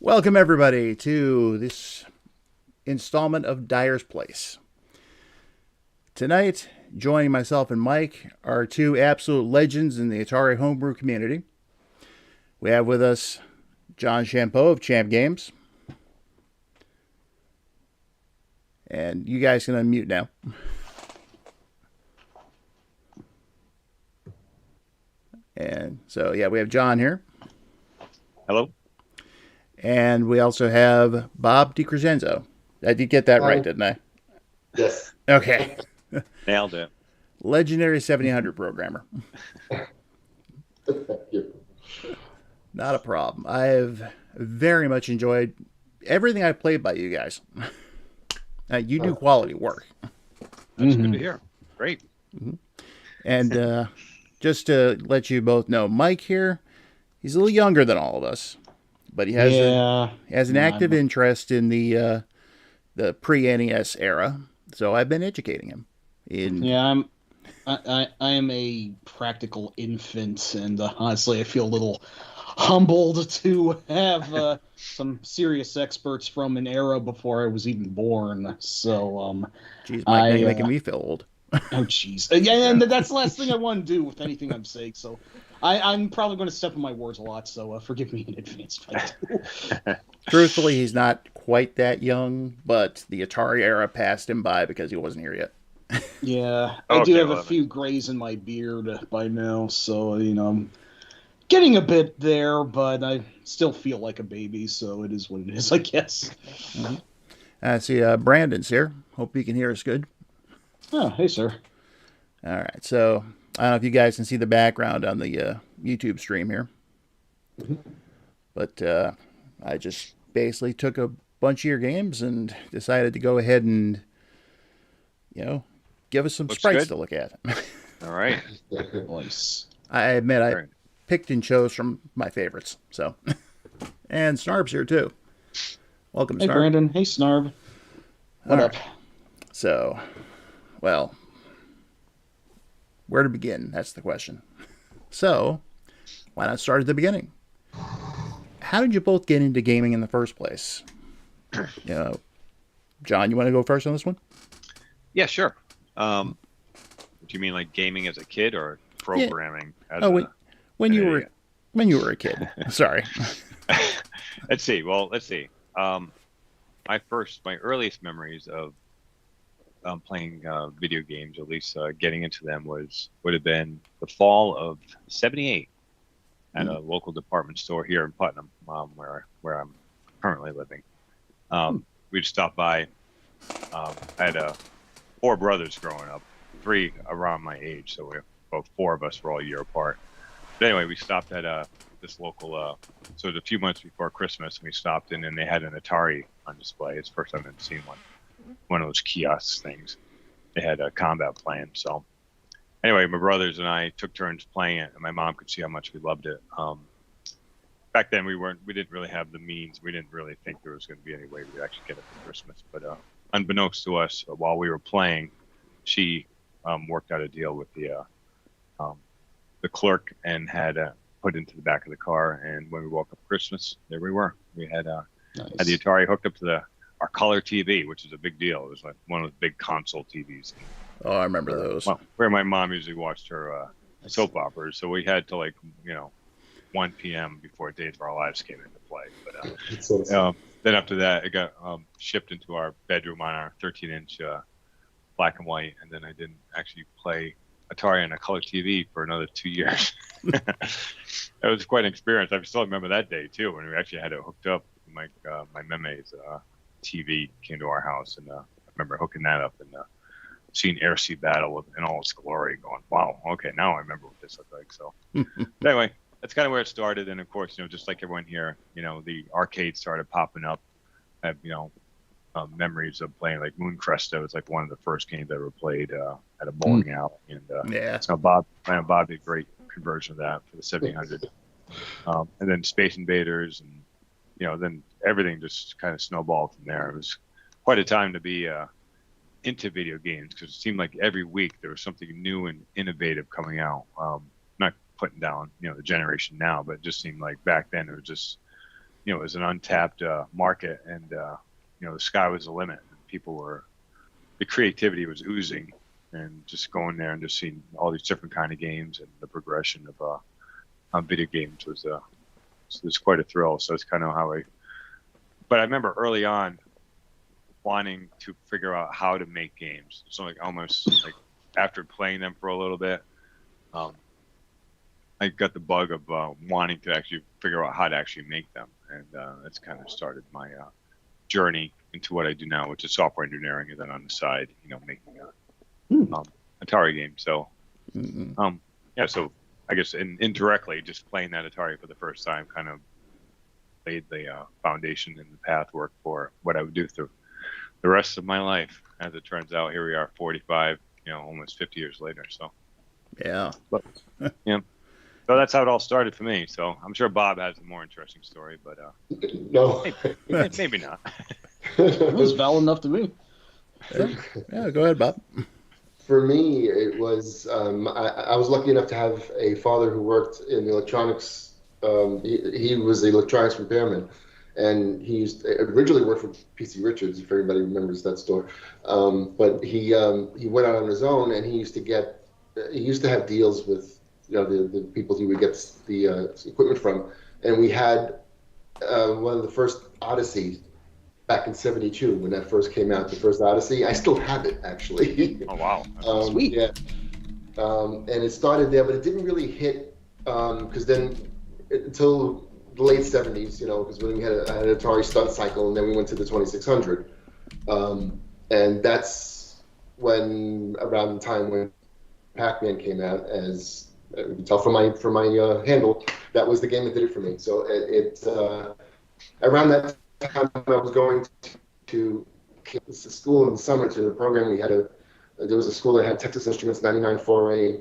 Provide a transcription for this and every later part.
Welcome, everybody, to this installment of Dyer's Place. Tonight, joining myself and Mike are two absolute legends in the Atari homebrew community. We have with us John Champeau of Champ Games. And you guys can unmute now. And so, yeah, we have John here. Hello. And we also have Bob DeCrescenzo. I did get that right, didn't I? Yes. Okay. Nailed it. Legendary 7000 programmer. Thank you. Not a problem. I have very much enjoyed everything I've played by you guys. You do quality work. That's good to hear. Great. And just to let you both know, Mike here, he's a little younger than all of us, but he has an active interest in the pre-NES era. So I've been educating him. I am a practical infant, and honestly, I feel a little humbled to have some serious experts from an era before I was even born. So, Jeez, Mike, now you're making me feel old. Oh, jeez. Yeah, and that's the last thing I want to do with anything I'm saying. So, I'm probably going to step on my words a lot. So, forgive me in advance. Truthfully, he's not quite that young, but the Atari era passed him by because he wasn't here yet. Yeah, I do have a few grays in my beard by now, so I'm getting a bit there, but I still feel like a baby, so it is what it is, I guess. Mm-hmm. I see Brandon's here. Hope you can hear us good. Oh, hey, sir. All right, so I don't know if you guys can see the background on the YouTube stream here, but I just basically took a bunch of your games and decided to go ahead and, give us some sprites to look at. All right. Nice. I admit I picked and chose from my favorites. So, and Snarb's here too. Welcome, Hey, Snarb. Brandon. Hey, Snarb. What up? So, well, where to begin? That's the question. So, why not start at the beginning? How did you both get into gaming in the first place? John, you want to go first on this one? Yeah, sure. Do you mean like gaming as a kid or programming? Yeah. When you were a kid. Sorry. Let's see. My earliest memories of playing video games, at least getting into them, would have been the fall of '78 at a local department store here in Putnam, where I'm currently living. We'd stop by. I had 4 brothers growing up, 3 around my age, so both 4 of us were all a year apart. But anyway, we stopped at this local. So it was a few months before Christmas, and we stopped in, and they had an Atari on display. It's the first time I've seen one of those kiosk things. They had a combat plan. So anyway, my brothers and I took turns playing it, and my mom could see how much we loved it. Back then, we didn't really have the means. We didn't really think there was going to be any way we'd actually get it for Christmas. But unbeknownst to us, while we were playing, she worked out a deal with the clerk and had put into the back of the car. And when we woke up Christmas, there we were. We had had the Atari hooked up to our color TV, which is a big deal. It was like one of the big console TVs. Oh, I remember those. Where my mom usually watched her soap operas. So we had to 1 p.m. before Days of Our Lives came into play. But then after that, it got shipped into our bedroom on our 13-inch black and white, and then I didn't actually play Atari on a color TV for another 2 years. That was quite an experience. I still remember that day too, when we actually had it hooked up. My meme's TV came to our house, and I remember hooking that up and seeing Air Sea Battle in all its glory, going, "Wow, okay, now I remember what this looked like." So anyway, that's kind of where it started. And of course, just like everyone here, the arcades started popping up. I have, memories of playing like Moon Cresta. It was like one of the first games I ever played at a bowling alley. And so Bob did a great conversion of that for the 700. And then Space Invaders, and then everything just kind of snowballed from there. It was quite a time to be into video games, because it seemed like every week there was something new and innovative coming out. Not putting down the generation now, but it just seemed like back then it was just it was an untapped market, and the sky was the limit. The creativity was oozing, and just going there and just seeing all these different kind of games and the progression of video games was quite a thrill. So it's kind of but I remember early on wanting to figure out how to make games. So almost like after playing them for a little bit, I got the bug of wanting to actually figure out how to actually make them, and that's kind of started my journey into what I do now, which is software engineering, and then on the side, making Atari games. So, so I guess indirectly, just playing that Atari for the first time kind of laid the foundation and the pathwork for what I would do through the rest of my life. As it turns out, here we are, 45, almost 50 years later. So, yeah, but, so that's how it all started for me. So I'm sure Bob has a more interesting story, but no, maybe not. It was valid enough to me. Yeah, go ahead, Bob. For me, it was I was lucky enough to have a father who worked in electronics. He was the electronics repairman, and he originally worked for PC Richards, if everybody remembers that store. But he went out on his own, and he used to have deals with the people he would get the equipment from, and we had one of the first Odyssey back in '72 when that first came out, the first Odyssey. I still have it, actually. Oh, wow. Sweet. Yeah. And it started there, but it didn't really hit because then until the late '70s, because when we had an Atari stunt cycle, and then we went to the 2600. And that's around the time when Pac-Man came out, as you can tell from my handle, that was the game that did it for me. So around that time, I was going to school in the summer to the program. There was a school that had Texas Instruments 99 4A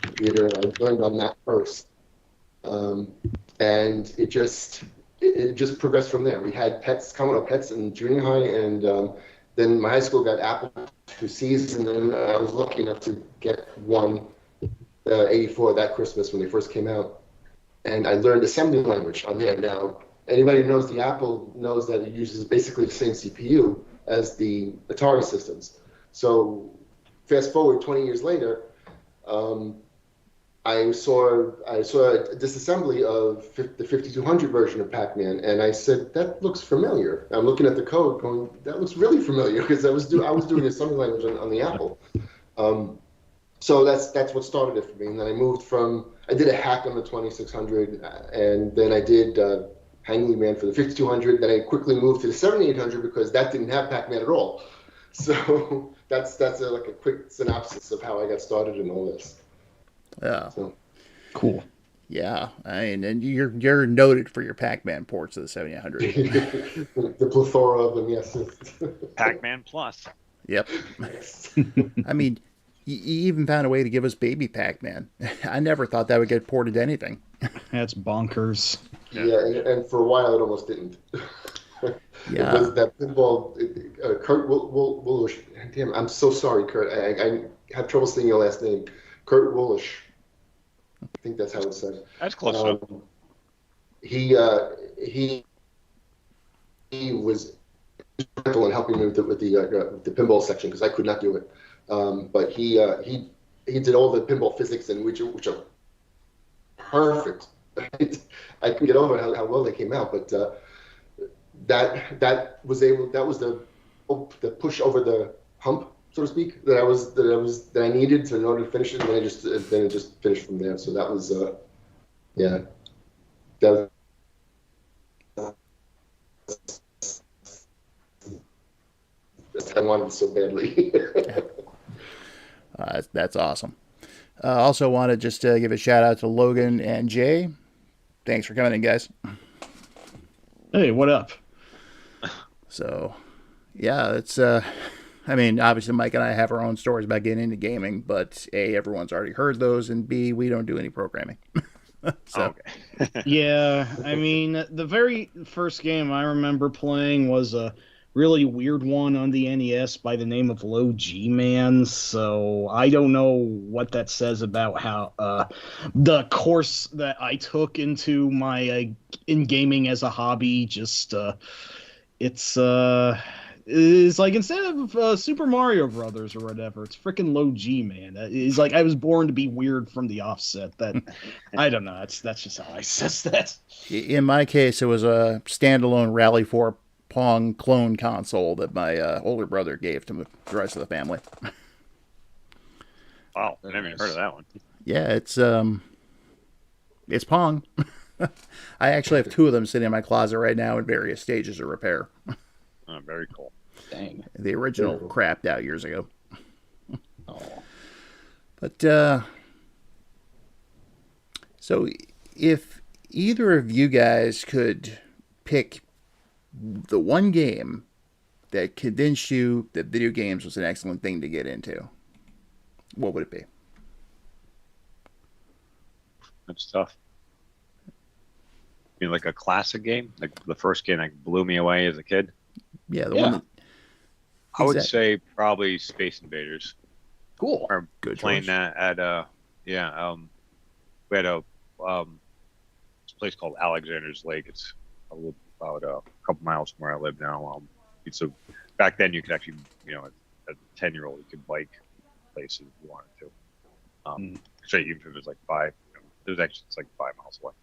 computer, and I learned on that first. And it just progressed from there. We had Commodore PETs in junior high, and then my high school got Apple IICs, and then I was lucky enough to get one 84 that Christmas when they first came out. And I learned assembly language on there. Now, anybody who knows the Apple knows that it uses basically the same CPU as the Atari systems. So fast forward 20 years later, I saw a disassembly of the 5200 version of Pac-Man, and I said, that looks familiar. I'm looking at the code going, that looks really familiar, because I was doing assembly language on the Apple. So that's what started it for me. And then I did a hack on the 2600, and then I did Hangly Man for the 5200. Then I quickly moved to the 7800 because that didn't have Pac-Man at all. So that's like a quick synopsis of how I got started in all this. Yeah. So. Cool. Yeah, and you're noted for your Pac-Man ports of the 7800. The plethora of them, yes. Pac-Man Plus. Yep. I mean, you even found a way to give us Baby Pac-Man. I never thought that would get ported to anything. That's bonkers. Yeah, and for a while it almost didn't. Yeah. It was that pinball, Kurt Woolish. Damn, I'm so sorry, Kurt. I have trouble saying your last name. Kurt Woolish. I think that's how it's said. That's close enough. He was instrumental in helping me with the pinball section because I could not do it. But he did all the pinball physics and which are perfect. I couldn't get over how well they came out, but that was the push over the hump, so to speak, that I needed in order to finish it, and then it just finished from there. So that was I wanted it so badly. That's awesome. Also want to just give a shout out to Logan and Jay. Thanks for coming in, guys. Hey, what up? So, yeah, it's I mean, obviously Mike and I have our own stories about getting into gaming, but A, everyone's already heard those, and B, we don't do any programming. So. Okay. Yeah, I mean, the very first game I remember playing was a really weird one on the NES by the name of Low G Man. So I don't know what that says about how the course that I took into my in gaming as a hobby. Just it's like instead of Super Mario Brothers or whatever, it's freaking Low G Man. It's like I was born to be weird from the offset. That I don't know. That's just how I says that. In my case, it was a standalone Rally 4 Pong clone console that my older brother gave to the rest of the family. Wow, I never even heard of that one. Yeah, it's Pong. I actually have 2 of them sitting in my closet right now in various stages of repair. Oh, very cool. Dang. The original crapped out years ago. Oh. But so if either of you guys could pick the one game that convinced you that video games was an excellent thing to get into, what would it be? That's tough. I mean, like a classic game, like the first game that blew me away as a kid. Yeah, the one that, I would say probably Space Invaders. Cool. Or Good playing choice. that at we had a this place called Alexander's Lake. It's about a couple miles from where I live now. So back then you could actually, as a 10-year-old, you could bike places if you wanted to. So even if it was like 5, it's like 5 miles away.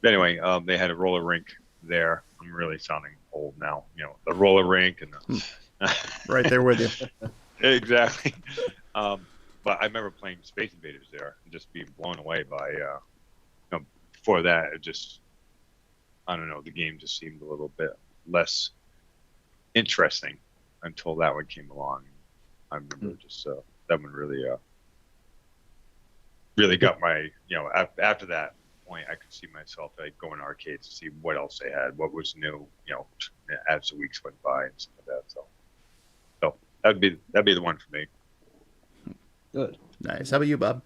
But anyway, they had a roller rink there. I'm really sounding old now. The roller rink and the right there with you. Exactly. But I remember playing Space Invaders there and just being blown away by. Before that, it just, I don't know, the game just seemed a little bit less interesting until that one came along. I remember just that one really got my. After that point, I could see myself like going to arcades to see what else they had, what was new. As the weeks went by and stuff like that. So that'd be the one for me. Good. Nice. How about you, Bob?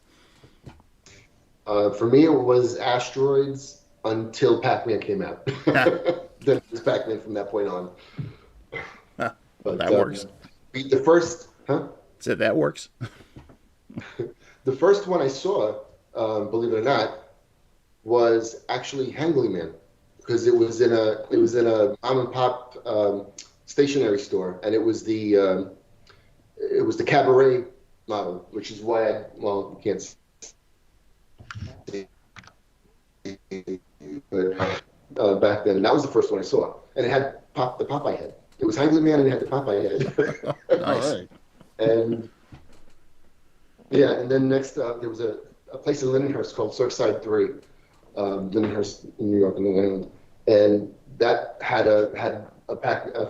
For me, it was Asteroids until Pac-Man came out. Then it was Pac-Man from that point on. But, that works. The first, So that works. The first one I saw, believe it or not, was actually Hanglyman, because it was in a mom and pop stationery store, and it was the cabaret model, which is why you can't see, but back then, that was the first one I saw, and it had the Popeye head. It was Hanglyman and it had the Popeye head. Nice. All right. And yeah, and then next there was a place in Lindenhurst called Surfside 3, Lindenhurst in New York and Long Island, and that had a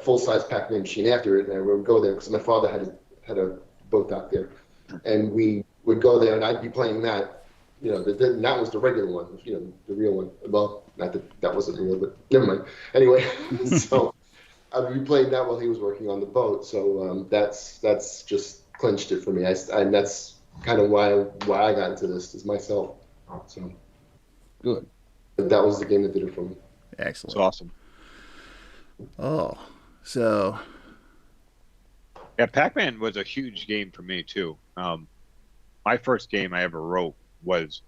full-size Pac-Man machine after it, and I would go there because my father had a boat out there, and we would go there, and I'd be playing that. That was the regular one, the real one. Well, not that wasn't real, but never mind. Anyway, so I'd be playing that while he was working on the boat. So that's just clinched it for me. And that's kind of why I got into this is myself. So good. But that was the game that did it for me. Excellent. It's awesome. Oh, so Yeah, Pac-Man was a huge game for me too. My first game I ever wrote was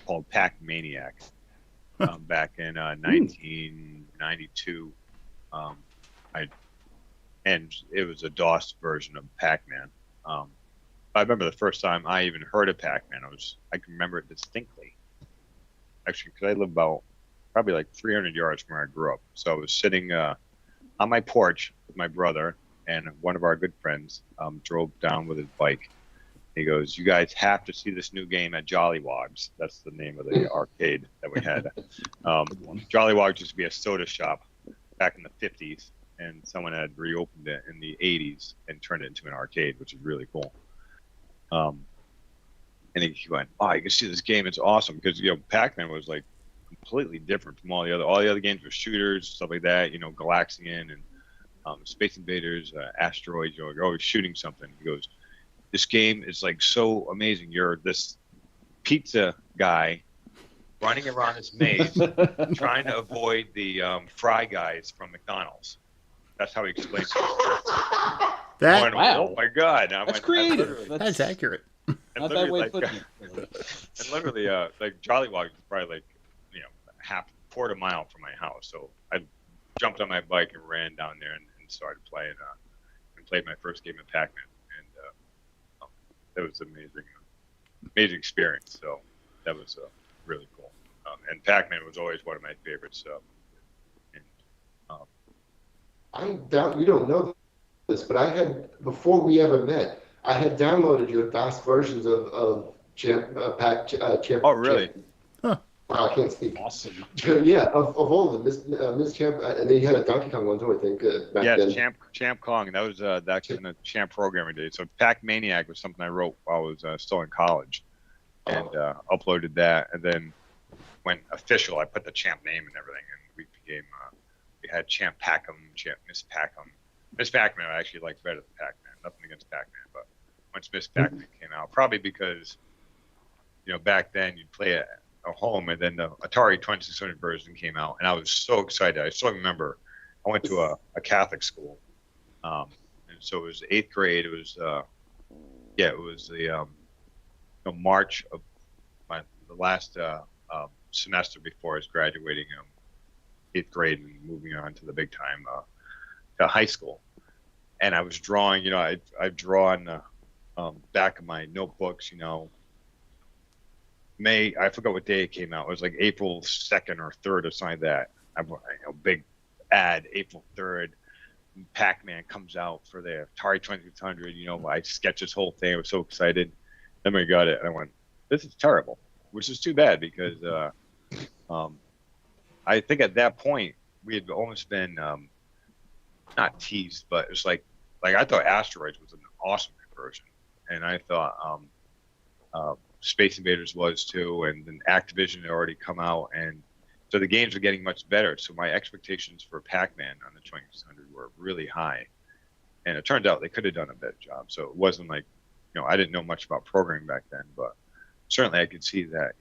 called Pac-Maniac back in 1992. And it was a DOS version of Pac-Man. I remember the first time I even heard of Pac-Man. I can remember it distinctly. Actually, because I live about probably like 300 yards from where I grew up. So I was sitting on my porch with my brother, and one of our good friends drove down with his bike. He goes, "You guys have to see this new game at Jolly Wogs." That's the name of the arcade that we had. Jolly Wogs used to be a soda shop back in the 50s, and someone had reopened it in the 80s and turned it into an arcade, which is really cool. And he went, "Oh, you can see this game. It's awesome." Because, Pac-Man was like completely different from all the other games were shooters, stuff like that, Galaxian and Space Invaders, Asteroids, you're always shooting something. He goes, "This game is like so amazing. You're this pizza guy running around this maze trying to avoid the fry guys from McDonald's." That's how he explained it. That wow! Oh my God! That's creative. That's accurate. Not that way putting it. And literally, like Jolly Walk was probably like, quarter mile from my house. So I jumped on my bike and ran down there and started playing and played my first game of Pac-Man. And that was an amazing experience. So that was really cool. And Pac-Man was always one of my favorites. You don't know this, but I had, before we ever met, I had downloaded your DOS versions of Champ. Oh, really? Huh. Wow, I can't speak. Awesome. Yeah, of all of them, Ms. Champ, and then you had a Donkey Kong one too, I think. Back then. Champ Kong. That was that kind of Champ programming day. So Pac Maniac was something I wrote while I was still in college, and uploaded that. And then when official, I put the Champ name and everything, and we became. We had Champ Packham, Champ Miss Packham. Miss Pac-Man I actually liked better than Pac-Man. Nothing against Pac-Man, but once Miss Pac-Man came out, probably because back then you'd play at home, and then the Atari 2600 version came out, and I was so excited. I still remember I went to a Catholic school, and so it was 8th grade. It was it was the March of the last semester before I was graduating 8th grade and moving on to the big time to high school. And I was drawing, I've drawn back of my notebooks, I forgot what day it came out. It was like April 2nd or 3rd or something like that. Big ad, April 3rd, Pac-Man comes out for the Atari 2600. I sketched this whole thing. I was so excited. Then we got it, and I went, this is terrible, which is too bad because I think at that point we had almost been not teased, but it was like I thought Asteroids was an awesome conversion, and I thought Space Invaders was too, and then Activision had already come out, and so the games were getting much better. So my expectations for Pac-Man on the 2600 were really high, and it turned out they could have done a better job. So it wasn't like, I didn't know much about programming back then, but certainly I could see that,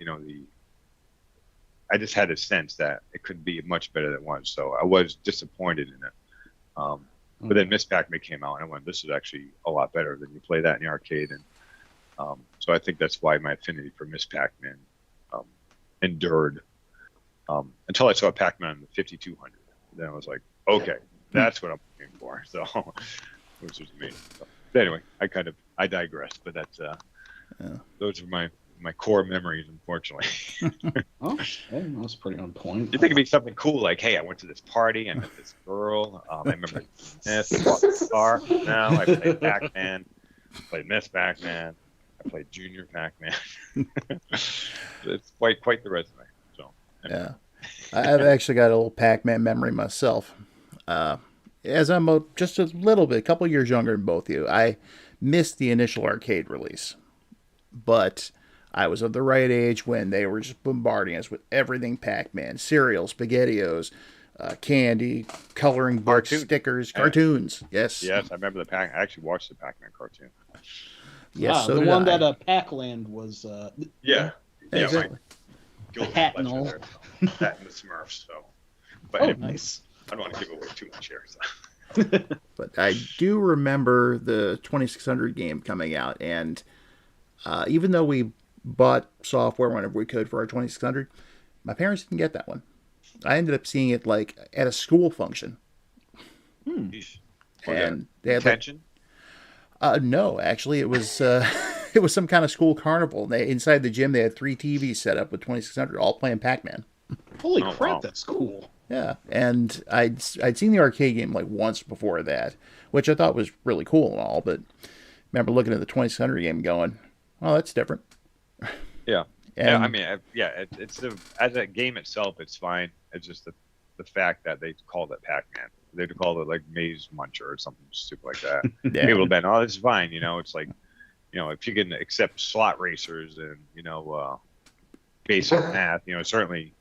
I just had a sense that it could be much better than it was. So I was disappointed in it. But then Miss Pac-Man came out, and I went, this is actually a lot better than you play that in the arcade. And so I think that's why my affinity for Miss Pac-Man endured until I saw Pac-Man on the 5200. Then I was like, okay, that's what I'm looking for. So, which was amazing. So, but anyway, I digress. But that's those are my core memories, unfortunately. Oh, that's pretty on point. You think it'd be something cool, like, hey, I went to this party, I met this girl, I remember this, bought the car. No, I played Pac-Man, played Miss Pac-Man, I played Junior Pac-Man. It's quite the resume. So anyway. Yeah, I've actually got a little Pac-Man memory myself. As I'm just a little bit, a couple years younger than both of you, I missed the initial arcade release, but I was of the right age when they were just bombarding us with everything Pac-Man, cereal, SpaghettiOs, candy, coloring books, stickers, cartoons. Yes. Yes, I remember the Pac. I actually watched the Pac-Man cartoon. Yes, so the one that Pac-Land was. Yeah, exactly. The hat and all. That and the Smurfs. So, but anyway, nice. I don't want to give away too much here. So. But I do remember the 2600 game coming out, and even though we bought software whenever we could for our 2600, my parents didn't get that one. I ended up seeing it like at a school function. And they had Attention? No, actually, it was it was some kind of school carnival. Inside the gym, they had 3 TVs set up with 2600, all playing Pac-Man. Holy crap, that's cool. Yeah, and I'd seen the arcade game like once before that, which I thought was really cool and all, but I remember looking at the 2600 game going, oh, that's different. Yeah. And, yeah, I mean, it's as a game itself, it's fine. It's just the fact that they called it Pac-Man. They'd call it like Maze Muncher or something stupid like that. Yeah. People have been, oh, this is fine. It's like, if you can accept slot racers and, basic math, certainly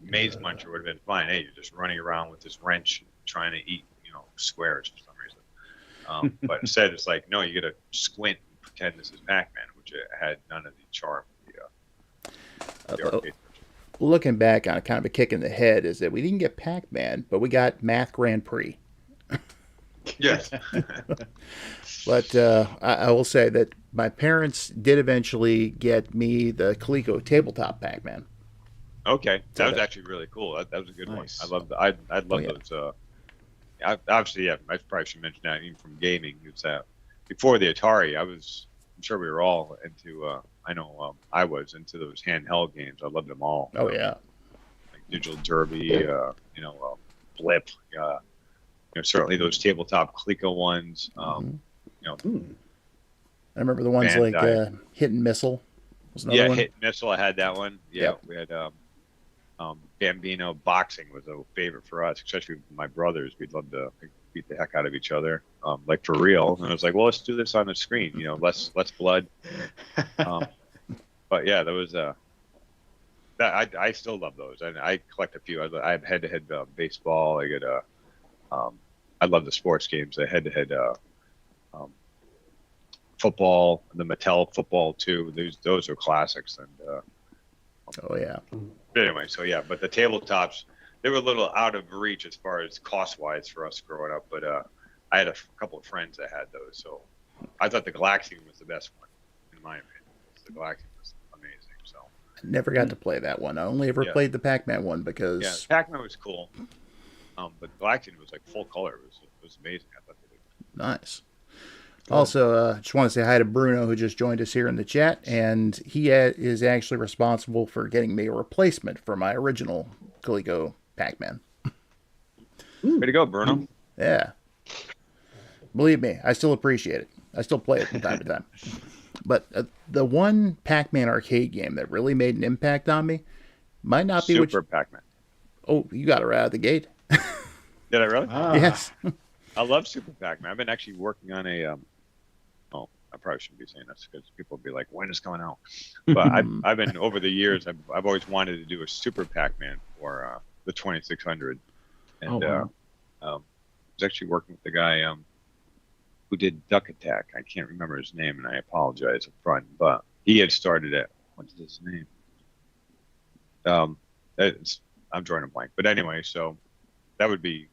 Maze Muncher would have been fine. Hey, you're just running around with this wrench trying to eat, squares for some reason. But instead, it's like, no, you got to squint and pretend this is Pac-Man, which had none of the charm of the arcade. Looking back on it, kind of a kick in the head is that we didn't get Pac-Man, but we got Math Grand Prix. Yes. But I will say that my parents did eventually get me the Coleco tabletop Pac-Man. Okay, So that was actually really cool. That was a good Nice. one. I love. I love yeah. those. Obviously, yeah. I probably should mention that even from gaming. It's before the Atari. I'm sure we were all into. I know I was into those handheld games. I loved them all. Oh yeah. Like Digital Derby. Blip. Certainly those tabletop Coleco ones. I remember the ones like Hit and Missile. Was another one. Hit and Missile. I had that one. Yeah, Yep. we had Bambino. Boxing was a favorite for us, especially with my brothers. We'd love to beat the heck out of each other, like for real. And I was like, well, let's do this on the screen. Less blood. But yeah, there was that. I still love those, and I collect a few. I have head-to-head baseball. I get I love the sports games. The head-to-head football, the Mattel football too. Those are classics. And Oh yeah. but anyway, so yeah, but the tabletops, they were a little out of reach as far as cost-wise for us growing up. But I had a couple of friends that had those, so I thought the Galaxian was the best one, in my opinion. The Galaxian was amazing. So I never got to play that one. I only ever played the Pac-Man one because Pac-Man was cool. But Galaxian was like full color. It was amazing. I thought they did. Nice. Also, just want to say hi to Bruno, who just joined us here in the chat, and he is actually responsible for getting me a replacement for my original Coleco Pac-Man. Way to go, Bruno. Yeah. Believe me, I still appreciate it. I still play it from time to time. But the one Pac-Man arcade game that really made an impact on me might not be Super Pac-Man. Oh, you got it right out of the gate. Did I really? Yes. I love Super Pac-Man. I've been actually working on a. I probably shouldn't be saying this because people will be like, "When is it coming out?" But I've been over the years. I've always wanted to do a Super Pac-Man for the 2600, and I was actually working with the guy who did Duck Attack. I can't remember his name, and I apologize up front. But he had started it. What's his name? I'm drawing a blank. But anyway, so that would be.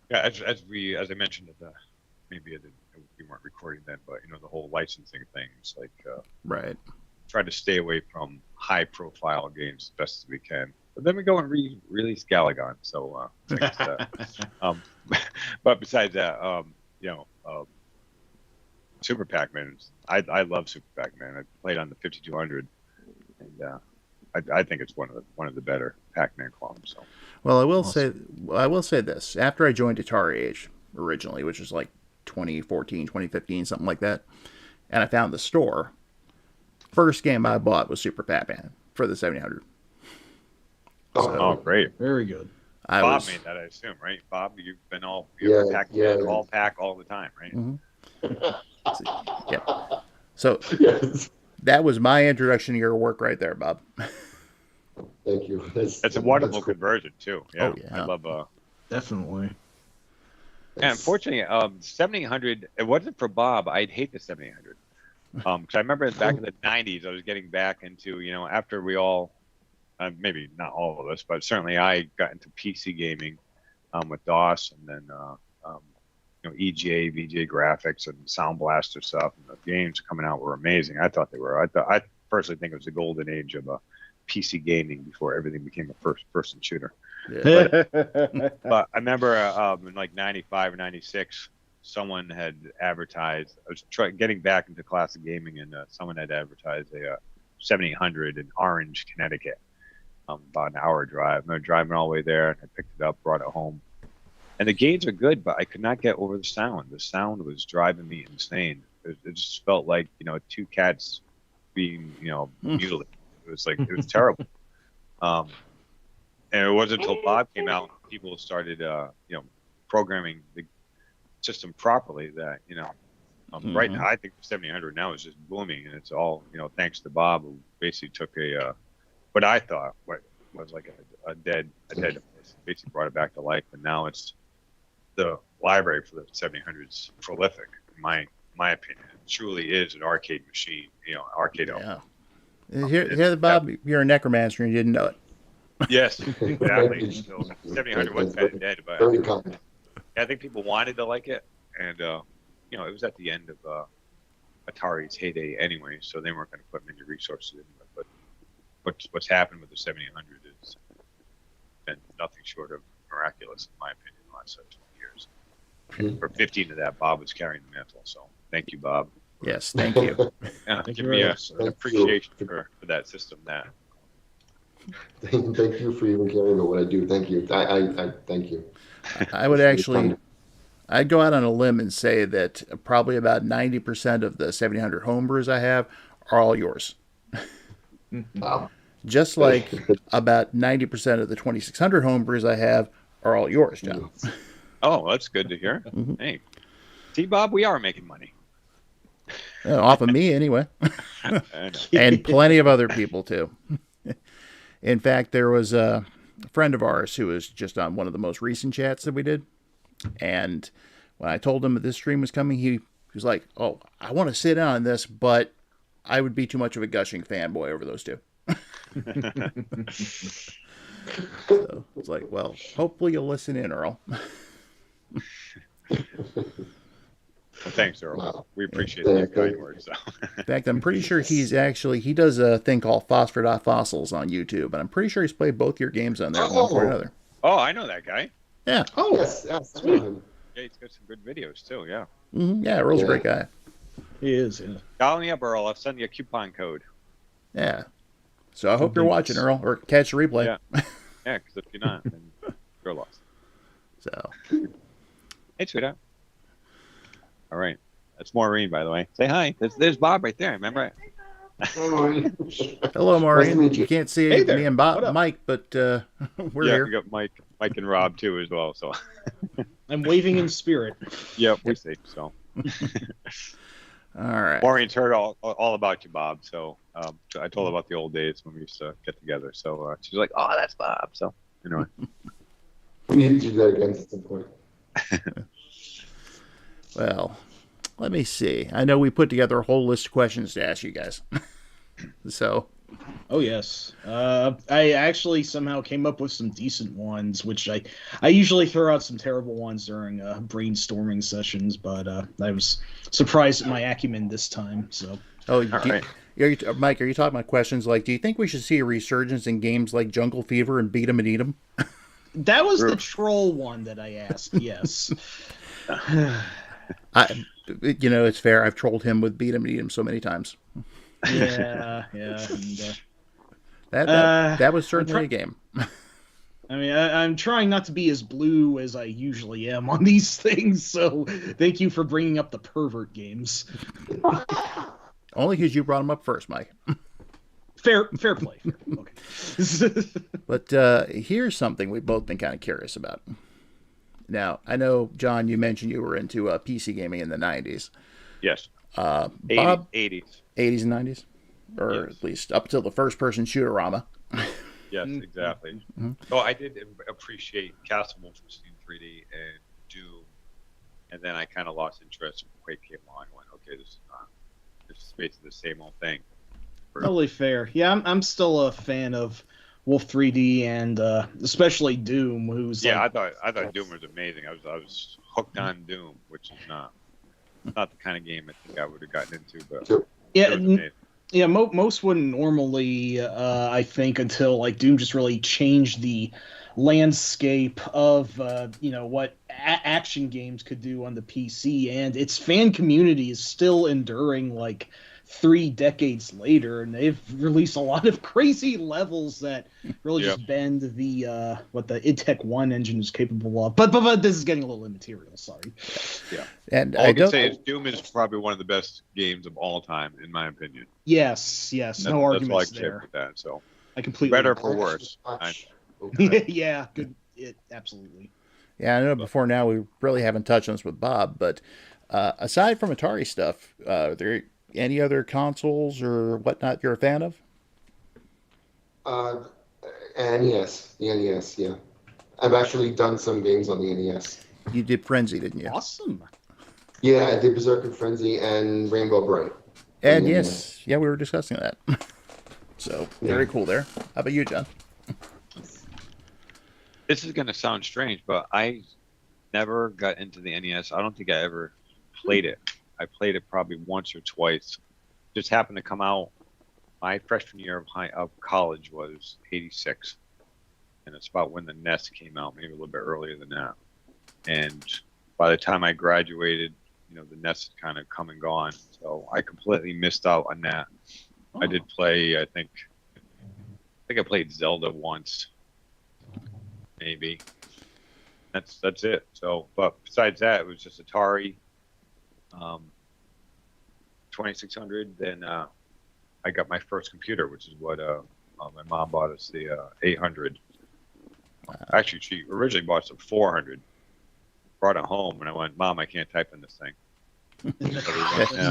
Yeah, as I mentioned at the maybe we weren't recording then, but the whole licensing things, like right. Try to stay away from high profile games as best as we can. But then we go and release Galagon. So but besides that, Super Pac-Man. I love Super Pac-Man. I played on the 5200, and I think it's one of the better Pac-Man clones. So. Well, I will say this. After I joined Atari Age originally, which was like 2014, 2015, something like that, and I found the store, first game I bought was Super Pac-Man for the 700. Oh, great. Very good. Bob made that, I assume, right? Bob, you've been all Pac-Man, all pack all the time, right? Mm-hmm. Yeah. So that was my introduction to your work right there, Bob. Thank you. That's a wonderful conversion too. Yeah, oh, yeah. I love. Definitely. Yeah, unfortunately, 7800. It wasn't for Bob. I'd hate the 7800. Because I remember back in the 90s, I was getting back into after we all, maybe not all of us, but certainly I got into PC gaming, with DOS and then EGA, VGA graphics and Sound Blaster stuff. And the games coming out were amazing. I thought they were. I personally think it was the golden age of PC gaming before everything became a first-person shooter. Yeah. But I remember in like 95 or 96, someone had advertised. I was getting back into classic gaming, and someone had advertised a 7800 in Orange, Connecticut, about an hour drive. I remember driving all the way there, and I picked it up, brought it home. And the games are good, but I could not get over the sound. The sound was driving me insane. It just felt like two cats being mutilated. It was terrible. And it wasn't until Bob came out, people started, programming the system properly that, right now, I think the 7800 now is just booming, and it's all, thanks to Bob, who basically took what I thought was like a dead, basically brought it back to life. And now it's the library for the 7800 is prolific, in my opinion. It truly is an arcade machine, arcade. Yeah. Here, Bob, you're a necromancer and you didn't know it. Yes, exactly. So 7800 wasn't dead, but very common. I think people wanted to like it, and it was at the end of Atari's heyday anyway, so they weren't going to put many resources into it. But what's happened with the 7800 is been nothing short of miraculous, in my opinion, in the last 20 years. For 15 of that, Bob was carrying the mantle. So thank you, Bob. Yes, thank you. Give me an appreciation for that system. Thank you for even caring about what I do. Thank you. I thank you. I would actually, I'd go out on a limb and say that probably about 90% of the 700 homebrews I have are all yours. Wow. Just like about 90% of the 2600 homebrews I have are all yours, John. Oh, that's good to hear. Mm-hmm. Hey, see, Bob, we are making money. Off of me, anyway. And plenty of other people, too. In fact, there was a friend of ours who was just on one of the most recent chats that we did. And when I told him that this stream was coming, he was like, oh, I want to sit in on this, but I would be too much of a gushing fanboy over those two. So it's like, well, hopefully you'll listen in, Earl. Well, thanks, Earl. Wow. We appreciate the kind words. So. In fact, I'm pretty sure he does a thing called Phosphor.Fossils on YouTube, and I'm pretty sure he's played both your games on there, one or another. Oh, I know that guy. Yeah. Oh, yes. Sweet. Yeah, he's got some good videos, too, yeah. Mm-hmm. Yeah, Earl's a great guy. He is, yeah. Call me up, Earl. I'll send you a coupon code. Yeah. So I hope you're watching, Earl, or catch the replay. Yeah, because if you're not, then you're lost. So. Hey, sweetheart. All right. That's Maureen, by the way. Say hi. There's Bob right there. Remember? Hello, Maureen. Nice you can't see me and Mike, but we're here. We got Mike and Rob too as well. So I'm waving in spirit. Yep, we see. So. All right. Maureen's heard all about you, Bob. So I told her about the old days when we used to get together. So she's like, "Oh, that's Bob." So anyway, we need to do that again at some point. Well, let me see. I know we put together a whole list of questions to ask you guys. So. Oh, yes. I actually somehow came up with some decent ones, which I usually throw out some terrible ones during brainstorming sessions, but I was surprised at my acumen this time. So. Oh, Mike, are you talking about questions like, do you think we should see a resurgence in games like Jungle Fever and Beat 'em and Eat 'em? That was the troll one that I asked, yes. It's fair. I've trolled him with Beat 'em and Eat 'em so many times. Yeah. And, that was certainly a game. I mean, I'm trying not to be as blue as I usually am on these things, so thank you for bringing up the pervert games. Only because you brought them up first, Mike. Fair play. Okay. But here's something we've both been kind of curious about. Now, I know, John, you mentioned you were into PC gaming in the 90s. Yes. Bob? 80s. 80s and 90s? Or at least up till the first-person Shooterama. Yes, exactly. Mm-hmm. So I did appreciate Castle Wolfenstein 3D and Doom, and then I kind of lost interest when Quake came along. I went, okay, this is basically the same old thing. Totally fair. Yeah, I'm still a fan of Wolf 3D and especially Doom, who's I thought Doom was amazing. I was hooked on Doom, which is not the kind of game I think I would have gotten into, but yeah, most wouldn't normally, I think, until like Doom just really changed the landscape of what action games could do on the PC, and its fan community is still enduring like 3 decades later, and they've released a lot of crazy levels that really just bend the what the id Tech 1 engine is capable of. But this is getting a little immaterial. Sorry. Yeah, and all I can say is Doom is probably one of the best games of all time, in my opinion. Yes, no arguments there. With that, so I completely better for worse. Yeah, good. Absolutely. Yeah, I know. Before now, we really haven't touched on this with Bob, but aside from Atari stuff, are there any other consoles or whatnot you're a fan of? NES. The NES, yeah. I've actually done some games on the NES. You did Frenzy, didn't you? Awesome. Yeah, I did Berserk and Frenzy and Rainbow Bright. And yes, we were discussing that. So, very cool there. How about you, John? This is going to sound strange, but I never got into the NES. I don't think I ever played it. I played it probably once or twice. Just happened to come out. My freshman year of college was '86, and it's about when the NES came out, maybe a little bit earlier than that. And by the time I graduated, the NES had kind of come and gone, so I completely missed out on that. Oh. I did play. I think I played Zelda once, maybe. That's it. So, but besides that, it was just Atari, 2600. Then I got my first computer, which is what my mom bought us, the 800. Actually, she originally bought us a 400. Brought it home, and I went, "Mom, I can't type in this thing."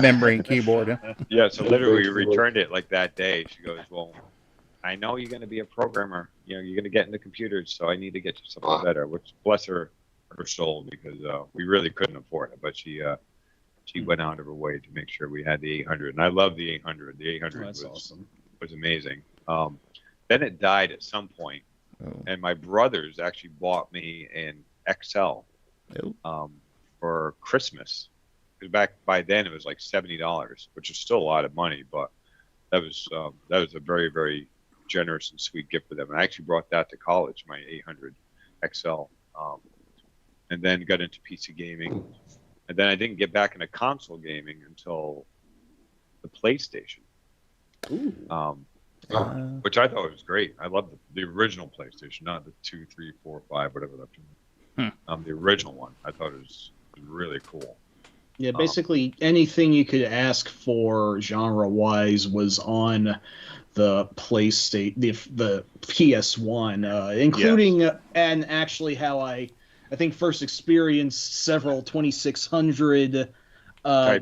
Membrane keyboard. Huh? Yeah, so literally we returned it like that day. She goes, "Well, I know you're going to be a programmer. You're going to get into computers, so I need to get you something better." Which, bless her soul, because we really couldn't afford it. But she went out of her way to make sure we had the 800, and I love the 800. The 800 was amazing. Then it died at some point, and my brothers actually bought me an XL for Christmas. Back by then it was like $70, which is still a lot of money, but that was a very, very generous and sweet gift for them. And I actually brought that to college, my 800 XL, and then got into PC gaming. And then I didn't get back into console gaming until the PlayStation, which I thought was great. I loved the original PlayStation, not the 2, 3, 4, 5, whatever that. The original one I thought it was really cool. Yeah, basically anything you could ask for genre-wise was on the PlayStation, the PS1, including and actually how I think first experienced several 2600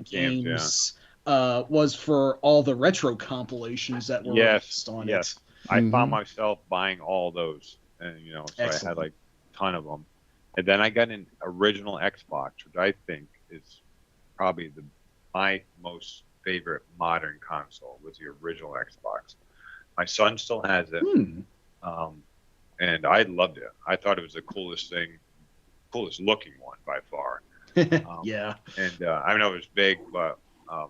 games was for all the retro compilations that were released on it. Yes, I found myself buying all those, and so I had like a ton of them. And then I got an original Xbox, which I think is probably my most favorite modern console, was the original Xbox. My son still has it, and I loved it. I thought it was the coolest looking one by far. Yeah. And I know it was big, but I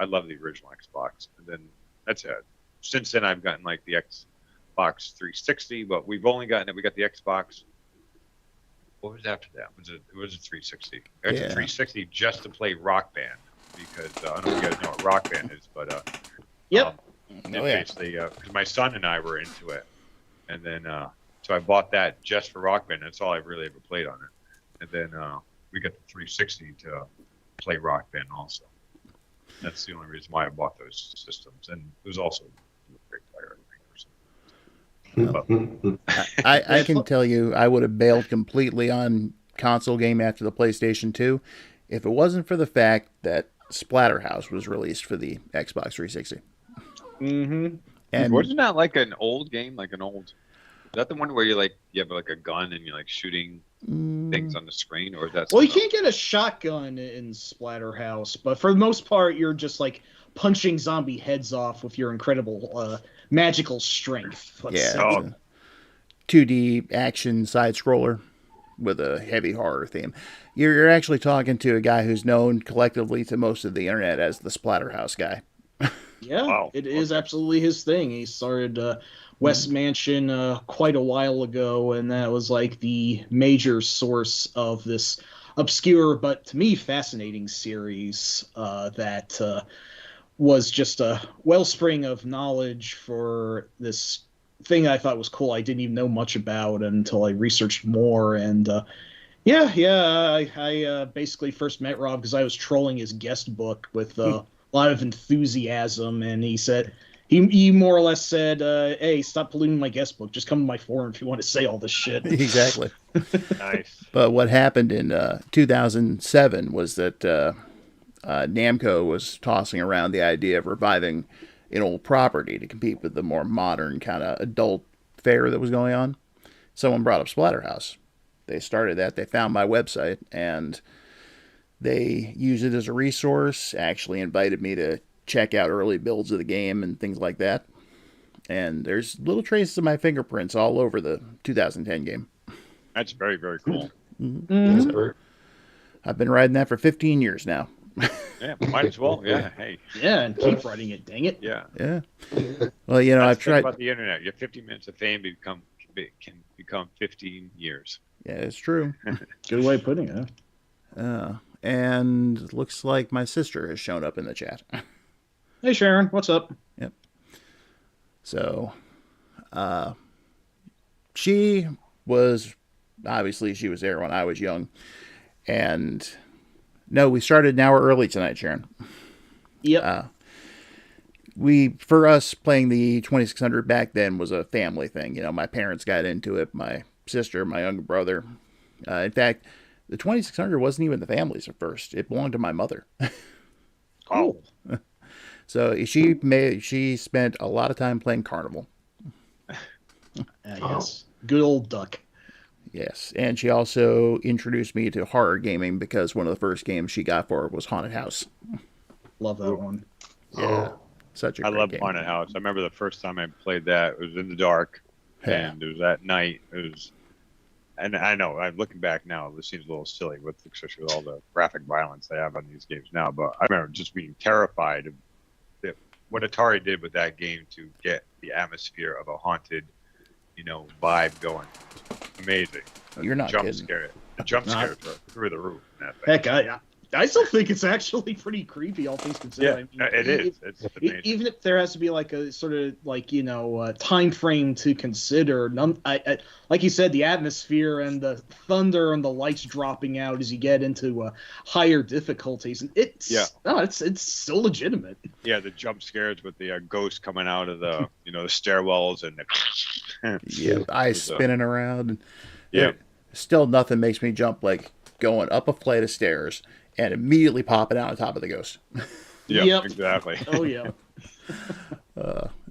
love the original Xbox. And then that's it. Since then, I've gotten like the Xbox 360, but we've only gotten it. We got the Xbox. What was after that? It was a 360. It's a 360 just to play Rock Band, because I don't know if you guys know what Rock Band is, but basically, because my son and I were into it, and then so I bought that just for Rock Band. That's all I really ever played on it. And then we got the 360 to play Rock Band also. That's the only reason why I bought those systems, and it was also a great player. I can tell you, I would have bailed completely on console game after the PlayStation 2 if it wasn't for the fact that Splatterhouse was released for the Xbox 360. And wasn't that like an old game, is that the one where you have like a gun and you're like shooting things on the screen, or is that? Well, you can't get a shotgun in Splatterhouse, but for the most part, you're just like punching zombie heads off with your incredible magical strength. 2D action side scroller with a heavy horror theme. You're actually talking to a guy who's known collectively to most of the internet as the Splatterhouse guy. Yeah, it is absolutely his thing. He started West Mansion quite a while ago, and that was like the major source of this obscure but to me fascinating series that was just a wellspring of knowledge for this thing I thought was cool. I didn't even know much about until I researched more. And I basically first met Rob because I was trolling his guest book with a lot of enthusiasm, and he said he more or less said, "Hey, stop polluting my guest book. Just come to my forum if you want to say all this shit." Exactly. Nice. But what happened in 2007 was that Namco was tossing around the idea of reviving an old property to compete with the more modern kind of adult fare that was going on. Someone brought up Splatterhouse. They started that. They found my website, and they used it as a resource, actually invited me to check out early builds of the game and things like that. And there's little traces of my fingerprints all over the 2010 game. That's very, very cool. That's great. I've been riding that for 15 years now. Yeah, might as well. Yeah, hey. Yeah, and keep writing it. Dang it. Yeah. Yeah. Well, you know, That's I've tried. about the internet. Your 50 minutes of fame can become 15 years. Yeah, it's true. Good way of putting it. And looks like my sister has shown up in the chat. Hey, Sharon, what's up? Yep. So, she was there when I was young, and no, we started an hour early tonight, Sharon. Yep. For us, playing the 2600 back then was a family thing. You know, my parents got into it, my sister, my younger brother. In fact, the 2600 wasn't even the family's at first. It belonged to my mother. Cool. So she spent a lot of time playing Carnival. Yes. Good old duck. Yes, and she also introduced me to horror gaming because one of the first games she got for it was Haunted House. Love that one. Yeah, such a great love game. Haunted House. I remember the first time I played that, it was in the dark, Yeah. and it was at night. And I know, I'm looking back now, this seems a little silly, especially with all the graphic violence they have on these games now, but I remember just being terrified of what Atari did with that game to get the atmosphere of a haunted, vibe going. Amazing. You're not jump kidding. scare. The jump scares were through the roof in that thing. Heck, I still think it's actually pretty creepy, all things considered. Yeah, it is. It's amazing. Even if there has to be like a sort of time frame to consider, like you said, the atmosphere and the thunder and the lights dropping out as you get into higher difficulties, and it's still legitimate. Yeah, the jump scares with the ghost coming out of the the stairwells and the eyes spinning around. Yeah, still nothing makes me jump like going up a flight of stairs and immediately popping out on top of the ghost. Yep. Exactly. Oh yeah.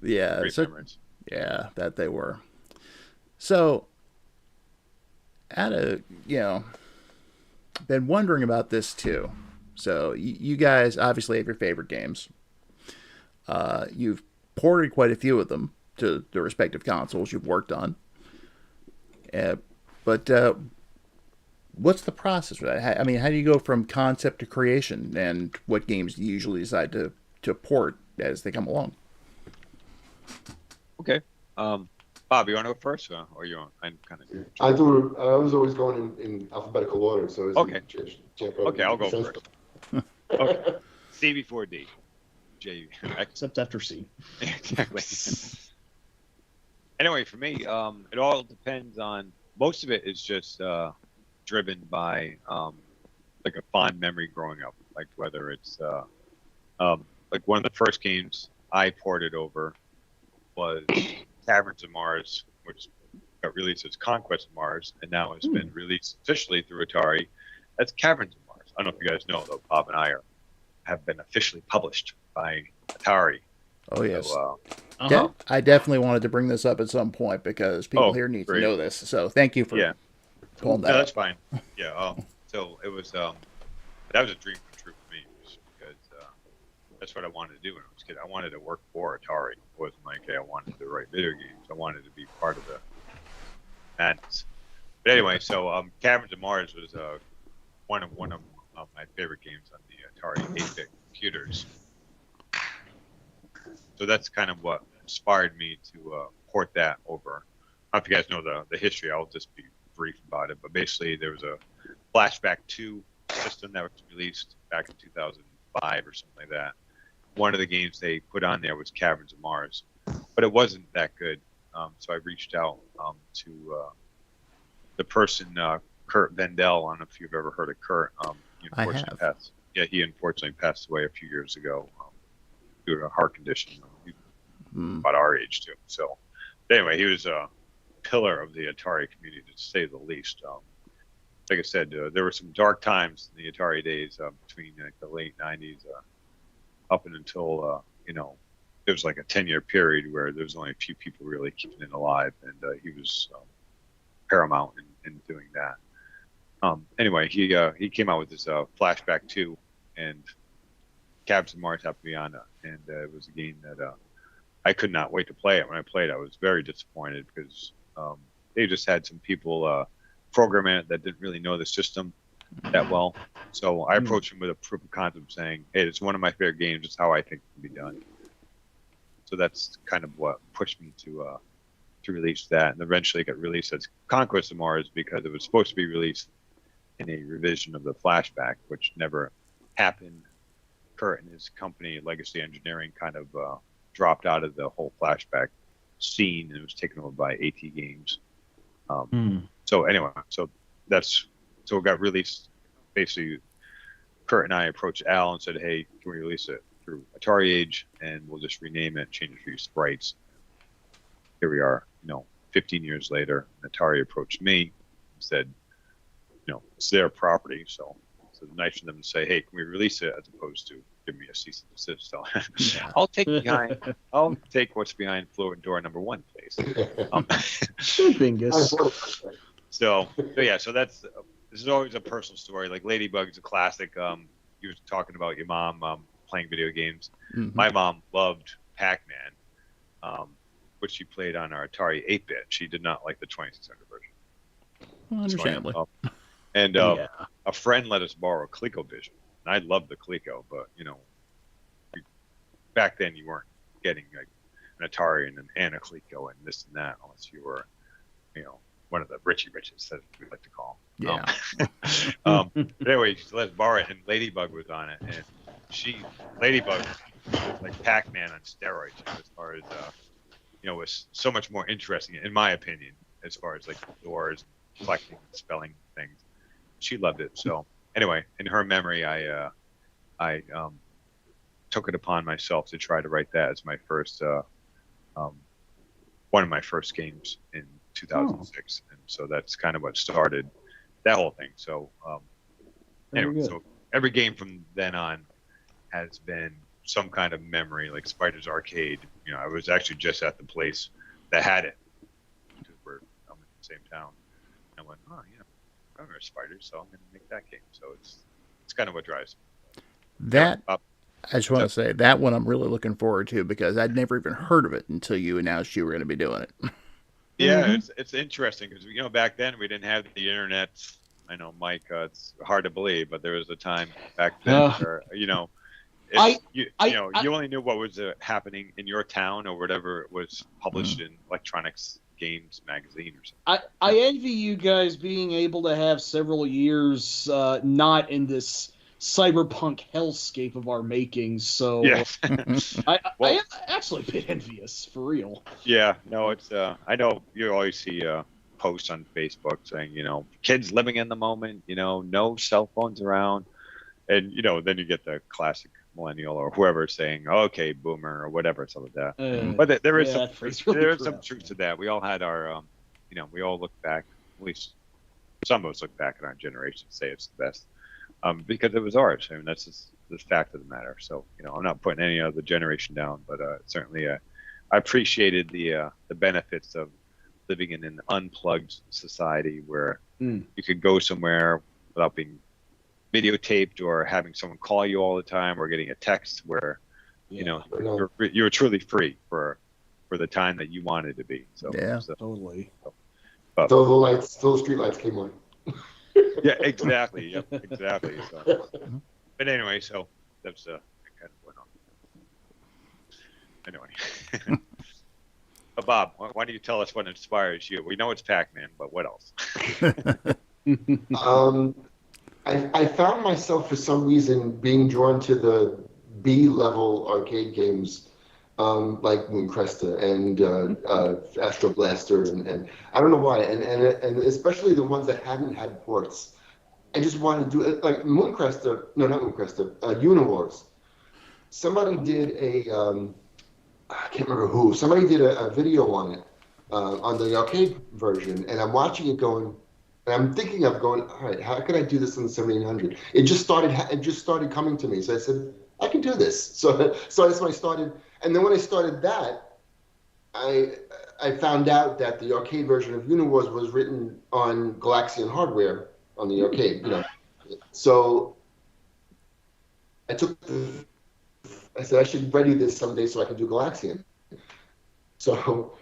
Yeah. Great memories. Yeah, that they were. So, been wondering about this too. So, you guys obviously have your favorite games. You've ported quite a few of them to the respective consoles you've worked on. But what's the process for that? I mean, how do you go from concept to creation, and what games do you usually decide to port as they come along? Okay. Bob, you want to go first, or you want? I'm kind of. I was always going in alphabetical order, so it's okay. Champeau, Okay, I'll go first. Okay. C before D. J. Except after C. Exactly. Anyway, for me, it all depends on. Most of it is just driven by like a fond memory growing up, like whether it's like one of the first games I ported over was Caverns of Mars, which got released as Conquest of Mars, and now it's been released officially through Atari. That's Caverns of Mars. I don't know if you guys know, though. Bob and I have been officially published by Atari. Oh yes. So, I definitely wanted to bring this up at some point because people here need to know this. So thank you for pulling that. No, that's fine. Yeah. So it was that was a dream come true for me because that's what I wanted to do when I was a kid. I wanted to work for Atari. It wasn't like I wanted to write video games. I wanted to be part of the madness. But anyway, so Caverns of Mars was one of my favorite games on the Atari 8-bit computers. So that's kind of what inspired me to port that over. I don't know if you guys know the history. I'll just be brief about it. But basically, there was a Flashback 2 system that was released back in 2005 or something like that. One of the games they put on there was Caverns of Mars, but it wasn't that good. So I reached out to the person, Kurt Vendel. I don't know if you've ever heard of Kurt. I have. He unfortunately passed away a few years ago due to a heart condition. About our age too. So anyway, he was a pillar of the Atari community, to say the least. Like I said, there were some dark times in the Atari days between the late 90s up and until there was like a 10-year period where there was only a few people really keeping it alive, and he was paramount in doing that. Anyway, he came out with this Flashback 2, and Caverns of Mars happened to be on it, and it was a game that I could not wait to play it. When I played, I was very disappointed because they just had some people programmer that didn't really know the system that well. So I approached him with a proof of concept saying, hey, it's one of my favorite games. It's how I think it can be done. So that's kind of what pushed me to release that. And eventually it got released as Conquest of Mars because it was supposed to be released in a revision of the flashback, which never happened. Kurt and his company, Legacy Engineering, kind of dropped out of the whole flashback scene and it was taken over by AT Games. So anyway, so it got released. Basically, Kurt and I approached Al and said, hey, can we release it through Atari Age and we'll just rename it, change a few sprites. Here we are, 15 years later, Atari approached me and said, it's their property, so it's nice for them to say, hey, can we release it, as opposed to give me a cease and desist. So I'll take what's behind floor door number 1, please. Bingus. So this is always a personal story. Like Ladybug is a classic. You were talking about your mom playing video games. Mm-hmm. My mom loved Pac-Man, which she played on our Atari 8-bit. She did not like the 2600 version. Well, understandably. And a friend let us borrow a ColecoVision. And I loved the Coleco, but back then you weren't getting like an Atari and a Coleco and this and that unless you were, one of the Richie Riches, as we like to call them. Yeah. But anyway, she let us borrow it, and Ladybug was on it, and Ladybug was like Pac-Man on steroids as far as was so much more interesting in my opinion as far as like doors, collecting, spelling things. She loved it. So anyway, in her memory, I took it upon myself to try to write that as my first one of my first games in 2006, and so that's kind of what started that whole thing. So anyway, so every game from then on has been some kind of memory, like Spider's Arcade. I was actually just at the place that had it because I'm in the same town. I went, I remember Spiders, so I'm going to make that game. So it's kind of what drives me. That I just want to say that one I'm really looking forward to because I'd never even heard of it until you announced you were going to be doing it. Yeah, it's interesting because back then we didn't have the internet. I know, Mike, it's hard to believe, but there was a time back then where you only knew what was happening in your town or whatever was published in Electronics Games magazine or something. I envy you guys being able to have several years not in this cyberpunk hellscape of our making. So yes. I am actually a bit envious, for real. Yeah, no, it's I know you always see posts on Facebook saying, kids living in the moment, no cell phones around, and then you get the classic millennial or whoever saying, okay, boomer or whatever, some of that. But there is some truth to that. We all had our we all look back, at least some of us look back at our generation and say it's the best. Because it was ours. I mean, that's just the fact of the matter. So, I'm not putting any other generation down, but certainly I appreciated the benefits of living in an unplugged society where you could go somewhere without being videotaped or having someone call you all the time or getting a text where, you were truly free for the time that you wanted to be. So, Totally. Those street lights came on. Yeah, exactly. Yep, exactly. So, but anyway, so that's kind of went on. Anyway, but Bob, why don't you tell us what inspires you? We know it's Pac-Man, but what else? I found myself for some reason being drawn to the B-level arcade games, like Moon Cresta and Astro Blaster, and I don't know why, and especially the ones that hadn't had ports. I just wanted to do it, like Moon Cresta, no, not Moon Cresta, Uniwars. Somebody did I can't remember who, somebody did a video on it, on the arcade version, and I'm watching it going, and I'm thinking of going, all right, how could I do this in the 7800? It just started coming to me, so I said, I can do this. So that's when I started. And then when I started that, I found out that the arcade version of Uniwars was written on Galaxian hardware on the arcade, So I said I should ready this someday so I can do Galaxian. So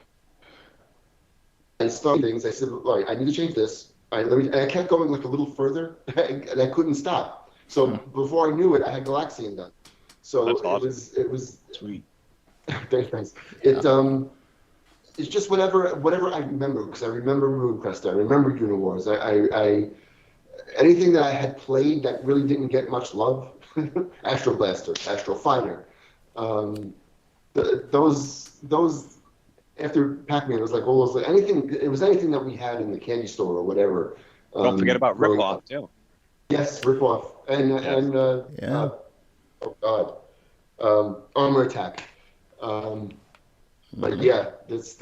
I started things. I said, all right, I need to change this. I kept going like a little further, and I couldn't stop. So before I knew it, I had Galaxian done. So That's awesome. it was Sweet. thanks. It's just whatever I remember, because I remember RuneQuest, I remember Univores. I anything that I had played that really didn't get much love, Astro Blaster, Astro Fighter, those after Pac-Man, it was like all those anything. It was anything that we had in the candy store or whatever. Don't forget about Ripoff too. Yes, Ripoff Yeah. Oh God, Armor Attack. But yeah, that's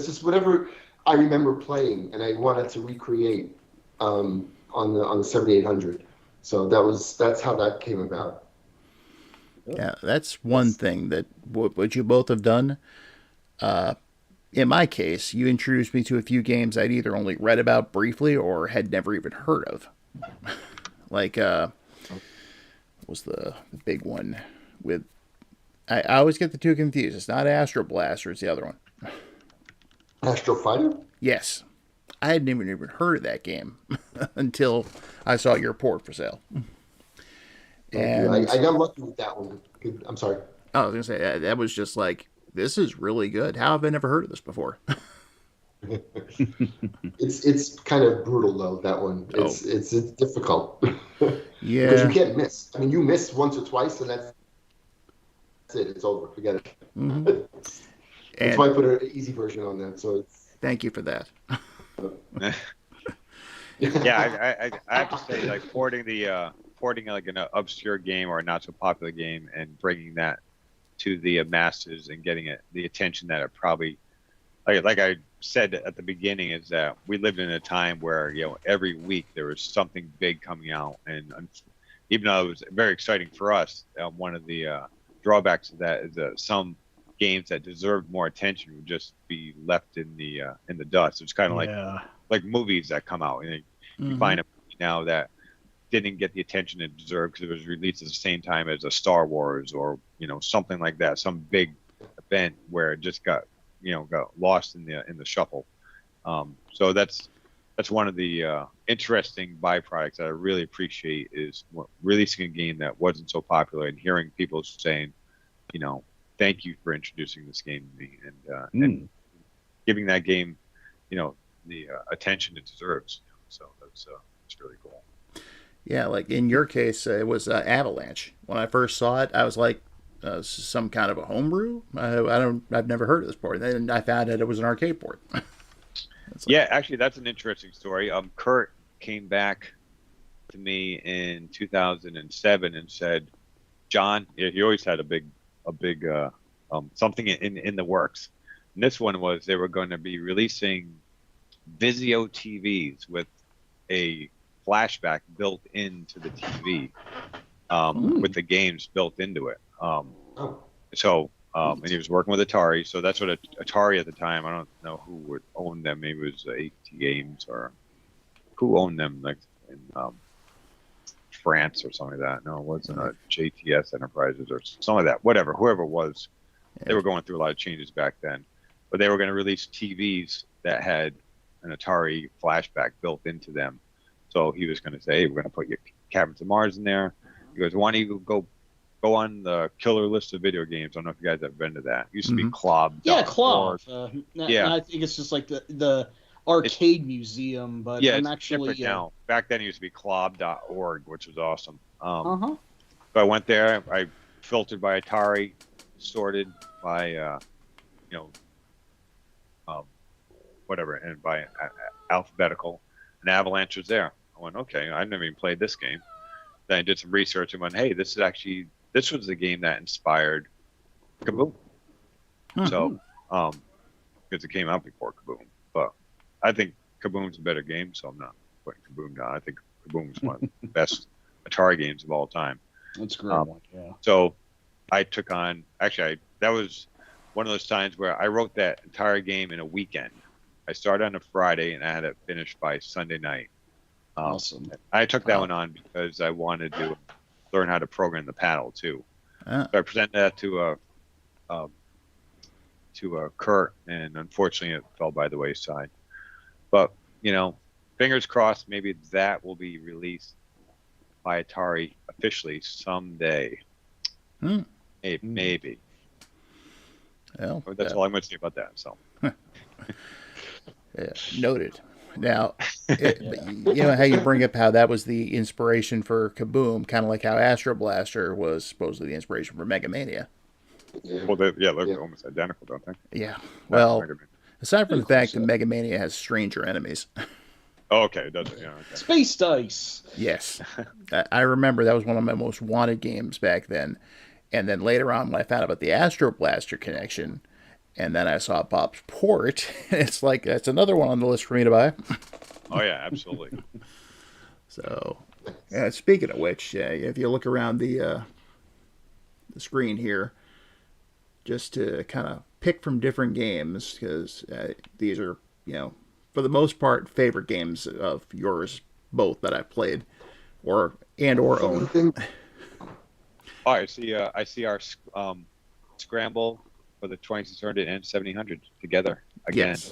just whatever I remember playing, and I wanted to recreate on the 7800. So that's how that came about. Yeah, that's one thing that what you both have done. In my case, you introduced me to a few games I'd either only read about briefly or had never even heard of. Like, what was the big one with? I always get the two confused. It's not Astro Blaster; it's the other one. Astro Fighter? Yes, I hadn't even heard of that game until I saw your port for sale. And I got lucky with that one. I'm sorry. I was gonna say that was just like, this is really good. How have I never heard of this before? It's kind of brutal though, that one. It's difficult. Yeah. Because you can't miss. I mean, you miss once or twice, and that's it. It's over. Forget it. Mm-hmm. That's why I put an easy version on that. So thank you for that. Yeah, I have to say, like porting like an obscure game or a not so popular game and bringing that to the masses and getting the attention that it probably, like I said at the beginning, is that we lived in a time where every week there was something big coming out, and even though it was very exciting for us, one of the drawbacks of that is that some games that deserved more attention would just be left in the dust. It's kind of like movies that come out, and you find a movie now that didn't get the attention it deserved because it was released at the same time as a Star Wars or something like that, some big event where it just got lost in the shuffle. So that's one of the interesting byproducts that I really appreciate, is releasing a game that wasn't so popular and hearing people saying, thank you for introducing this game to me, and giving that game the attention it deserves. So that's really cool. Yeah, like in your case, it was Avalanche. When I first saw it, I was like, some kind of a homebrew. I've never heard of this port. Then I found out it was an arcade port. Yeah, actually, that's an interesting story. Kurt came back to me in 2007 and said, "John," he always had a big something in the works. And this one was they were going to be releasing Vizio TVs with a flashback built into the TV, with the games built into it. And he was working with Atari, so that's what Atari at the time. I don't know who would own them. Maybe it was AT Games, or who owned them, like in France or something like that. No, it wasn't a JTS Enterprises or something like that. Whatever, whoever it was, they were going through a lot of changes back then. But they were going to release TVs that had an Atari flashback built into them. So he was going to say, hey, we're going to put your Cabin to Mars in there. He goes, why don't you go on the killer list of video games? I don't know if you guys have been to that. It used to be Clob. Yeah, Clob. I think it's just like the arcade museum, but yeah, I'm it's actually now. Back then it used to be clob.org, which was awesome. So I went there. I filtered by Atari, sorted by whatever, and by alphabetical. And Avalanche was there. I went, okay, I've never even played this game. Then I did some research and went, hey, this was the game that inspired Kaboom. So, because it came out before Kaboom, but I think Kaboom's a better game, so I'm not putting Kaboom down. I think Kaboom's one of the best Atari games of all time. That's a great one, yeah. So I took on, that was one of those times where I wrote that entire game in a weekend. I started on a Friday and I had it finished by Sunday night. Awesome. I took that one on because I wanted to learn how to program the paddle too. So I presented that to Kurt, and unfortunately it fell by the wayside. But fingers crossed, maybe that will be released by Atari officially someday. Maybe. Well, that's all I'm going to say about that. So, noted. Now, you know how you bring up how that was the inspiration for Kaboom, kind of like how Astro Blaster was supposedly the inspiration for Mega Mania. Yeah. Well, they're almost identical, don't they? Yeah. Well, aside from the fact that Mega Mania has stranger enemies. Oh, okay, it does. Yeah. Okay. Space Dice. Yes. I remember that was one of my most wanted games back then. And then later on, when I found out about the Astro Blaster connection, and then I saw Bob's port, it's like, that's another one on the list for me to buy. Oh, yeah, absolutely. So, speaking of which, if you look around the screen here, just to kind of pick from different games, because these are, for the most part, favorite games of yours, both that I've played or owned. Oh, I see our scramble for the 2600 and 7000 together again. Yes.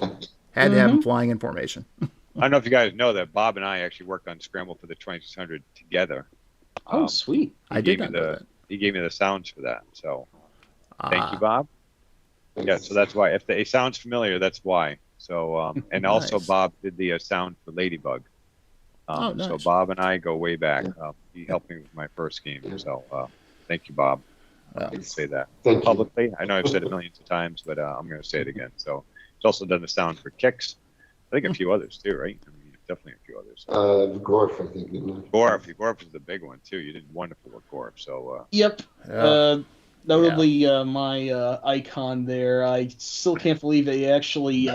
Had to have them flying in formation. I don't know if you guys know that Bob and I actually worked on Scramble for the 2600 together. Oh, sweet. I did not know that. He gave me the sounds for that. So thank you, Bob. Yeah, so that's why. If it sounds familiar, that's why. So, and also Bob did the sound for Ladybug. Nice. So Bob and I go way back. He helped me with my first game. So thank you, Bob. I can say that publicly. I know I've said it millions of times, but I'm going to say it again. So he's also done the sound for Kicks. I think a few others too, right? I mean, definitely a few others. Gorf, I think. Gorf was the big one too. You did wonderful with Gorf. So. Yep. Notably, my icon there. I still can't believe they actually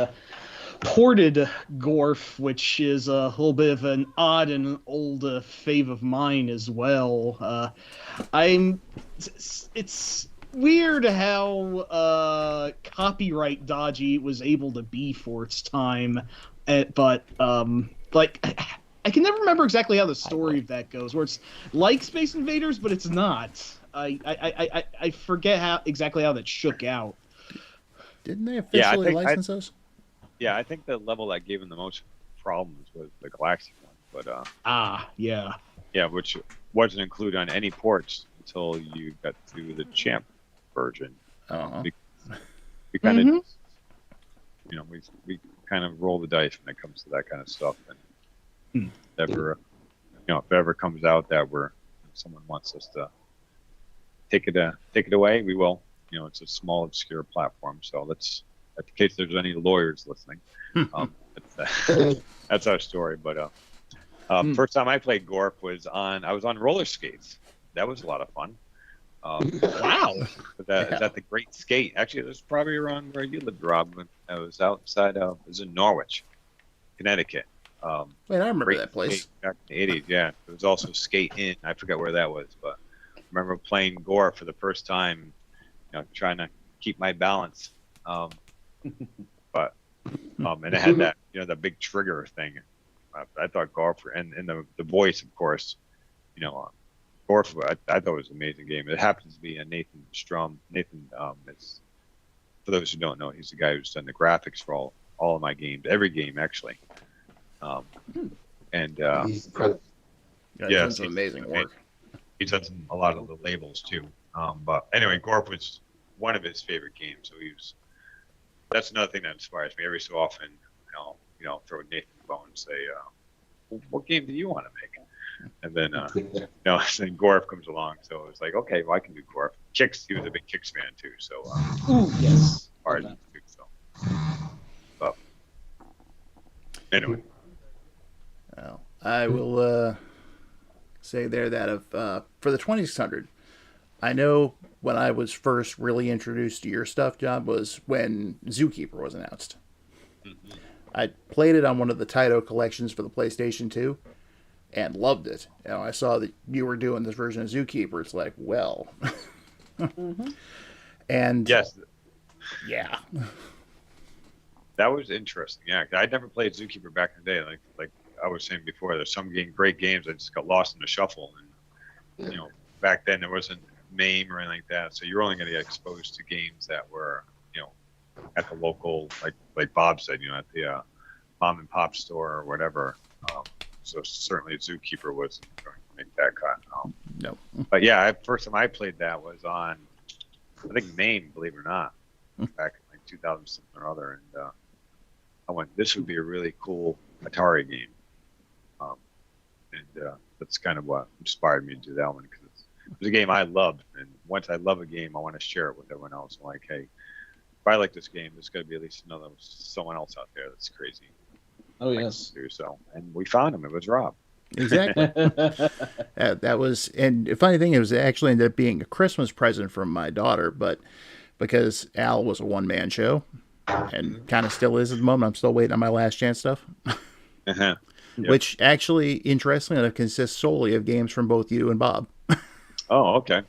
ported Gorf, which is a little bit of an odd and an old fave of mine as well. It's weird how copyright dodgy it was able to be for its time, but I can never remember exactly how the story of that goes, where it's like Space Invaders, but it's not. I forget exactly how that shook out. Didn't they officially license those? Yeah, I think the level that gave them the most problems was the Galaxy one, but yeah, which wasn't included on any ports until you got to the Champ version. We kind of, we kind of roll the dice when it comes to that kind of stuff, and if it ever comes out that someone wants us to take it away, we will. It's a small, obscure platform, so let's. In case there's any lawyers listening, that's our story. But first time I played Gorf was I was on roller skates. That was a lot of fun. Wow! Is that the Great Skate? Actually, it was probably around where you lived, Rob. I was outside. It was in Norwich, Connecticut. Wait, I remember that place. Back in the 80s, yeah. There was also Skate Inn. I forgot where that was, but I remember playing Gorf for the first time. Trying to keep my balance. But and it had that the big trigger thing. I thought Gorf and the voice, of course, Gorf. I thought it was an amazing game. It happens to be a Nathan Strum. Nathan is, for those who don't know, he's the guy who's done the graphics for all of my games, every game actually. And he's incredible. Yes, amazing work. He's done a lot of the labels too. But anyway, Gorf was one of his favorite games. So that's another thing that inspires me. Every so often, throw Nathan a phone and say, "What game do you want to make?" And then, then Gorf comes along. So it's like, okay, well, I can do Gorf. Kicks, he was a big Kicks fan too. So, yes, hard to do. So, but anyway, well, I will say there that for the 2600. I know when I was first really introduced to your stuff, John, was when Zookeeper was announced. Mm-hmm. I played it on one of the Taito collections for the PlayStation 2 and loved it. I saw that you were doing this version of Zookeeper. It's like, well. And yes. Yeah. That was interesting. Yeah, I'd never played Zookeeper back in the day. Like I was saying before, there's some great games that just got lost in the shuffle. And, back then there wasn't MAME or anything like that, so you're only going to get exposed to games that were at the local, like Bob said, at the mom and pop store or whatever. So certainly Zookeeper wasn't going to make that cut. No. But yeah, first time I played that was on, I think Maine, believe it or not, back in like 2000 something or other, and I went, this would be a really cool Atari game, and that's kind of what inspired me to do that one, because it was a game I loved, and once I love a game, I want to share it with everyone else. I'm like, hey, if I like this game, there's got to be at least someone else out there that's crazy. Oh, yes. So, and we found him. It was Rob. Exactly. That was, and the funny thing, it was actually ended up being a Christmas present from my daughter, but because Al was a one-man show, and kind of still is at the moment, I'm still waiting on my last chance stuff. Yep. Which actually, interestingly enough, consists solely of games from both you and Bob. Oh, okay.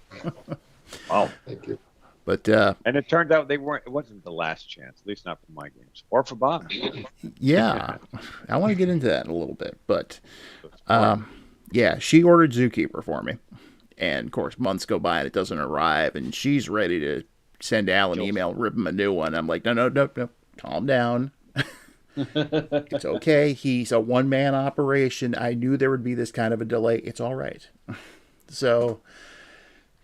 Wow. Thank you. But and it turned out it wasn't the last chance, at least not for my games or for Bob. yeah, I want to get into that in a little bit. But yeah, she ordered Zookeeper for me, and of course, months go by and it doesn't arrive, and she's ready to send Al an email and rip him a new one. I'm like, no, calm down. It's okay. He's a one-man operation. I knew there would be this kind of a delay. It's all right. So,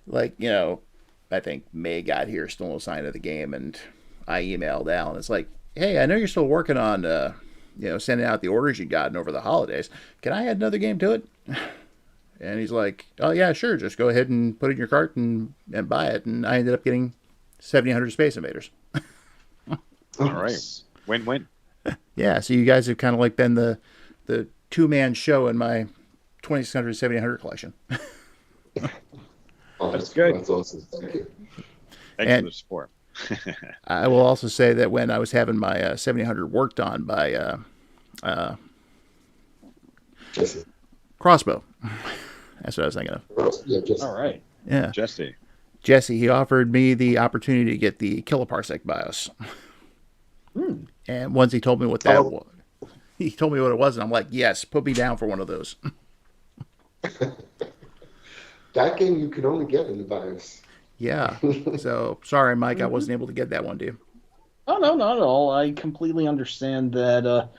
like, I think May got here, still no sign of the game, and I emailed Al, and it's like, hey, I know you're still working on, sending out the orders you gotten over the holidays. Can I add another game to it? And he's like, oh, yeah, sure. Just go ahead and put it in your cart and buy it. And I ended up getting 700 Space Invaders. All right. Win-win. Yeah, so you guys have kind of like been the two-man show in my 2600, 700 collection. Oh, That's good. That's awesome. Thank you. Thanks for the support. I will also say that when I was having my 700 worked on by Jesse. Crossbow, that's what I was thinking of. Yeah, Jesse. All right. Yeah, Jesse, he offered me the opportunity to get the Kiloparsec BIOS. And once he told me what that was, he told me what it was, and I'm like, yes, put me down for one of those. That game you can only get in the BIOS. Yeah. So sorry, Mike, I wasn't able to get that one, dude. Oh, no, not at all. I completely understand that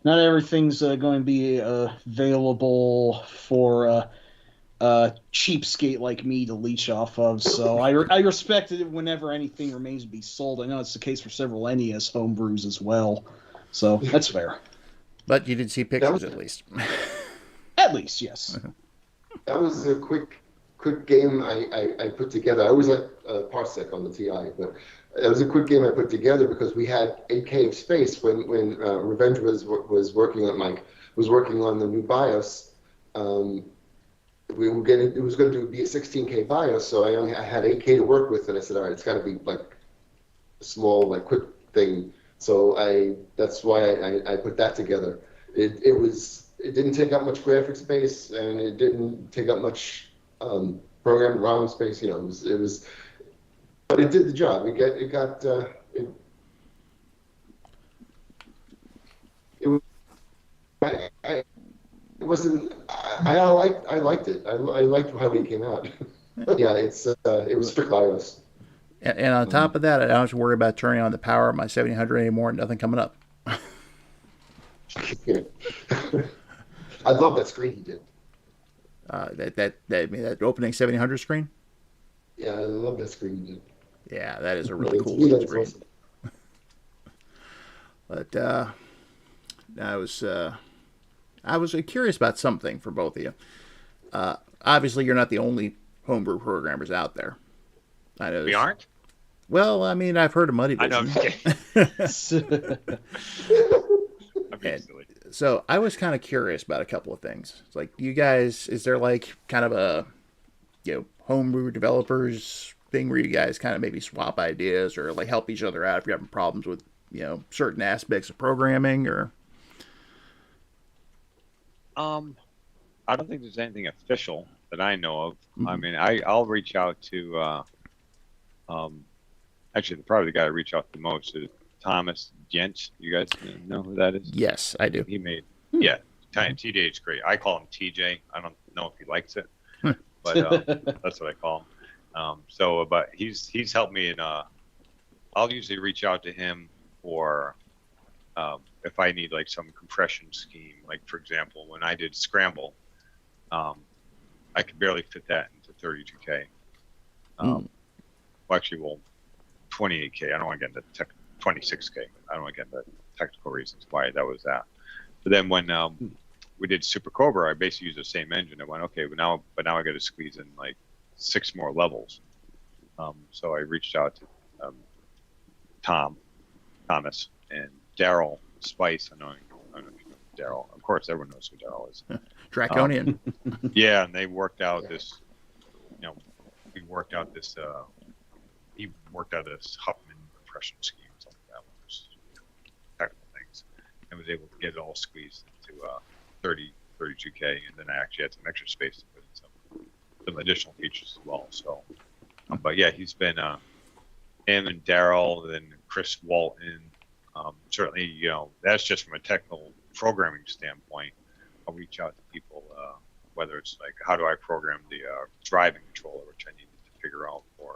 not everything's going to be available for a cheapskate like me to leech off of. So I respect it whenever anything remains to be sold. I know it's the case for several NES homebrews as well. So that's fair. But you did see pictures at least. At least, yes. That was a quick game I put together. I always like Parsec on the TI, but it was a quick game I put together because we had 8K of space when Revenge was working on the new BIOS. We were getting, it was going to be a 16K BIOS, so I had 8K to work with, and I said, all right, it's got to be like a small, like quick thing. So that's why I put that together. It didn't take up much graphics space, and it didn't take up much program ROM space. It was, but it did the job. I liked it. I liked how it came out. But yeah, it was strict BIOS. And on top of that, I don't have to worry about turning on the power of my 700 anymore and nothing coming up. Yeah. I love that screen he did. That opening 700 screen? Yeah, I love that screen he did. Yeah, that is a really cool looking screen. Awesome. But I was curious about something for both of you. Obviously, you're not the only homebrew programmers out there. I know we aren't? Well, I mean, I've heard of Muddy Vision. I know. I'm being silly. So I was kind of curious about a couple of things. It's like, you guys, is there like kind of a homebrew developers thing where you guys kind of maybe swap ideas or like help each other out if you're having problems with certain aspects of programming? Or I don't think there's anything official that I know of. Mm-hmm. I mean, I'll reach out to actually probably the guy I reach out the most is Thomas Gent. You guys know who that is? Yes, I do. He made TJ is great. I call him TJ. I don't know if he likes it, but that's what I call him. But he's helped me, and I'll usually reach out to him for if I need like some compression scheme, like for example, when I did Scramble, I could barely fit that into 32K. Well, actually, 28K. I don't want to get into 26K. I don't want to get into technical reasons why that was that. But then when we did Super Cobra, I basically used the same engine. I went, okay, but now I got to squeeze in like 6 more levels. So I reached out to Thomas and Daryl Spice. I don't know if you know Daryl. Of course, everyone knows who Daryl is. Draconian. Yeah, and they worked out this. We worked out this. He worked out this Huffman compression scheme, something like that, which was technical things, and was able to get it all squeezed into 32K, and then I actually had some extra space to put in some additional features as well. So, but yeah, he's been him and Daryl, then Chris Walton. Certainly, that's just from a technical programming standpoint. I'll reach out to people, whether it's like how do I program the driving controller, which I needed to figure out for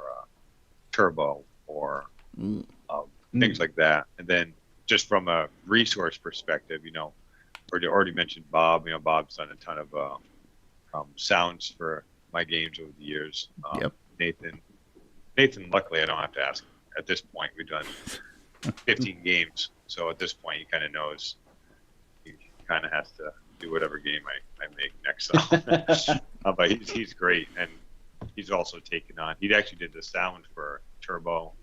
turbo or things like that. And then just from a resource perspective, already mentioned Bob. Bob's done a ton of sounds for my games over the years. Yep. Nathan, luckily I don't have to ask him. At this point, we've done 15 games, so at this point he kind of knows. He kind of has to do whatever game I make next. But he's great, and he's also taken on. He actually did the sound for Turbo.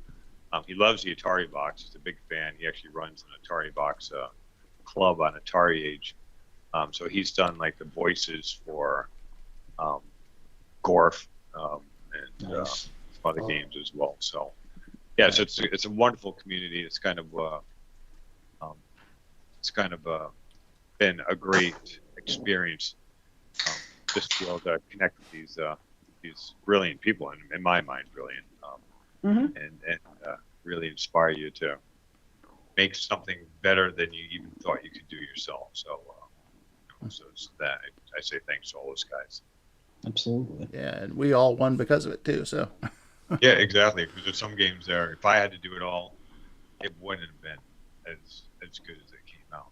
He loves the Atari box. He's a big fan. He actually runs an Atari box club on Atari Age. So he's done like the voices for Gorf and Nice. some other games as well. So yeah, so it's a wonderful community. It's kind of been a great experience just to be able to connect with these brilliant people, in my mind, brilliant, and really inspire you to make something better than you even thought you could do yourself. So, so it's that I say thanks to all those guys. Absolutely. Yeah, and we all won because of it too. So. Yeah, exactly. Because there's some games there. If I had to do it all, it wouldn't have been as good as it came out.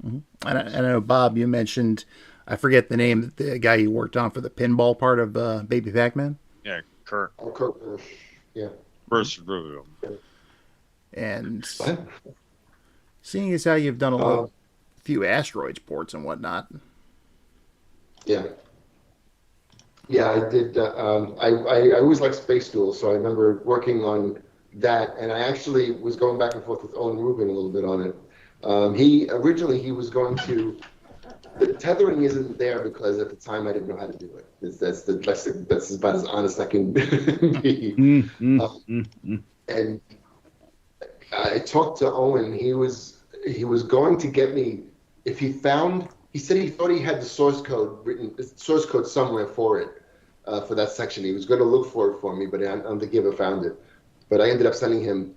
And I know, Bob, you mentioned, I forget the name, the guy you worked on for the pinball part of Baby Pac-Man. Yeah, Kurt. Oh, Kurt. Yeah. First review. And seeing as how you've done a few Asteroids ports and whatnot. Yeah. Yeah, I did. I always liked Space Duel, so I remember working on that, and I actually was going back and forth with Owen Rubin a little bit on it. He was going to. The tethering isn't there because at the time I didn't know how to do it. That's about as honest I can be. And I talked to Owen. He was going to get me if he found. He said he thought he had the source code somewhere for it. For that section, he was going to look for it for me, but I don't think he ever found it. But I ended up sending him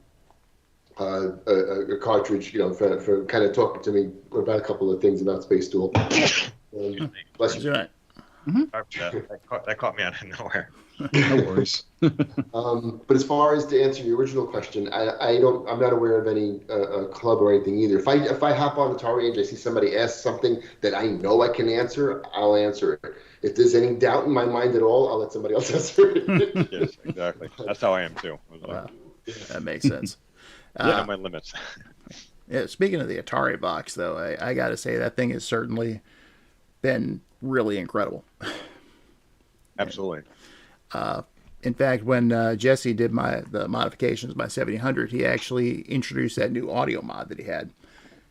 a cartridge, for kind of talking to me about a couple of things about Space Duel. Bless you. Right. That caught me out of nowhere. No worries. But as far as to answer your original question, I'm not aware of any club or anything either. If I hop on Atari Age, I see somebody ask something that I know I can answer, I'll answer it. If there's any doubt in my mind at all, I'll let somebody else answer it. Yes, exactly. That's how I am too. Wow. That makes sense. I know my limits. Yeah, speaking of the Atari box, though, I got to say that thing has certainly been really incredible. Absolutely. In fact, when Jesse did the modifications, my 7000, he actually introduced that new audio mod that he had.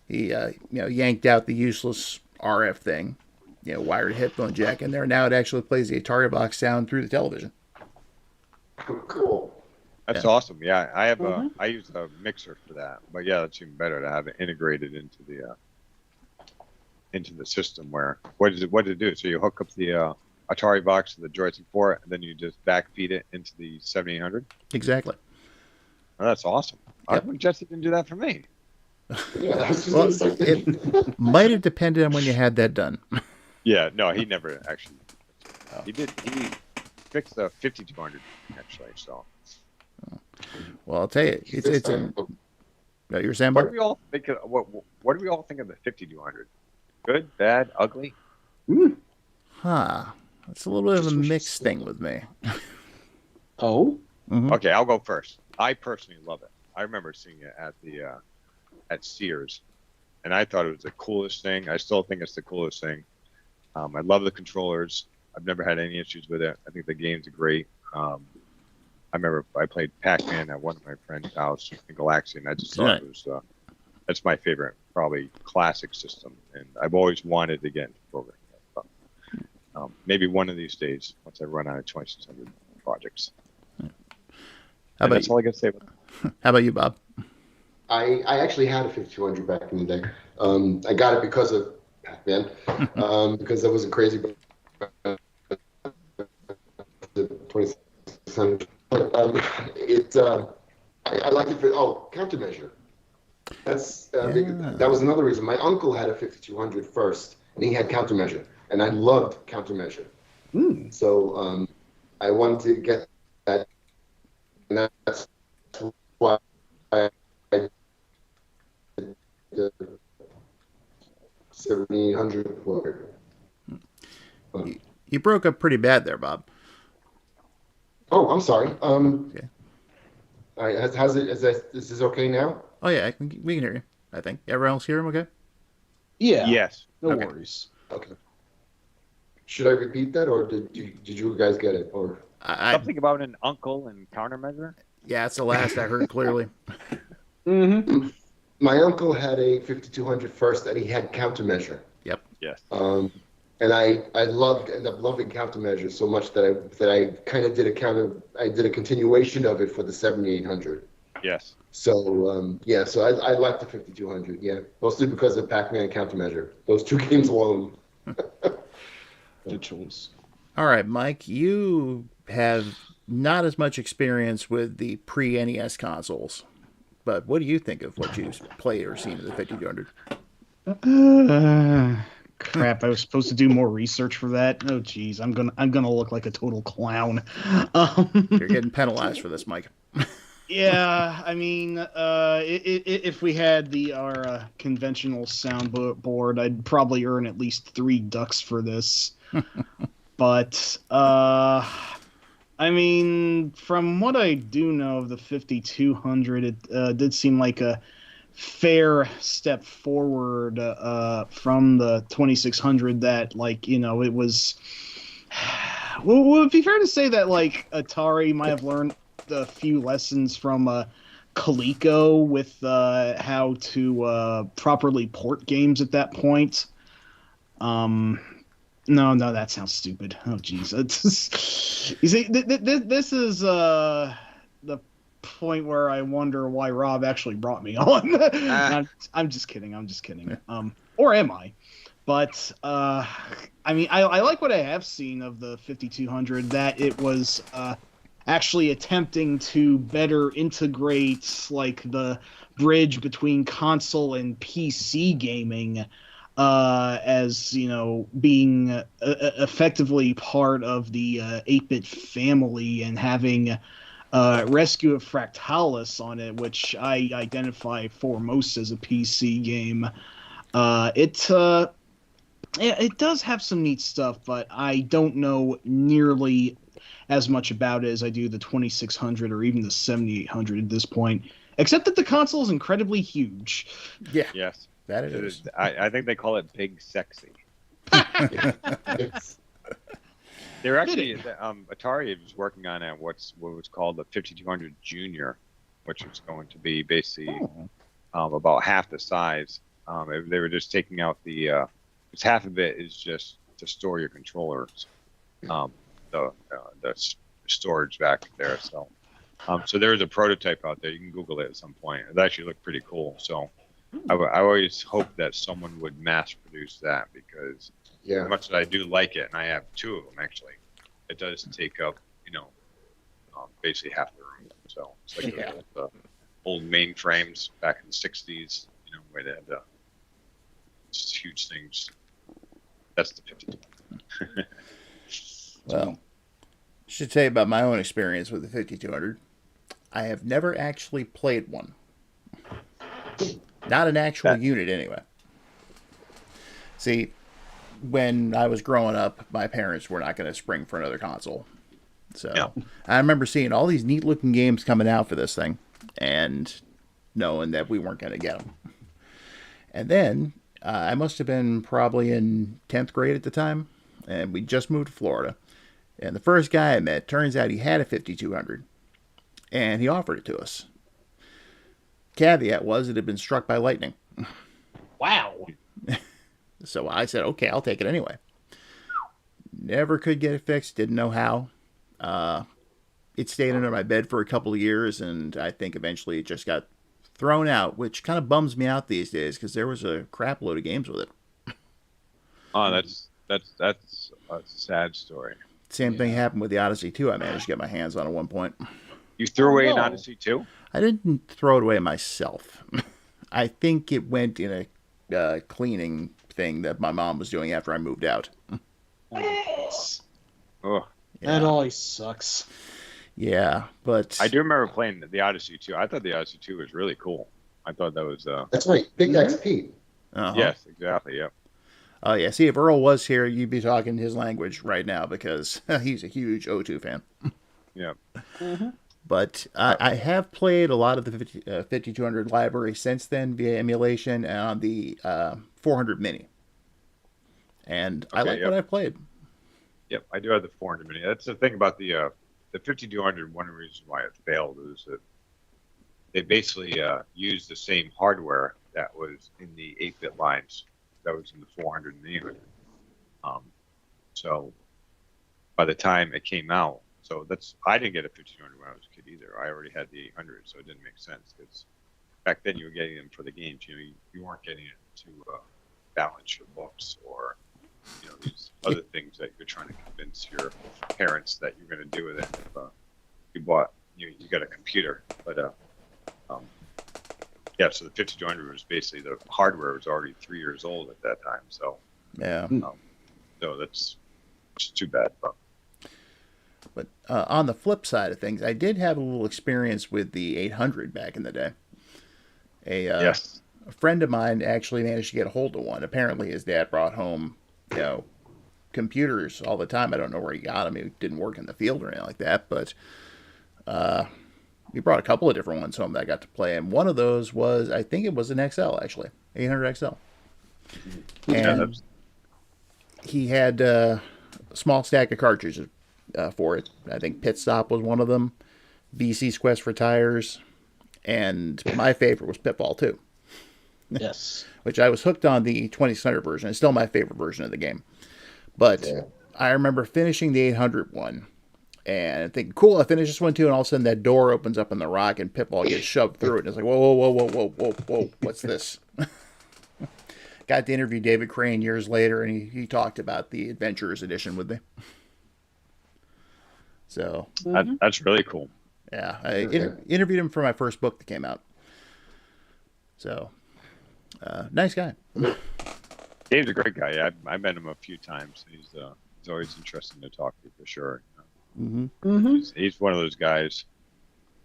He yanked out the useless RF thing, wired a headphone jack in there. Now it actually plays the Atari box sound through the television. Cool. That's awesome. Yeah, I use a mixer for that, but yeah, that's even better to have it integrated into the system. Where what does it do? So you hook up the Atari box to the joystick port, and then you just backfeed it into the 7800. Exactly. Oh, that's awesome. Yep. Jesse didn't do that for me. Yeah, well, it might have depended on when you had that done. Yeah, no, he never actually. He did. He fixed the 5200 actually. So. Well, I'll tell you, You're saying, what do we all think? What do we all think of the 5200? Good, bad, ugly? Huh. That's a little bit of a mixed thing with me. Oh? Mm-hmm. Okay, I'll go first. I personally love it. I remember seeing it at Sears, and I thought it was the coolest thing. I still think it's the coolest thing. I love the controllers. I've never had any issues with it. I think the games are great. I remember I played Pac-Man at one of my friend's house in Galaxy, and I just thought it was that's my favorite, probably classic system, and I've always wanted to get into programming. Maybe one of these days, once I run out of 2600 projects. That's all I got to say about that. How about you, Bob? I actually had a 5200 back in the day. I got it because of Pac-Man, because I wasn't crazy about the 2600. I liked it for countermeasure. That was another reason. My uncle had a 5200 first, and he had countermeasure, and I loved countermeasure. So I wanted to get that, and that's why I did the 1700 word. You broke up pretty bad there, Bob. Oh, I'm sorry. Okay. All right, is this okay now? Oh yeah, we can hear you. I think everyone else hear him okay? Yeah. Yes. No worries. Okay. Should I repeat that, or did you guys get it? Or Something about an uncle and countermeasure? Yeah, it's the last I heard clearly. Mm-hmm. My uncle had a 5200 first, and he had countermeasure. Yep. Yes. And I ended up loving countermeasure so much that I kind of did a continuation of it for the 7800. Yes. So so I like the 5200. Yeah, mostly because of Pac-Man and countermeasure. Those two games alone. Good choice. All right, Mike, you have not as much experience with the pre-NES consoles, but what do you think of what you've played or seen of the 5200? Crap! I was supposed to do more research for that. Oh, geez, I'm gonna look like a total clown. You're getting penalized for this, Mike. Yeah, I mean, if we had our conventional soundboard, I'd probably earn at least 3 ducks for this. But I mean, from what I do know of the 5200, it did seem like a fair step forward from the 2600. That, like, it was. Well, would it be fair to say that, like, Atari might have learned a few lessons from Coleco with how to properly port games at that point? No, that sounds stupid. Oh, jeez. You see, this is the point where I wonder why Rob actually brought me on. I'm just kidding. Or am I? But I mean, I like what I have seen of the 5200. That it was actually attempting to better integrate, like, the bridge between console and PC gaming, as being effectively part of the 8-bit family, and having Rescue of Fractalis on it, which I identify foremost as a PC game. It does have some neat stuff, but I don't know nearly as much about it as I do the 2600 or even the 7800 at this point, except that the console is incredibly huge. Yeah. Yes. That it is. I think they call it Big Sexy. They're actually Atari was working on what was called the 5200 Junior, which was going to be basically about half the size. They were just taking out because half of it is just to store your controllers, the storage back there. So there is a prototype out there. You can Google it at some point. It actually looked pretty cool. So I always hope that someone would mass produce that, because as much as I do like it, and I have 2 of them actually, it does take up basically half the room. So it's like the old mainframes back in the 60s, where they had just huge things. That's the 52. Well, I should tell you about my own experience with the 5200. I have never actually played one. Not an actual unit, anyway. See, when I was growing up, my parents were not going to spring for another console. So I remember seeing all these neat-looking games coming out for this thing and knowing that we weren't going to get them. And then I must have been probably in 10th grade at the time, and we just moved to Florida. And the first guy I met, turns out he had a 5200, and he offered it to us. Caveat was it had been struck by lightning. Wow. So I said, okay, I'll take it anyway. Never could get it fixed, didn't know how. It stayed under my bed for a couple of years, and I think eventually it just got thrown out, which kind of bums me out these days because there was a crap load of games with it. Oh, that's a sad story. Same thing happened with the Odyssey 2. I managed to get my hands on at one point. You threw away an Odyssey 2? I didn't throw it away myself. I think it went in a cleaning thing that my mom was doing after I moved out. Oh, that always sucks. Yeah, but I do remember playing the Odyssey 2. I thought the Odyssey 2 was really cool. I thought that was That's right, Big XP. Yes, exactly. Yeah. Oh yeah. See, if Earl was here, you'd be talking his language right now because he's a huge O2 fan. Yeah. Mm-hmm. But I have played a lot of the 5200 library since then via emulation and on the 400 Mini. And I like what I've played. Yep, I do have the 400 Mini. That's the thing about the 5200. One reason why it failed is that they basically used the same hardware that was in the 8-bit lines that was in the 400 Mini. So by the time it came out, I didn't get a 5200 when I was a kid either. I already had the 800, so it didn't make sense because back then you were getting them for the games. You weren't getting it to balance your books or these other things that you're trying to convince your parents that you're going to do with it. If you bought, you got a computer, but so the 5200 was basically the hardware was already 3 years old at that time. So so that's just too bad. But on the flip side of things, I did have a little experience with the 800 back in the day. A friend of mine actually managed to get a hold of one. Apparently his dad brought home, computers all the time. I don't know where he got them. He didn't work in the field or anything like that, but he brought a couple of different ones home that I got to play. And one of those was, I think it was an XL, actually. 800 XL. And he had a small stack of cartridges for it. I think Pit Stop was one of them. VC's Quest for Tires. And my favorite was Pitfall 2. Yes. Which I was hooked on the 2600 version. It's still my favorite version of the game. But I remember finishing the 800 one and thinking, cool, I finished this one too. And all of a sudden that door opens up in the rock and Pitfall gets shoved through it. And it's like, whoa, what's this? Got to interview David Crane years later, and he talked about the Adventurers Edition with me. So that's really cool. Yeah, I interviewed him for my first book that came out. So, nice guy. Dave's a great guy. I met him a few times. He's always interesting to talk to for sure. He's one of those guys.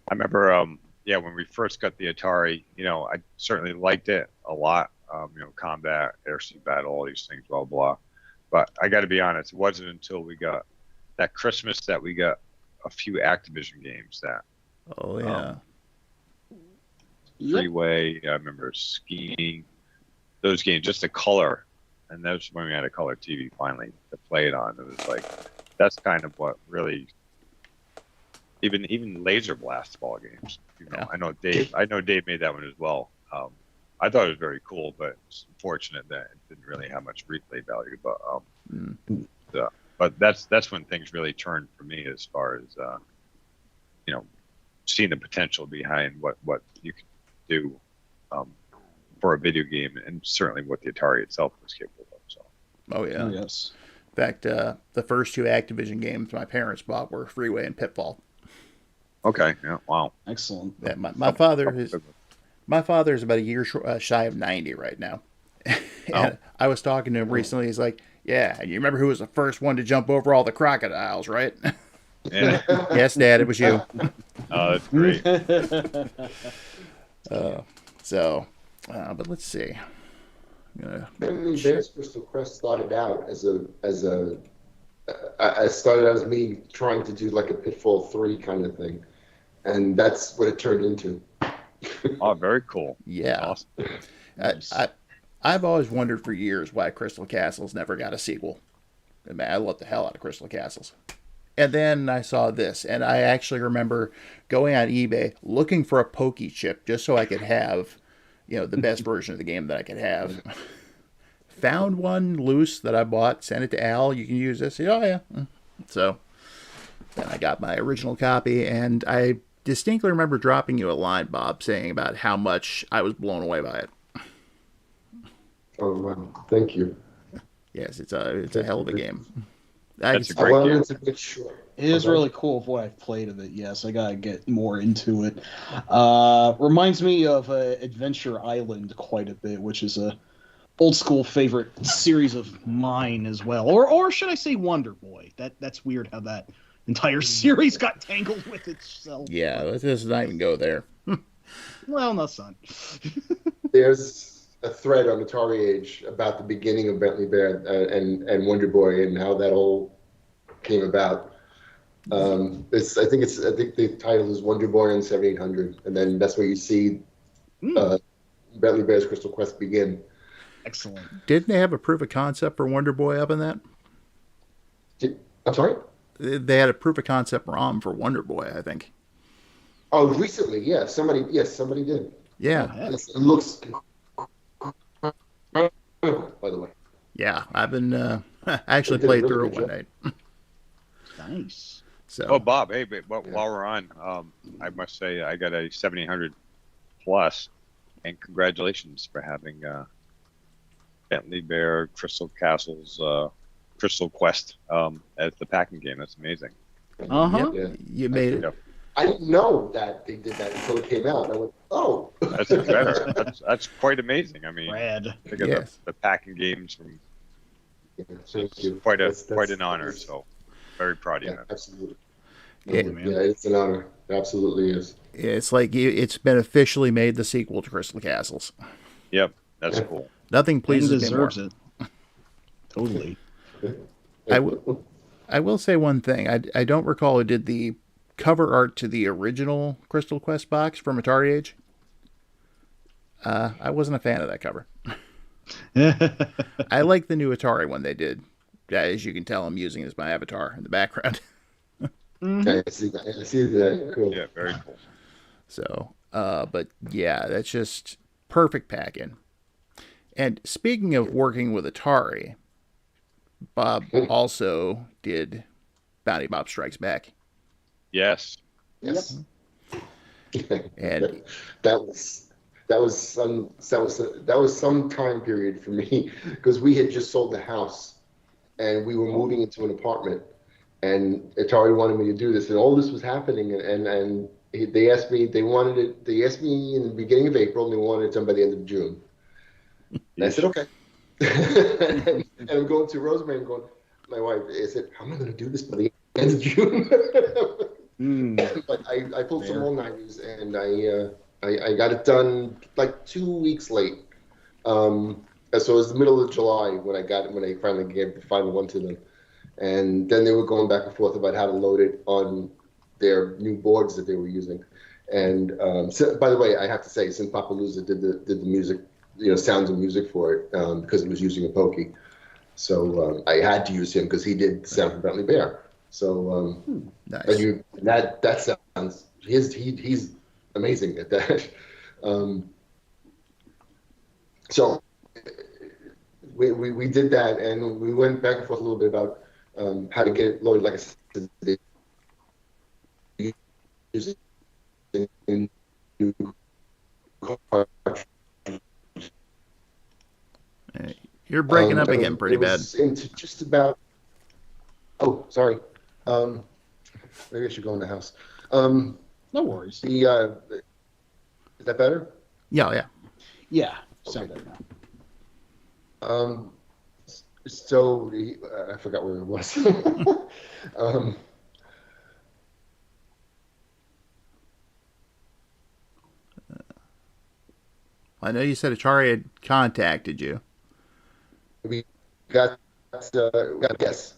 I remember, when we first got the Atari, I certainly liked it a lot. Combat, air-sea battle, all these things, blah, blah. But I got to be honest, it wasn't until we got that Christmas that we got a few Activision games that. Oh, yeah. Freeway, I remember Skiing, those games, just the color. And that was when we had a color TV finally to play it on. It was like, that's kind of what really, even Laser Blast ball games. I know Dave made that one as well. I thought it was very cool, but it's unfortunate that it didn't really have much replay value. But that's when things really turned for me as far as seeing the potential behind what you can do for a video game, and certainly what the Atari itself was capable of. So. Oh yeah. Oh, yes. In fact, the first two Activision games my parents bought were Freeway and Pitfall. Okay. Yeah. Wow. Excellent. Yeah, my father is about a year shy of 90 right now. And I was talking to him recently. He's like, "Yeah, you remember who was the first one to jump over all the crocodiles, right?" Yeah. Yes, Dad, it was you. Oh, that's great. So But let's see. Bentley Bears Crystal Crest started out I started out as me trying to do like a Pitfall 3 kind of thing, and that's what it turned into. Oh, very cool. Yeah. Awesome. Nice. I've always wondered for years why Crystal Castles never got a sequel. I mean, I love the hell out of Crystal Castles. And then I saw this, and I actually remember going on eBay looking for a Pokey chip just so I could have, the best version of the game that I could have. Found one loose that I bought, sent it to Al. You can use this. Oh, yeah. So then I got my original copy, and I distinctly remember dropping you a line, Bob, saying about how much I was blown away by it. Oh, wow. Thank you. Yes, it's a hell of a game. That's a great game. It is really cool of what I've played of it. Yes, I gotta get more into it. Reminds me of Adventure Island quite a bit, which is a old school favorite series of mine as well. Or should I say Wonder Boy? That's weird how that entire series got tangled with itself. Yeah, let's not even go there. Well, no, son. There's a thread on Atari Age about the beginning of Bentley Bear and Wonder Boy and how that all came about. I think the title is Wonder Boy on 7800, and then that's where you see Bentley Bear's Crystal Quest begin. Excellent. Didn't they have a proof of concept for Wonder Boy up in that? I'm sorry? They had a proof of concept ROM for Wonder Boy, I think. Oh, recently, yeah. Somebody did. Yeah. It looks by the way. Yeah, I've been I actually played through it one night. Nice. So. Oh, Bob, hey, while we're on, I must say I got a 7800 plus, and congratulations for having Bentley Bear Crystal Castles Crystal Quest as the packing game. That's amazing. Yep. Yeah. You made it. I didn't know that they did that until it came out. I went, oh. That's better. That's quite amazing. I mean, Rad. think of the packing games from. Thank you. Quite an honor. So, very proud of you. Absolutely. Yeah, it's an honor. It absolutely is. It's like it's been officially made the sequel to Crystal Castles. Yep, that's cool. Nothing pleases me more. Deserves it. Totally. I will say one thing. I don't recall who did the cover art to the original Crystal Quest box from Atari Age. I wasn't a fan of that cover. I like the new Atari one they did. As you can tell, I'm using it as my avatar in the background. I see that. Cool. Yeah, very cool. So, but yeah, that's just perfect pack-in. And speaking of working with Atari, Bob also did Bounty Bob Strikes Back. Yes. Yes. And that was some time period for me because we had just sold the house and we were moving into an apartment, and Atari wanted me to do this, and all this was happening, and they asked me in the beginning of April, and they wanted it done by the end of June. And I said, okay. and I'm going to Rosemary and going, my wife, I said, how am I going to do this by the end of June? But I pulled some all-nighters, and I got it done like 2 weeks late. So it was the middle of July when I finally gave the final one to them. And then they were going back and forth about how to load it on their new boards that they were using. And so, by the way, I have to say, Synthpopalooza did the music, sounds and music for it because it was using a Pokey. So I had to use him because he did the sound for Bentley Bear. So nice. That sounds he's amazing at that. So we did that, and we went back and forth a little bit about how to get it loaded. Like I said, You're breaking up again pretty bad. Into just about. Oh, sorry. Maybe I should go in the house. No worries. Is that better? Yeah. Yeah. Sound better now. So I forgot where it was. I know you said Atari had contacted you. We got yes.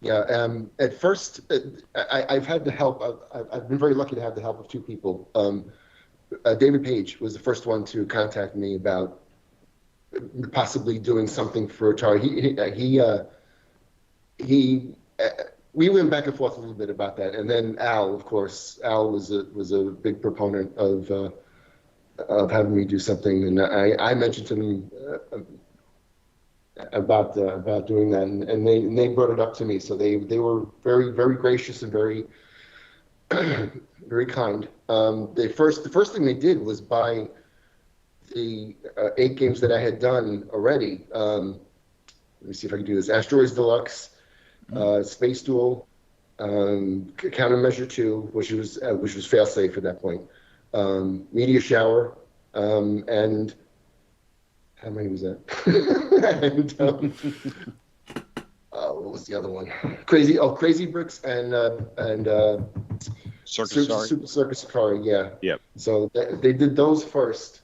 Yeah. At first, I've had the help. I've been very lucky to have the help of two people. David Page was the first one to contact me about possibly doing something for Atari. We went back and forth a little bit about that, and then Al, of course, Al was a big proponent of having me do something, and I mentioned to them about doing that, and they brought it up to me. So they were very, very gracious and very very kind. The first thing they did was buy the 8 games that I had done already. Let me see if I can do this: Asteroids Deluxe, Space Duel, Countermeasure 2, which was failsafe at that point, Meteor Shower, and how many was that? And what was the other one? Crazy Bricks and Super Circus Atari. Yeah. Yep. So they did those first,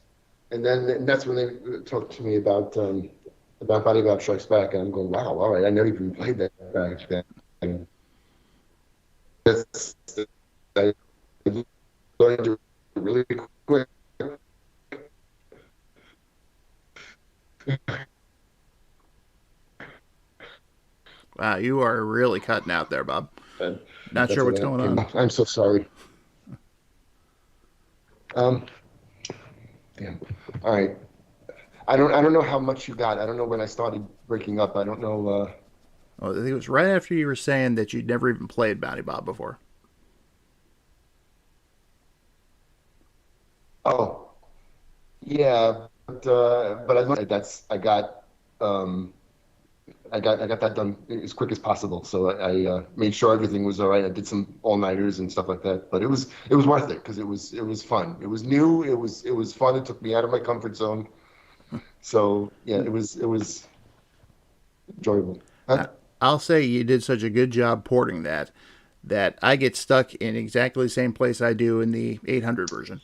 and that's when they talked to me about Body Bob Strikes Back, and I'm going, wow, all right, I never even played that back then. That's I learned really quick. Wow, you are really cutting out there, Bob. Not sure what's going on. I'm so sorry. Damn. All right. I don't know how much you got. I don't know when I started breaking up. I don't know. Well, I think it was right after you were saying that you'd never even played Bounty Bob before. Oh, yeah, but I got that done as quick as possible. So I made sure everything was all right. I did some all-nighters and stuff like that. But it was worth it because it was fun. It was new. It was fun. It took me out of my comfort zone. So yeah, it was enjoyable. I'll say you did such a good job porting that I get stuck in exactly the same place I do in the 800 version.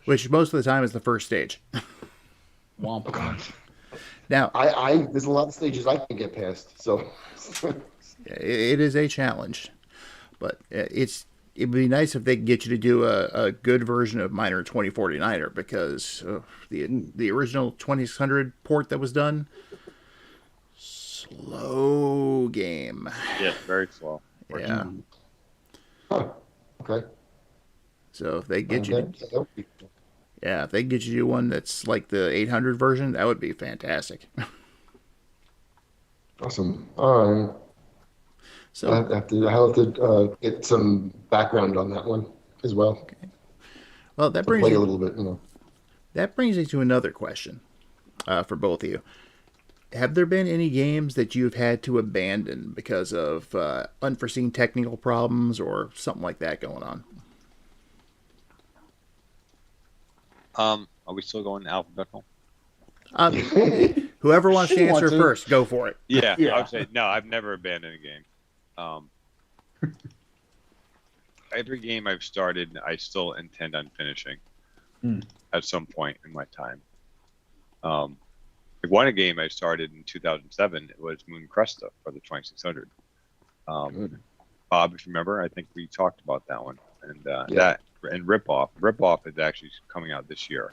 Which most of the time is the first stage. Womp womp. Now, there's a lot of stages I can get past, so it is a challenge, but it'd be nice if they could get you to do a good version of Miner 2049er, because the original 2600 port that was done, slow game. Yeah, very slow. Yeah. Huh. Okay. So if they get you, if they get you one that's like the 800 version, that would be fantastic. Awesome. So I'll have to get some background on that one as well. Okay. Well, that brings play a little bit, That brings me to another question for both of you. Have there been any games that you've had to abandon because of unforeseen technical problems or something like that going on? Are we still going alphabetical? Whoever wants to answer first, go for it. Yeah. I would say no. I've never abandoned a game. Every game I've started, I still intend on finishing at some point in my time. One game I started in 2007. It was Moon Cresta for the 2600. Bob, if you remember, I think we talked about that one, and that and Ripoff. Ripoff is actually coming out this year.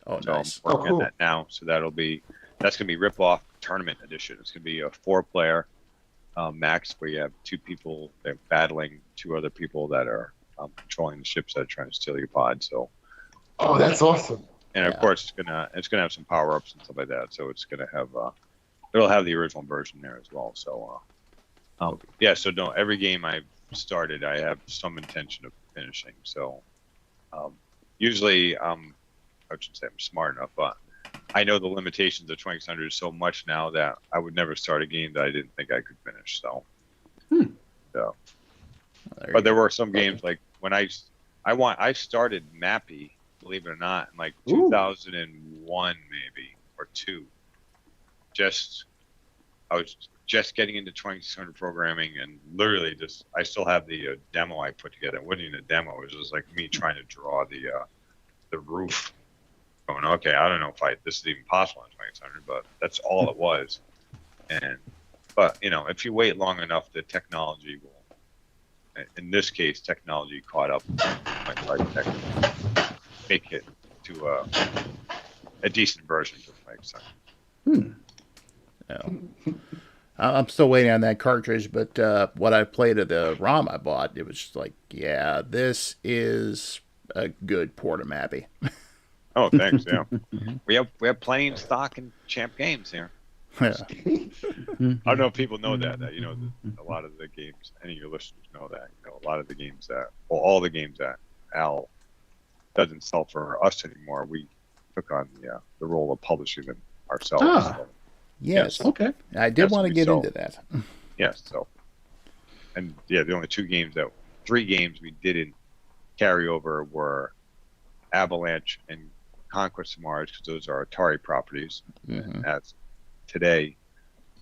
Oh, so nice. I'm working on that now. So that's gonna be Ripoff Tournament Edition. It's gonna be a 4-player max, where you have 2 people that are battling 2 other people that are controlling the ships that are trying to steal your pod. So. Oh, that's awesome. And of course, it's gonna have some power ups and stuff like that. So it's gonna have it'll have the original version there as well. So So no, every game I've started, I have some intention of finishing. So usually, I shouldn't say I'm smart enough, but I know the limitations of 2600 so much now that I would never start a game that I didn't think I could finish. So, but there were some games like when I started Mappy, believe it or not, in like 2001 maybe or 2. I was just getting into 2600 programming, and literally just I still have the demo I put together. It wasn't even a demo. It was just like me trying to draw the roof. Going, okay, I don't know if this is even possible in 2600, but that's all it was. But if you wait long enough, the technology will. In this case, technology caught up. Make it to a decent version of 2600. No. I'm still waiting on that cartridge, but what I played of the ROM I bought, it was just like, yeah, this is a good port of Mappy. Oh, thanks. Yeah, we have plenty in stock in Champ Games here. Yeah. I don't know if people know that a lot of the games. Any of your listeners know that. A lot of the games all the games that Al doesn't sell for us anymore. We took on the role of publishing them ourselves. So. Yes. Okay. I did want to get into that. Yes. So, and the only three games we didn't carry over were Avalanche and Conquest of Mars, because those are Atari properties. Mm-hmm. As today,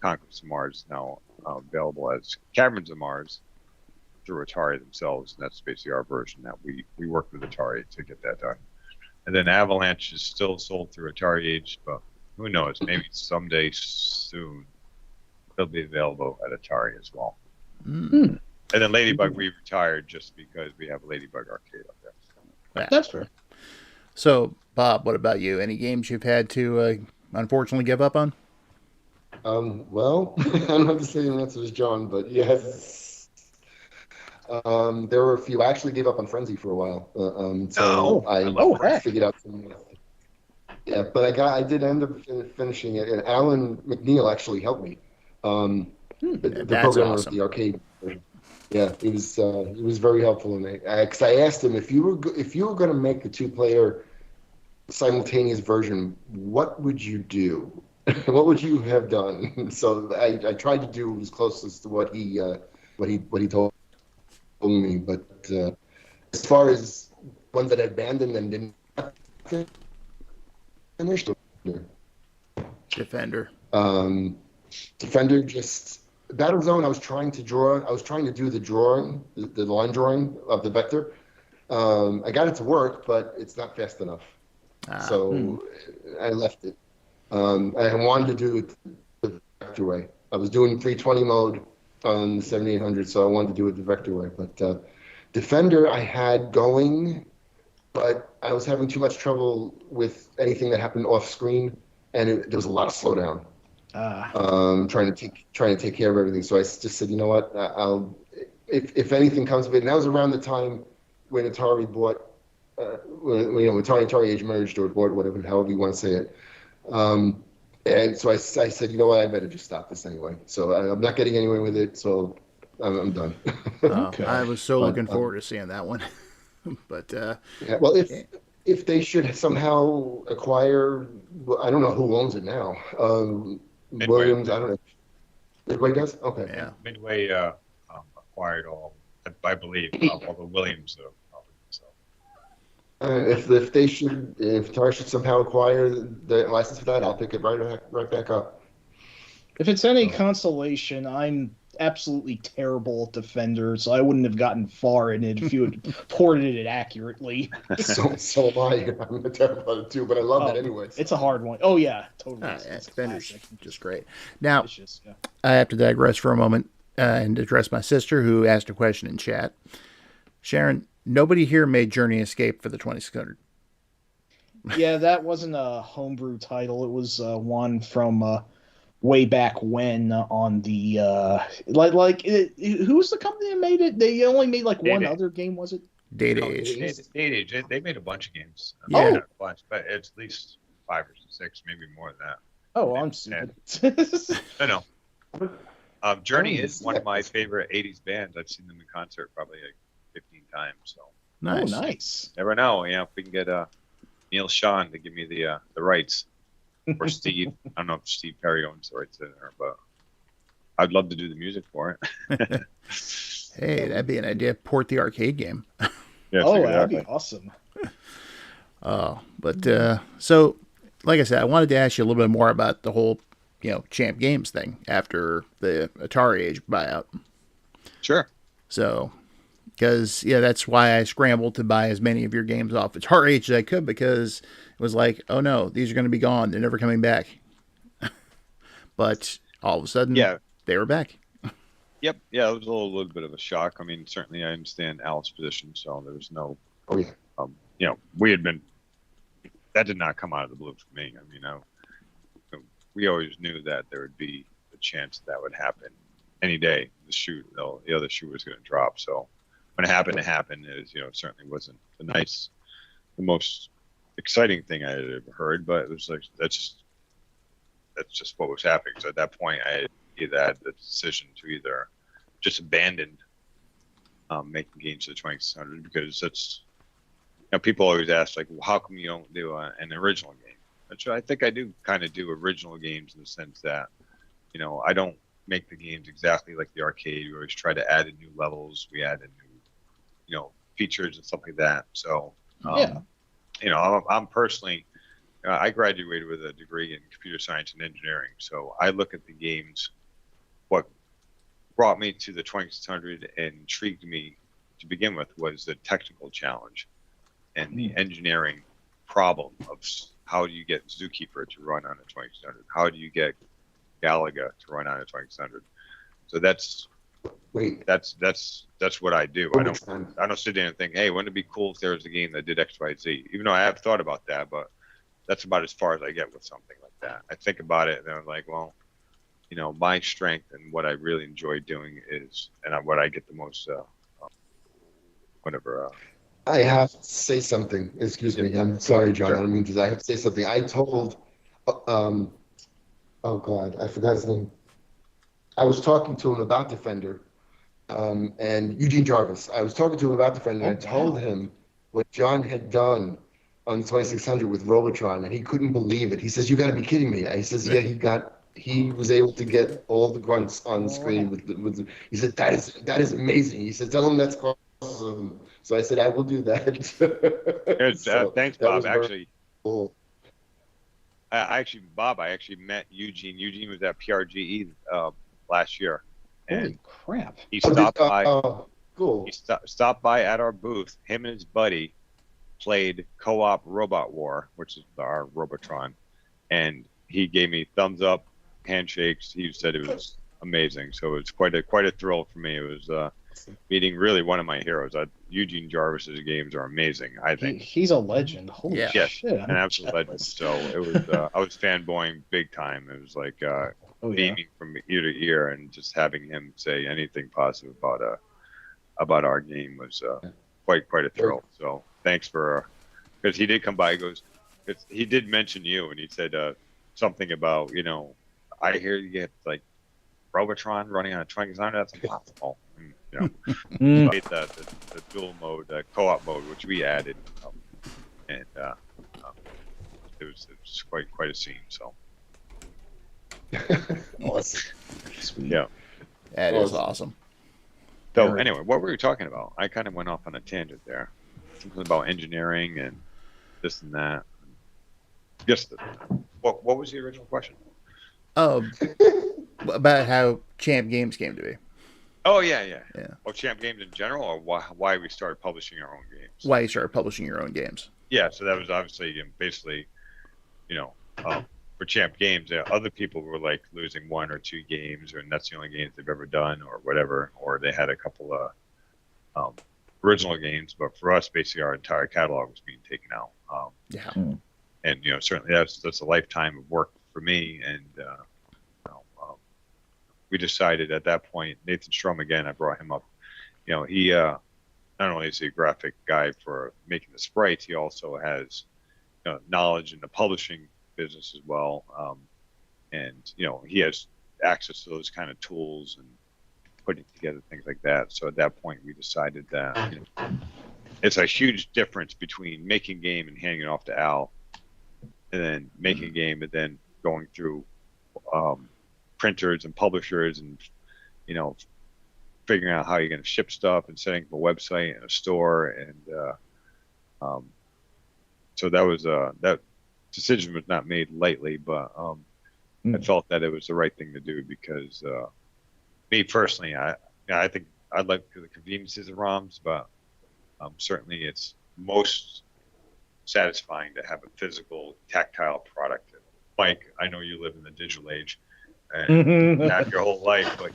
Conquest of Mars is now available as Caverns of Mars through Atari themselves, and that's basically our version that we worked with Atari to get that done. And then Avalanche is still sold through Atari Age, but who knows? Maybe someday soon they'll be available at Atari as well. Mm. And then Ladybug, we retired just because we have a Ladybug arcade up there. Yeah. That's fair. So, Bob, what about you? Any games you've had to unfortunately give up on? Well, I don't have the same answer as John, but yes. There were a few. I actually gave up on Frenzy for a while. I figured out some. Yeah, but I did end up finishing it, and Alan McNeil actually helped me. The programmer awesome. of the arcade version. Yeah, he was very helpful in it. Because I asked him, if you were going to make a 2-player simultaneous version, what would you do? What would you have done? So I tried to do as close as to what he told me. But as far as ones that I abandoned and didn't finish, Defender. Defender, just Battlezone. I was trying to do the drawing, the line drawing of the vector. I got it to work, but it's not fast enough. So I left it. I wanted to do it the vector way. I was doing 320 mode on the 7800, so I wanted to do it the vector way. But Defender I had going, but I was having too much trouble with anything that happened off screen, and there was a lot of slowdown. Trying to take care of everything. So I just said, you know what? If anything comes of it, and that was around the time when Atari bought, Atari Age merged or bought whatever, however you want to say it. And so I said, you know what? I better just stop this anyway. So I'm not getting anywhere with it. So I'm done. Okay. I was so looking forward to seeing that one. But yeah, well, if they should somehow acquire, I don't know who owns it now. Williams, I don't know. Midway does? Okay. Yeah. Midway acquired I believe, all the Williams properties. So. If Atari should somehow acquire the license for that, I'll pick it right back up. If it's any consolation, I'm absolutely terrible at Defender, so I wouldn't have gotten far in it if you had ported it accurately. So am I. I'm terrible at it too, but I love it anyway. It's a hard one. Oh yeah, totally. Defender's just great. Now, I have to digress for a moment and address my sister who asked a question in chat. Sharon, nobody here made Journey Escape for the 2600. Yeah, that wasn't a homebrew title. It was one from way back when on the who was the company that made it? They only made like one other game, was it? Data Age. Data Age. They made a bunch of games. Yeah. Not a bunch, but it's at least 5 or 6, maybe more than that. Oh, I'm stupid. No. Journey is one of my favorite 80s bands. I've seen them in concert probably like 15 times. So Nice. Oh, nice. Never know. If we can get Neil Sean to give me the rights. Or Steve. I don't know if Steve Perry owns the rights in there, but I'd love to do the music for it. Hey, that'd be an idea. Port the arcade game. Yeah, that'd be awesome. But so, like I said, I wanted to ask you a little bit more about the whole Champ Games thing after the Atari Age buyout. Sure. So, because that's why I scrambled to buy as many of your games off Atari Age as I could, because it was like, oh no, these are going to be gone. They're never coming back. But all of a sudden, they were back. Yep. Yeah, it was a little bit of a shock. I mean, certainly I understand Al's position, so there was no, we had been, that did not come out of the blue for me. I mean, we always knew that there would be a chance that would happen any day. The other shoe was going to drop. So when it happened to happen, it certainly wasn't the most exciting thing I had ever heard, but it was like, that's just what was happening. So at that point, I either had the decision to either just abandon making games to the 2600, because that's, people always ask, like, well, how come you don't do an original game? Which I think I do kind of do original games in the sense that, I don't make the games exactly like the arcade. We always try to add in new levels. We add in new, features and stuff like that. So, I'm personally, I graduated with a degree in computer science and engineering. So I look at the games. What brought me to the 2600 and intrigued me to begin with was the technical challenge and the engineering problem of how do you get Zookeeper to run on a 2600? How do you get Galaga to run on a 2600? So that's what I do. I don't sit there and think, hey, wouldn't it be cool if there was a game that did X, Y, Z? Even though I have thought about that, but that's about as far as I get with something like that. I think about it and I'm like, well, my strength and what I really enjoy doing is, and what I get the most, whatever. I have to say something. Excuse me. I'm sorry, John. Sure. I don't mean to. I have to say something. I told, oh God, I forgot his name. I was talking to him about Defender, and Eugene Jarvis. I was talking to him about Defender, and I told him what John had done on the 2600 with Robotron, and he couldn't believe it. He says, "You got to be kidding me!" He says, "Yeah, he was able to get all the grunts on the screen with. He said, "That is amazing." He said, "Tell him that's awesome." So I said, "I will do that." Thanks, Bob. Actually, cool. Bob, I actually met Eugene. Eugene was at PRGE last year. And holy crap! He stopped by. Cool. He stopped by at our booth. Him and his buddy played co-op Robot War, which is our Robotron, and he gave me thumbs up, handshakes. He said it was amazing. So it's quite a thrill for me. It was meeting really one of my heroes. Eugene Jarvis's games are amazing. I think he's a legend. Holy shit! An absolute legend. So it was. I was fanboying big time. It was like beaming from ear to ear, and just having him say anything positive about our game was quite a thrill. So thanks for, because he did come by. He goes, he did mention you, and he said something about, I hear you get like Robotron running on a 2600. That's impossible. Made the dual mode, co-op mode, which we added, and it was quite a scene. So awesome. Sweet. Yeah, that is awesome. So anyway, what were we talking about? I kind of went off on a tangent there. Something about engineering and this and that. Just what was the original question? About how Champ Games came to be. Oh yeah. Well, Champ Games in general, or why we started publishing our own games. Why you started publishing your own games? Yeah, so that was obviously basically, for Champ Games, other people were like losing one or two games, and that's the only games they've ever done, or whatever, or they had a couple of original games. But for us, basically, our entire catalog was being taken out. And certainly that's a lifetime of work for me, and we decided at that point, Nathan Strum, again, I brought him up. He not only is he a graphic guy for making the sprites, he also has knowledge in the publishing business as well, and he has access to those kind of tools and putting together things like that. So at that point, we decided that it's a huge difference between making a game and handing it off to Al, and then making a game and then going through printers and publishers and figuring out how you're going to ship stuff and setting up a website and a store, and so that was that decision was not made lightly, but I felt that it was the right thing to do because me personally, I think I'd like the conveniences of ROMs, but certainly it's most satisfying to have a physical, tactile product. Mike, I know you live in the digital age and have your whole life, but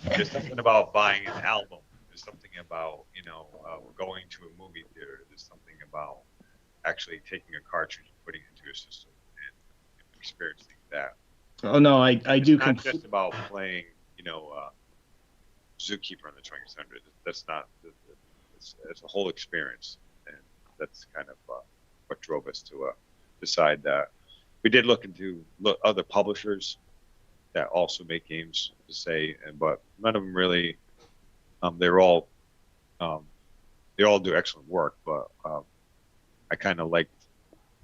there's something about buying an album. There's something about going to a movie theater. There's something about actually taking a cartridge and putting it into your system and experiencing that. Oh no, I do. It's not just about playing, Zookeeper on the 2600. That's not. It's a whole experience, and that's kind of what drove us to decide that. We did look into other publishers that also make games to say, but none of them really. They all do excellent work, but I kind of liked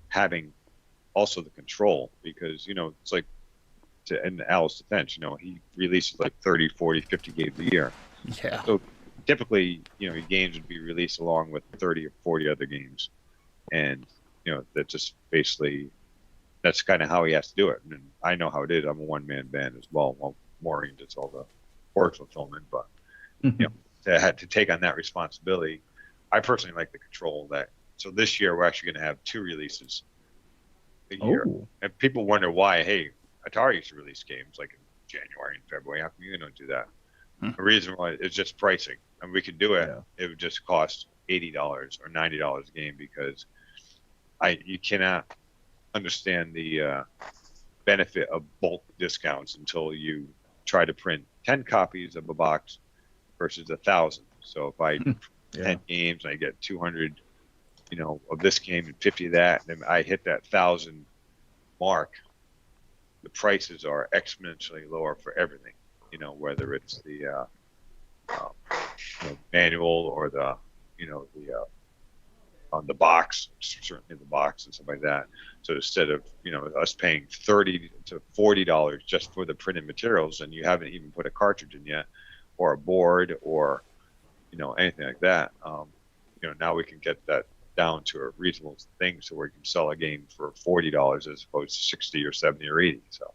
having also the control because it's like in Al's defense, he releases like 30, 40, 50 games a year. Yeah. So typically, your games would be released along with 30 or 40 other games, and that just basically that's kind of how he has to do it. And I know how it is. I'm a one-man band as well. Well, Maureen does all the work fulfillment, but to take on that responsibility, I personally like the control of that. So this year we're actually going to have 2 releases a year, and people wonder why. Hey, Atari used to release games like in January and February. How come you don't do that? The reason why is just pricing. And we could do it. Yeah. It would just cost $80 or $90 a game because you cannot understand the benefit of bulk discounts until you try to print 10 copies of a box versus 1,000. So if I 10 games and I get 200, of this game and 50 of that, and then I hit that 1,000 mark, the prices are exponentially lower for everything. Whether it's the manual or the on the box, certainly the box and stuff like that. So instead of us paying $30 to $40 just for the printed materials, and you haven't even put a cartridge in yet, or a board, or anything like that, now we can get that down to a reasonable thing, so we can sell a game for $40 as opposed to 60 or 70 or 80. So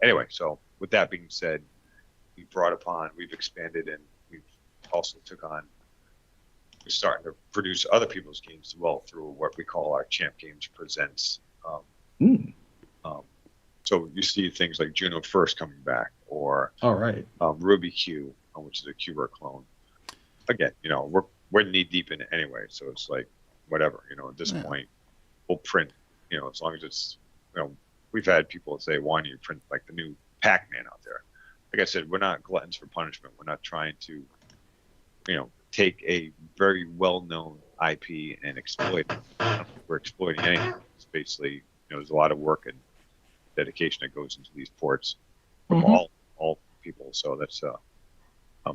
anyway, so with that being said, we've expanded, and we've also we're starting to produce other people's games as well through what we call our Champ Games Presents. So you see things like Juno First coming back, or Ruby Q, which is a Qbert clone. Again, we're knee deep in it anyway, so it's like whatever. At this point, we'll print. As long as it's we've had people say, "Why don't you print like the new Pac-Man out there?" Like I said, we're not gluttons for punishment. We're not trying to, take a very well-known IP and exploit it. We're exploiting anything. It's basically, there's a lot of work and dedication that goes into these ports from all people. So that's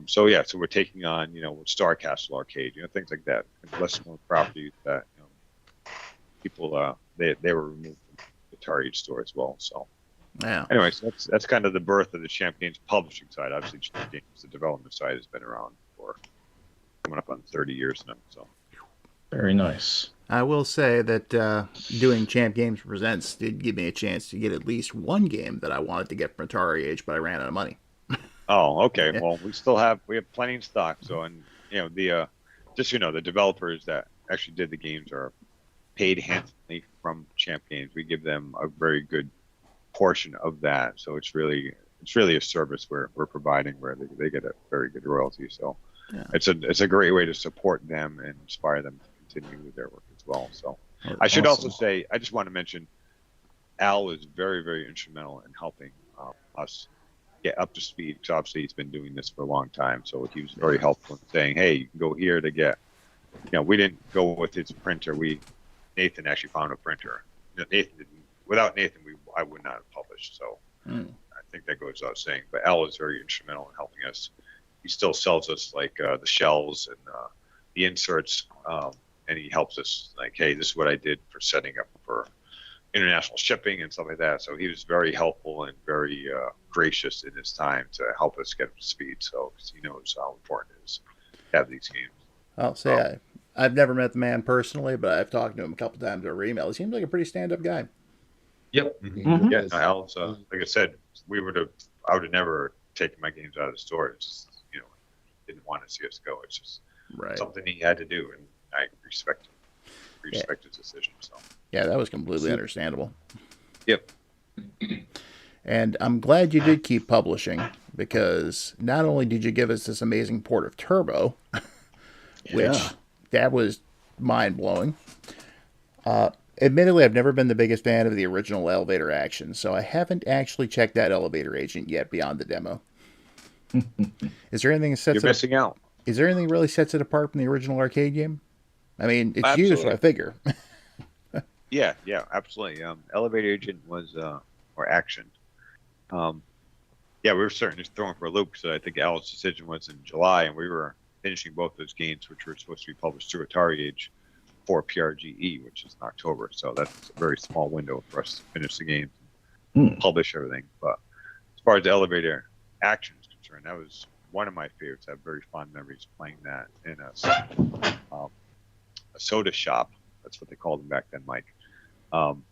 so we're taking on Star Castle Arcade, things like that, and less known properties that people they were removed from the Atari store as well. So anyway, so that's kind of the birth of the Champ Games publishing side. Obviously, Champ Games, the development side, has been around for coming up on 30 years now. So very nice. I will say that doing Champ Games Presents did give me a chance to get at least one game that I wanted to get from Atari Age, but I ran out of money. Oh, okay. Yeah. Well, we have plenty in stock. So, and the the developers that actually did the games are paid handsomely from Champ Games. We give them a very good portion of that. So it's really a service we're providing where they get a very good royalty. So it's a great way to support them and inspire them to continue with their work as well. So I should also say, I just want to mention, Al was very, very instrumental in helping us get up to speed, because obviously he's been doing this for a long time. So he was very helpful in saying, hey, you can go here to get, we didn't go with his printer. Nathan actually found a printer. Without Nathan, I would not have published. So I think that goes without saying. But Al was very instrumental in helping us. He still sells us like the shells and the inserts, and he helps us like, hey, this is what I did for setting up for international shipping and stuff like that. So he was very helpful and very gracious in his time to help us get up to speed. So because he knows how important it is to have these games. I'll say I've never met the man personally, but I've talked to him a couple times over email. He seems like a pretty stand-up guy. Yep. Mhm. Yeah. Else, like I said, I would have never taken my games out of the store. It's just, didn't want to see us go. It's just something he had to do, and I respect his decision. So. Yeah, that was completely understandable. Yep. And I'm glad you did keep publishing, because not only did you give us this amazing port of Turbo, which that was mind-blowing. Admittedly, I've never been the biggest fan of the original Elevator Action, so I haven't actually checked that Elevator Agent yet beyond the demo. Is there anything that sets You're missing out. Is there anything that really sets it apart from the original arcade game? I mean, it's Absolutely. used, so I figure. Yeah, absolutely. Elevator Agent was or Action. We were certainly thrown for a loop, so I think Al's decision was in July, and we were finishing both those games, which were supposed to be published through Atari Age for PRGE, which is in October. So that's a very small window for us to finish the game, publish everything. But as far as Elevator Action is concerned, that was one of my favorites. I have very fond memories playing that in a soda shop. That's what they called them back then, Mike. On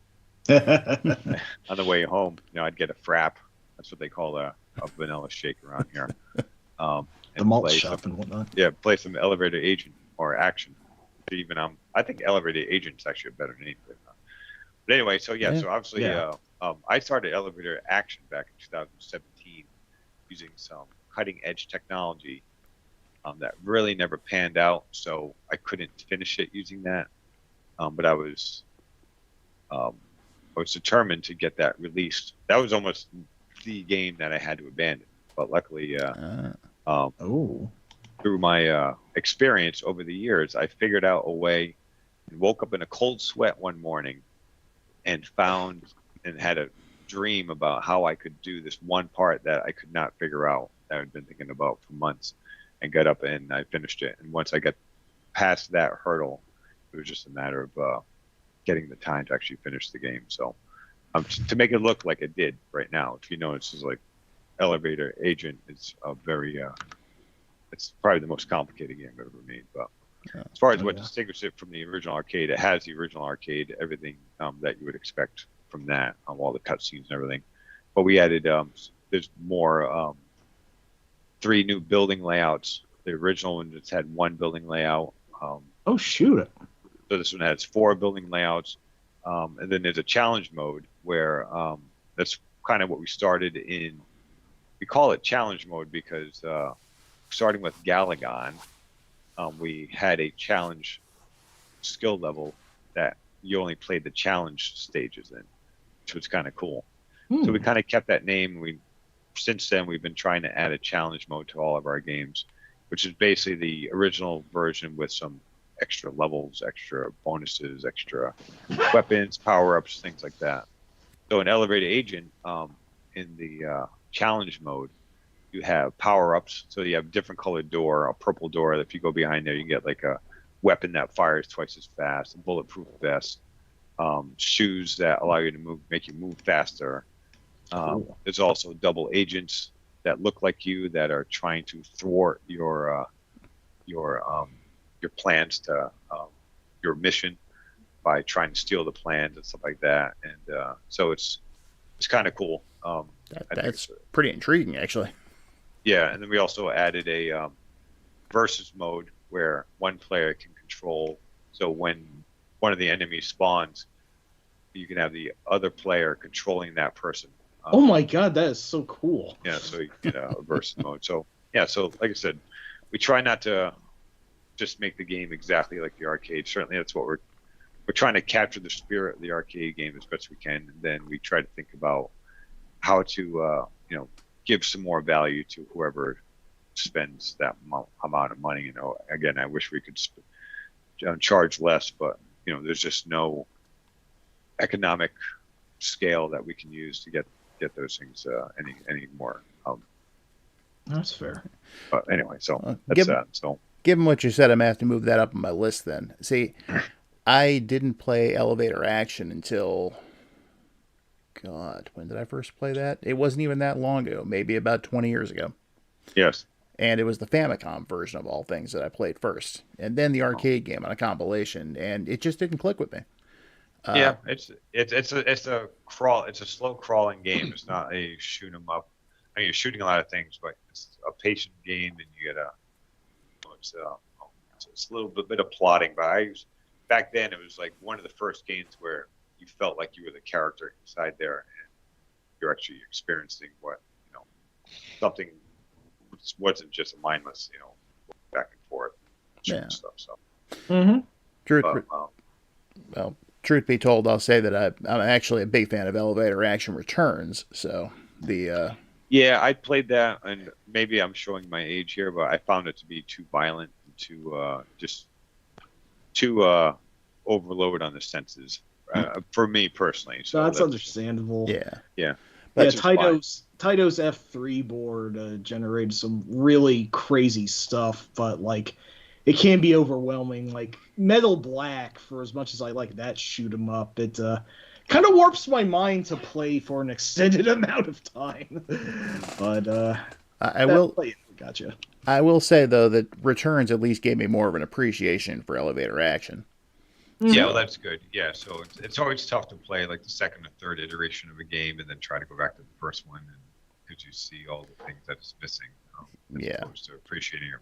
the way home, I'd get a frap. That's what they call a vanilla shake around here. The malt shop and whatnot. Yeah, play some Elevator Agent or Action. Even I think Elevator Agent is actually a better name. But anyway, so obviously, I started Elevator Action back in 2017 using some cutting edge technology that really never panned out, so I couldn't finish it using that. But I was determined to get that released. That was almost the game that I had to abandon. But luckily, through my experience over the years, I figured out a way and woke up in a cold sweat one morning and found and had a dream about how I could do this one part that I could not figure out, that I'd been thinking about for months, and got up and I finished it. And once I got past that hurdle, it was just a matter of getting the time to actually finish the game. So to make it look like it did right now, if you know, it's just like Elevator Agent is a very it's probably the most complicated game I've ever made. But as far as what distinguishes it from the original arcade, it has the original arcade, everything that you would expect from that, all the cutscenes and everything. But we added there's more 3 new building layouts. The original one just had 1 building layout. Oh shoot! So this one has 4 building layouts, and then there's a challenge mode where that's kind of what we started in. We call it challenge mode because starting with Galagon, we had a challenge skill level that you only played the challenge stages in, which was kind of cool. So we kind of kept that name. Since then we've been trying to add a challenge mode to all of our games, which is basically the original version with some extra levels, extra bonuses, extra weapons, power-ups, things like that. So in Elevator Agent, in the challenge mode, you have power-ups. So you have different colored door, a purple door. If you go behind there, you get like a weapon that fires twice as fast, a bulletproof vest, shoes that allow you to make you move faster. Cool. There's also double agents that look like you that are trying to thwart your plans to your mission by trying to steal the plans and stuff like that. And so it's kind of cool. That's pretty intriguing, actually. Yeah, and then we also added a versus mode where one player can control. So when one of the enemies spawns, you can have the other player controlling that person. Oh my god, that is so cool. Yeah, so you get a versus mode. So yeah, so like I said, we try not to just make the game exactly like the arcade. Certainly, that's what we're trying to capture the spirit of the arcade game as best we can, and then we try to think about how to give some more value to whoever spends that amount of money. Again, I wish we could charge less, but there's just no economic scale that we can use to get those things any more. That's fair. But anyway, so that's that. So given what you said, I'm gonna have to move that up on my list then. See, I didn't play Elevator Action until, God, when did I first play that? It wasn't even that long ago, maybe about 20 years ago. Yes. And it was the Famicom version of all things that I played first. And then the arcade game on a compilation, and it just didn't click with me. Yeah, it's a slow crawling game. It's not a shoot 'em up. I mean, you're shooting a lot of things, but it's a patient game, and you gotta it's a little bit of plotting. But back then it was like one of the first games where you felt like you were the character inside there, and you're actually experiencing something wasn't just mindless, back and forth, shooting stuff. So. Mm-hmm. Truth be told, I'll say that I'm actually a big fan of Elevator Action Returns. So yeah, I played that, and maybe I'm showing my age here, but I found it to be too violent, and too overload on the senses for me personally. So that's understandable. Yeah. Taito's F3 board generated some really crazy stuff, but like it can be overwhelming. Like Metal Black, for as much as I like that shoot 'em up, it kind of warps my mind to play for an extended amount of time. But Gotcha. I will say though that Returns at least gave me more of an appreciation for elevator action. Yeah, well, that's good. Yeah, so it's always tough to play like the second or third iteration of a game and then try to go back to the first one, and because you see all the things that it's missing. As opposed to appreciating it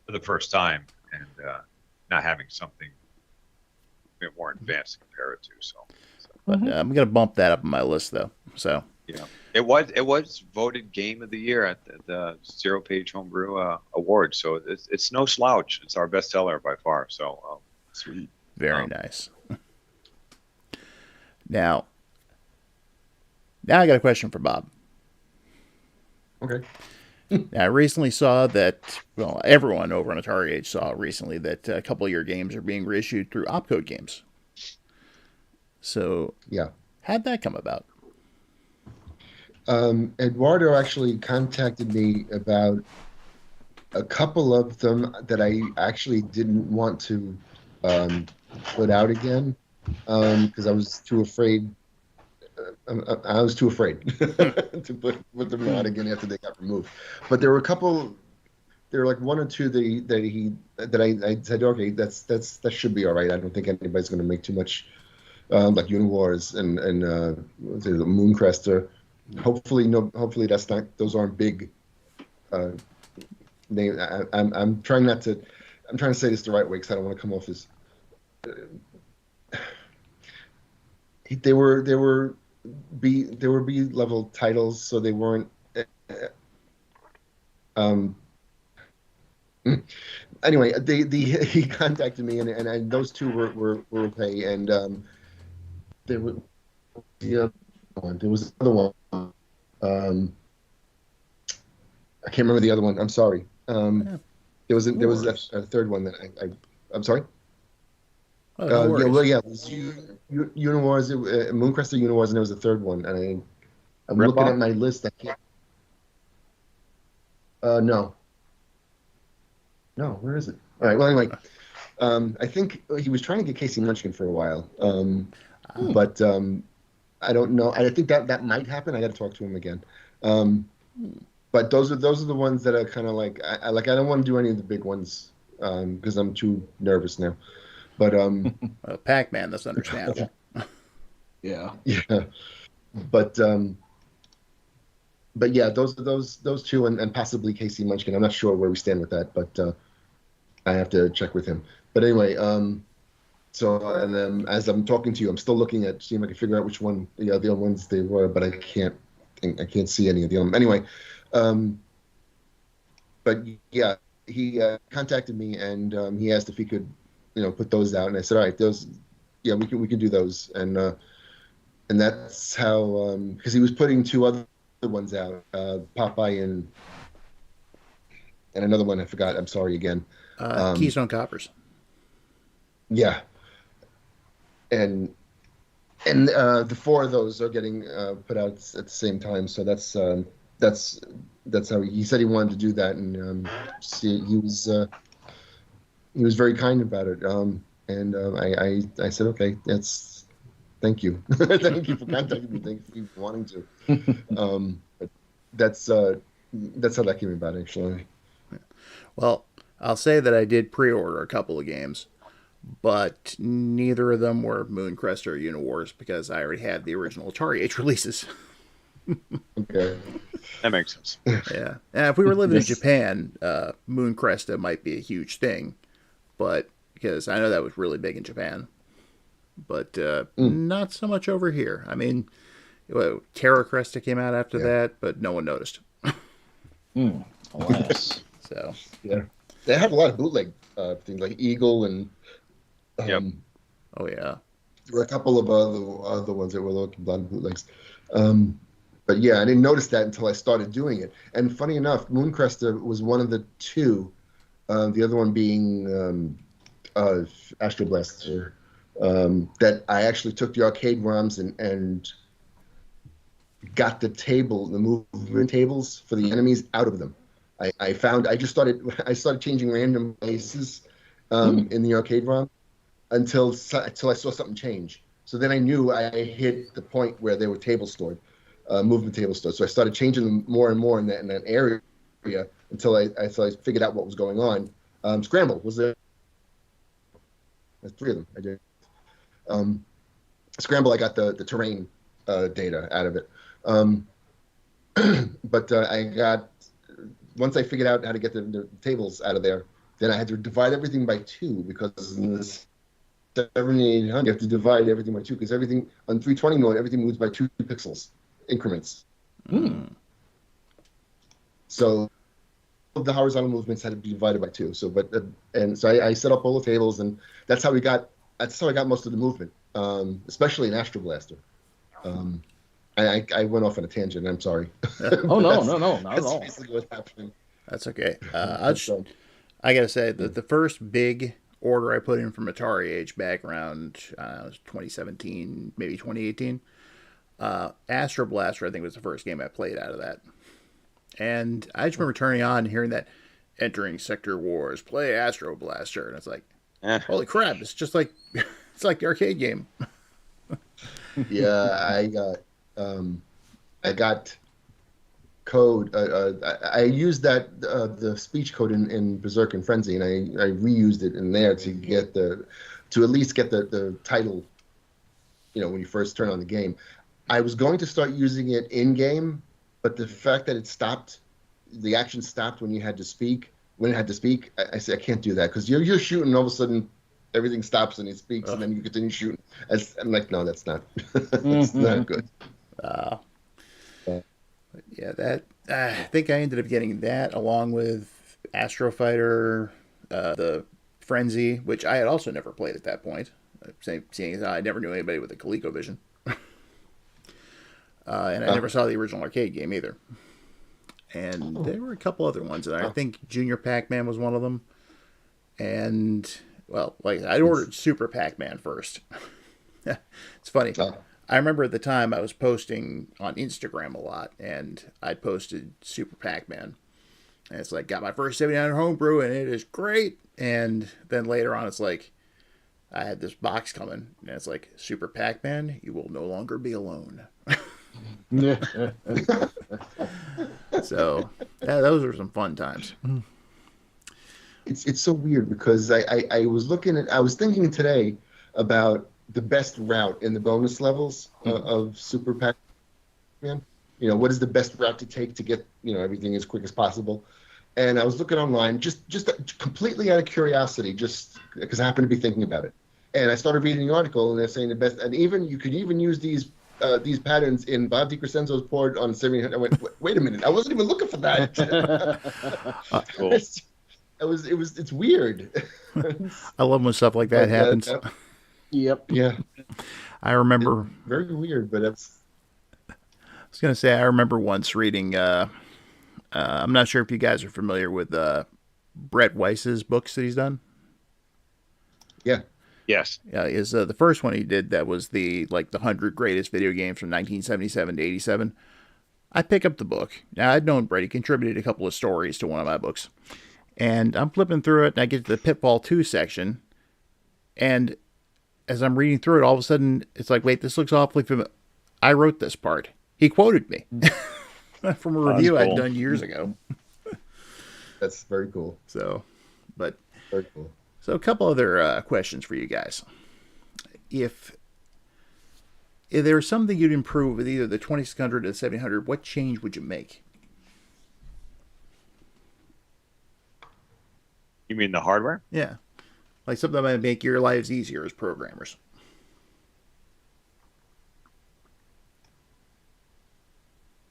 for the first time and not having something a bit more advanced to compare it to. But I'm gonna bump that up on my list though. So yeah, it was voted Game of the Year at the Zero Page Homebrew Award, so it's no slouch. It's our best seller by far. So sweet. Very nice. Now I got a question for Bob. Okay. Now, I recently saw that, well, everyone over on Atari Age saw recently that a couple of your games are being reissued through Opcode Games. So, yeah, how'd that come about? Eduardo actually contacted me about a couple of them that I actually didn't want to put out again because I was too afraid. I was too afraid to put them out again after they got removed. But there were a couple. There were like one or two that I said, okay, that should be all right. I don't think anybody's going to make too much. Like Uniwars and the Mooncrester. Hopefully that's not. Those aren't big. Names. I'm trying not to. I'm trying to say this the right way because I don't want to come off as. They were B level titles, so they weren't. Anyway, he contacted me, and those two were okay, and there was there was another one. I can't remember the other one. I'm sorry. There was a third one that I'm sorry. It was Uniwars, Mooncrester Uniwars, and there was a third one, and I'm looking at my list. I can't. No, where is it? All right. Well, anyway, I think he was trying to get Casey Munchkin for a while, but I don't know. I think that might happen. I got to talk to him again. But those are the ones that are kind of like I don't want to do any of the big ones because I'm too nervous now. But Pac-Man, that's understandable. Yeah. But yeah, those two and possibly Casey Munchkin. I'm not sure where we stand with that, but I have to check with him. But anyway, so and then as I'm talking to you, I'm still looking at seeing if I can figure out which one the other ones they were, but I can't see any of them. Anyway, but yeah, he contacted me and he asked if he could, put those out, and I said, all right, those, yeah, we can do those, and that's how because he was putting two other ones out, Popeye and another one I forgot. I'm sorry again. Keystone Coppers. Yeah, and the four of those are getting put out at the same time. So that's how he said he wanted to do that, and he was very kind about it. And I said, okay, thank you, thank you for contacting me, thank you for wanting to. But that's how that came about, actually. Well, I'll say that I did pre-order a couple of games. but neither of them were Mooncrest or Uniwars because I already had the original Atari Age releases. Okay. That makes sense. Yeah. And if we were living in Japan, Mooncrest might be a huge thing, but because I know that was really big in Japan, but not so much over here. I mean, Terra Cresta came out after that, but no one noticed. Alas. So yeah, they had a lot of bootleg things like Eagle and oh yeah, there were a couple of other ones that were a lot of bootlegs. But yeah, I didn't notice that until I started doing it. And funny enough, Mooncrest was one of the two. The other one being Astro Blaster. That I actually took the arcade ROMs and got the movement tables for the enemies out of them. I started changing random places in the arcade ROM until I saw something change. So then I knew I hit the point where there were tables stored, movement tables stored. So I started changing them more and more in that area until I figured out what was going on. Scramble was there. There's three of them. I did. Scramble, I got the terrain data out of it. But I got, once I figured out how to get the tables out of there, then I had to divide everything by 2 because in this 7800 you have to divide everything by 2 because everything on 320 mode everything moves by 2 pixels increments. So the horizontal movements had to be divided by 2. So I set up all the tables and that's how I got most of the movement, especially in Astro Blaster. I went off on a tangent. I'm sorry. Oh no, not at all. That's basically what's happening. that's okay. I gotta say that the first big order I put in from Atari Age back around 2017, maybe 2018. Astro Blaster, I think, was the first game I played out of that. And I just remember turning on and hearing that entering Sector Wars, play Astro Blaster, and it's like, holy crap! It's just like it's like the arcade game. Yeah, I got code. I used the speech code in Berserk and Frenzy, and I reused it in there to at least get the title. You know, when you first turn on the game, I was going to start using it in game, but the fact that it stopped, the action stopped when you had to speak. When it had to speak, I said I can't do that because you're shooting, and all of a sudden everything stops and it speaks, and then you continue shooting. I'm like, no, that's not. That's not good. Yeah, that I think I ended up getting that along with Astro Fighter, the Frenzy, which I had also never played at that point. Seeing as I never knew anybody with a ColecoVision, and I never saw the original arcade game either. And there were a couple other ones, and I think Junior Pac-Man was one of them. And well, like I ordered Super Pac-Man first. It's funny. I remember at the time I was posting on Instagram a lot, and I'd posted Super Pac-Man. And it's like, got my first 79 homebrew, and it is great. And then later on, it's like, I had this box coming, and it's like, Super Pac-Man, you will no longer be alone. So, yeah, those were some fun times. It's so weird because I was thinking today about the best route in the bonus levels of Super Pac-Man. You know, what is the best route to take to get, you know, everything as quick as possible? And I was looking online just completely out of curiosity, just because I happened to be thinking about it. And I started reading the article, and they're saying the best, and you could even use these patterns in Bob DeCrescenzo's board on 700. I went, wait a minute, I wasn't even looking for that. Cool. It's weird. I love when stuff like that happens. Yep. Yeah. I remember. Very weird, but it's. I was going to say, I remember once reading, I'm not sure if you guys are familiar with Brett Weiss's books that he's done. Yeah. Yes. Yeah, is the first one he did that was the 100 greatest video games from 1977 to 87. I pick up the book. Now, I'd known Brett. He contributed a couple of stories to one of my books. And I'm flipping through it, and I get to the Pitfall 2 section. And as I'm reading through it, all of a sudden, it's like, wait, this looks awfully familiar. I wrote this part. He quoted me from a review I'd done years ago. That's very cool. So, but very cool. So a couple other questions for you guys. If there was something you'd improve with either the 2600 or the 700, what change would you make? You mean the hardware? Yeah. Like something that might make your lives easier as programmers.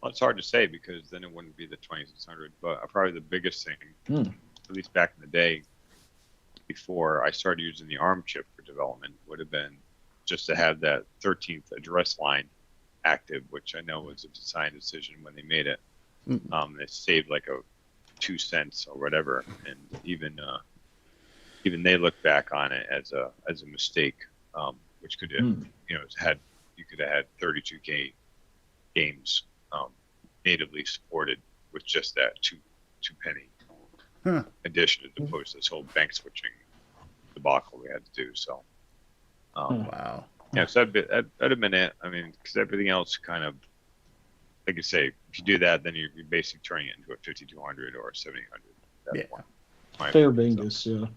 Well, it's hard to say because then it wouldn't be the 2600. But probably the biggest thing, at least back in the day, before I started using the ARM chip for development, would have been just to have that 13th address line active, which I know was a design decision when they made it. It saved like a 2 cents or whatever, and even they look back on it as a mistake, which could have you could have had 32K games natively supported with just that two penny addition, as opposed to this whole bank switching debacle we had to do. So wow. Yeah, so that'd have been it. I mean, because everything else kind of, like you say, if you do that, then you're basically turning it into a 5200 or a 7800. Yeah. Fair bingus, so.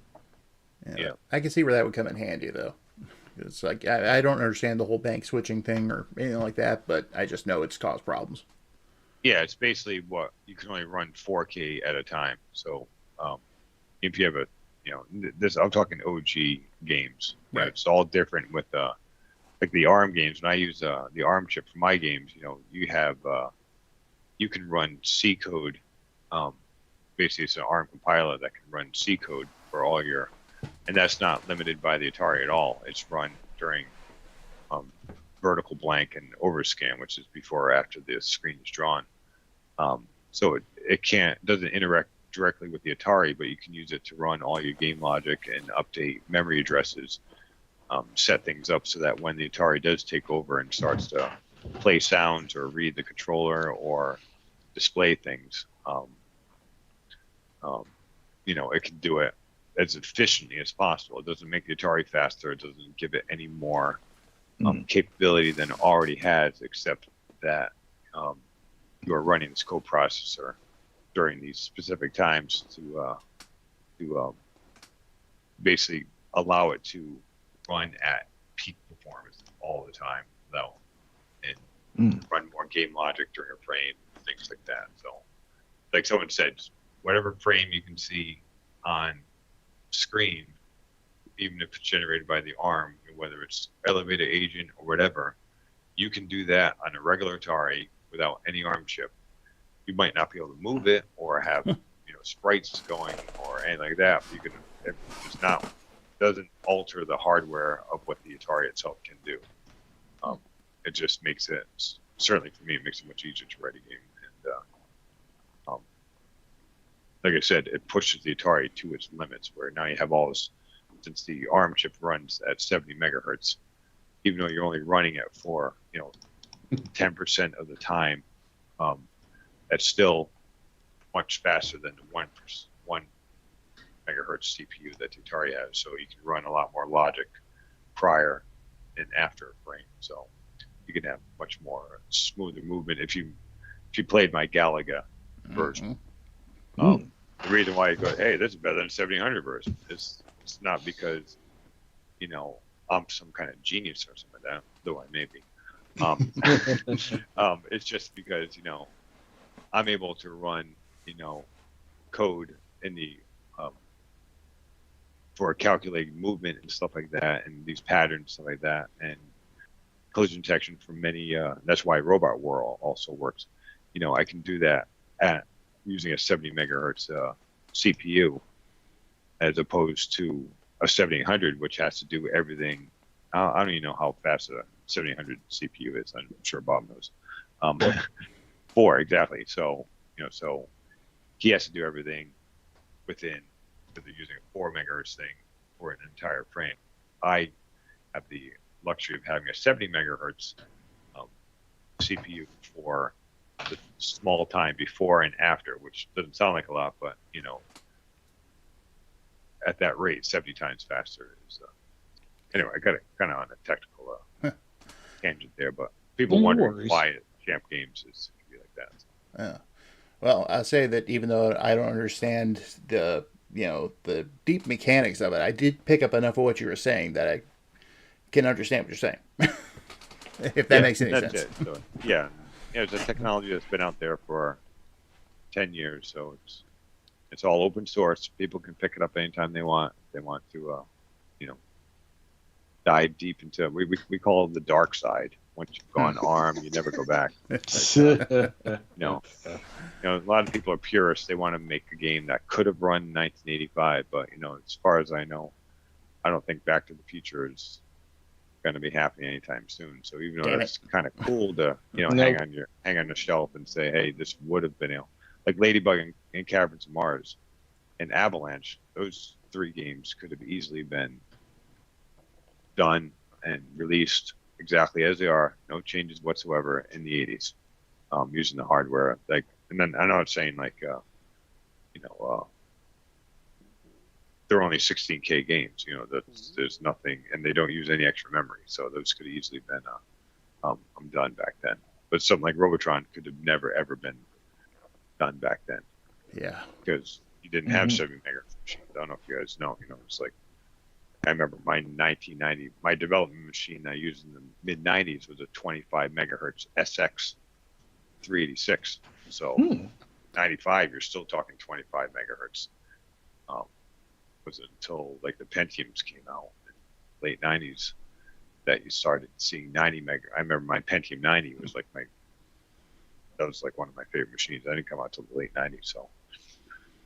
Yeah. I can see where that would come in handy, though. It's like, I don't understand the whole bank switching thing or anything like that, but I just know it's caused problems. Yeah, it's basically what you can only run 4K at a time. So if you have I'm talking OG games. Right. It's all different with like the ARM games. When I use the ARM chip for my games, you have you can run C code. Basically, it's an ARM compiler that can run C code for all your, and that's not limited by the Atari at all. It's run during vertical blank and overscan, which is before or after the screen is drawn. So it doesn't interact directly with the Atari, but you can use it to run all your game logic and update memory addresses, set things up so that when the Atari does take over and starts to play sounds or read the controller or display things, it can do it as efficiently as possible. It doesn't make the Atari faster. It doesn't give it any more capability than it already has, except that you are running this coprocessor during these specific times to basically allow it to run at peak performance all the time, though, and run more game logic during a frame, things like that. So, like someone said, whatever frame you can see on screen, even if it's generated by the ARM, whether it's elevated agent or whatever, you can do that on a regular Atari without any ARM chip. You might not be able to move it or have sprites going or anything like that, but you can. Doesn't alter the hardware of what the Atari itself can do. It just makes it, certainly for me, it makes it much easier to write a game. And like I said, it pushes the Atari to its limits, where now you have all this, since the ARM chip runs at 70 megahertz, even though you're only running it for 10% of the time, that's still much faster than the 1 megahertz CPU that the Atari has. So you can run a lot more logic prior and after a frame. So you can have much more smoother movement if you played my Galaga version. The reason why you go, hey, this is better than 1700 version. It's not because I'm some kind of genius or something like that, though I may be. It's just because I'm able to run code in the for calculating movement and stuff like that, and these patterns, stuff like that, and collision detection for many. That's why Robot War also works. I can do that at using a 70 megahertz CPU, as opposed to a 7800, which has to do everything. I don't even know how fast a 7800 CPU is. I'm sure Bob knows. 4 exactly. So so he has to do everything within. If they're using a 4 megahertz thing for an entire frame. I have the luxury of having a 70 megahertz CPU for the small time before and after, which doesn't sound like a lot, but at that rate, 70 times faster is. Anyway, I got it kind of on a technical tangent there, but people wonder why Champ Games is going to be like that. Yeah. Well, I'll say that even though I don't understand the the deep mechanics of it, I did pick up enough of what you were saying that I can understand what you're saying. If that makes any sense. So, it's a technology that's been out there for 10 years, so it's all open source. People can pick it up anytime they want. They want to, dive deep into we call it the dark side. Once you've gone ARM, you never go back. A lot of people are purists. They want to make a game that could have run in 1985, but as far as I know, I don't think Back to the Future is going to be happening anytime soon. So even though it's kind of cool to hang on the shelf and say, hey, this would have been like Ladybug and Caverns of Mars and Avalanche. Those 3 games could have easily been done and released exactly as they are, no changes whatsoever in the 80s, using the hardware. And then I know it's saying they're only 16K games. There's nothing, and they don't use any extra memory, so those could have easily been done back then. But something like Robotron could have never ever been done back then. Yeah, because you didn't have 7 megahertz machines. I don't know if you guys know. It's like I remember my development machine I used in the mid 90s was a 25 megahertz SX 386. So 95, you're still talking 25 megahertz. Was it until like the Pentiums came out in the late 90s that you started seeing 90 mega. I remember my Pentium 90 was like that was like one of my favorite machines. I didn't come out till the late 90s. So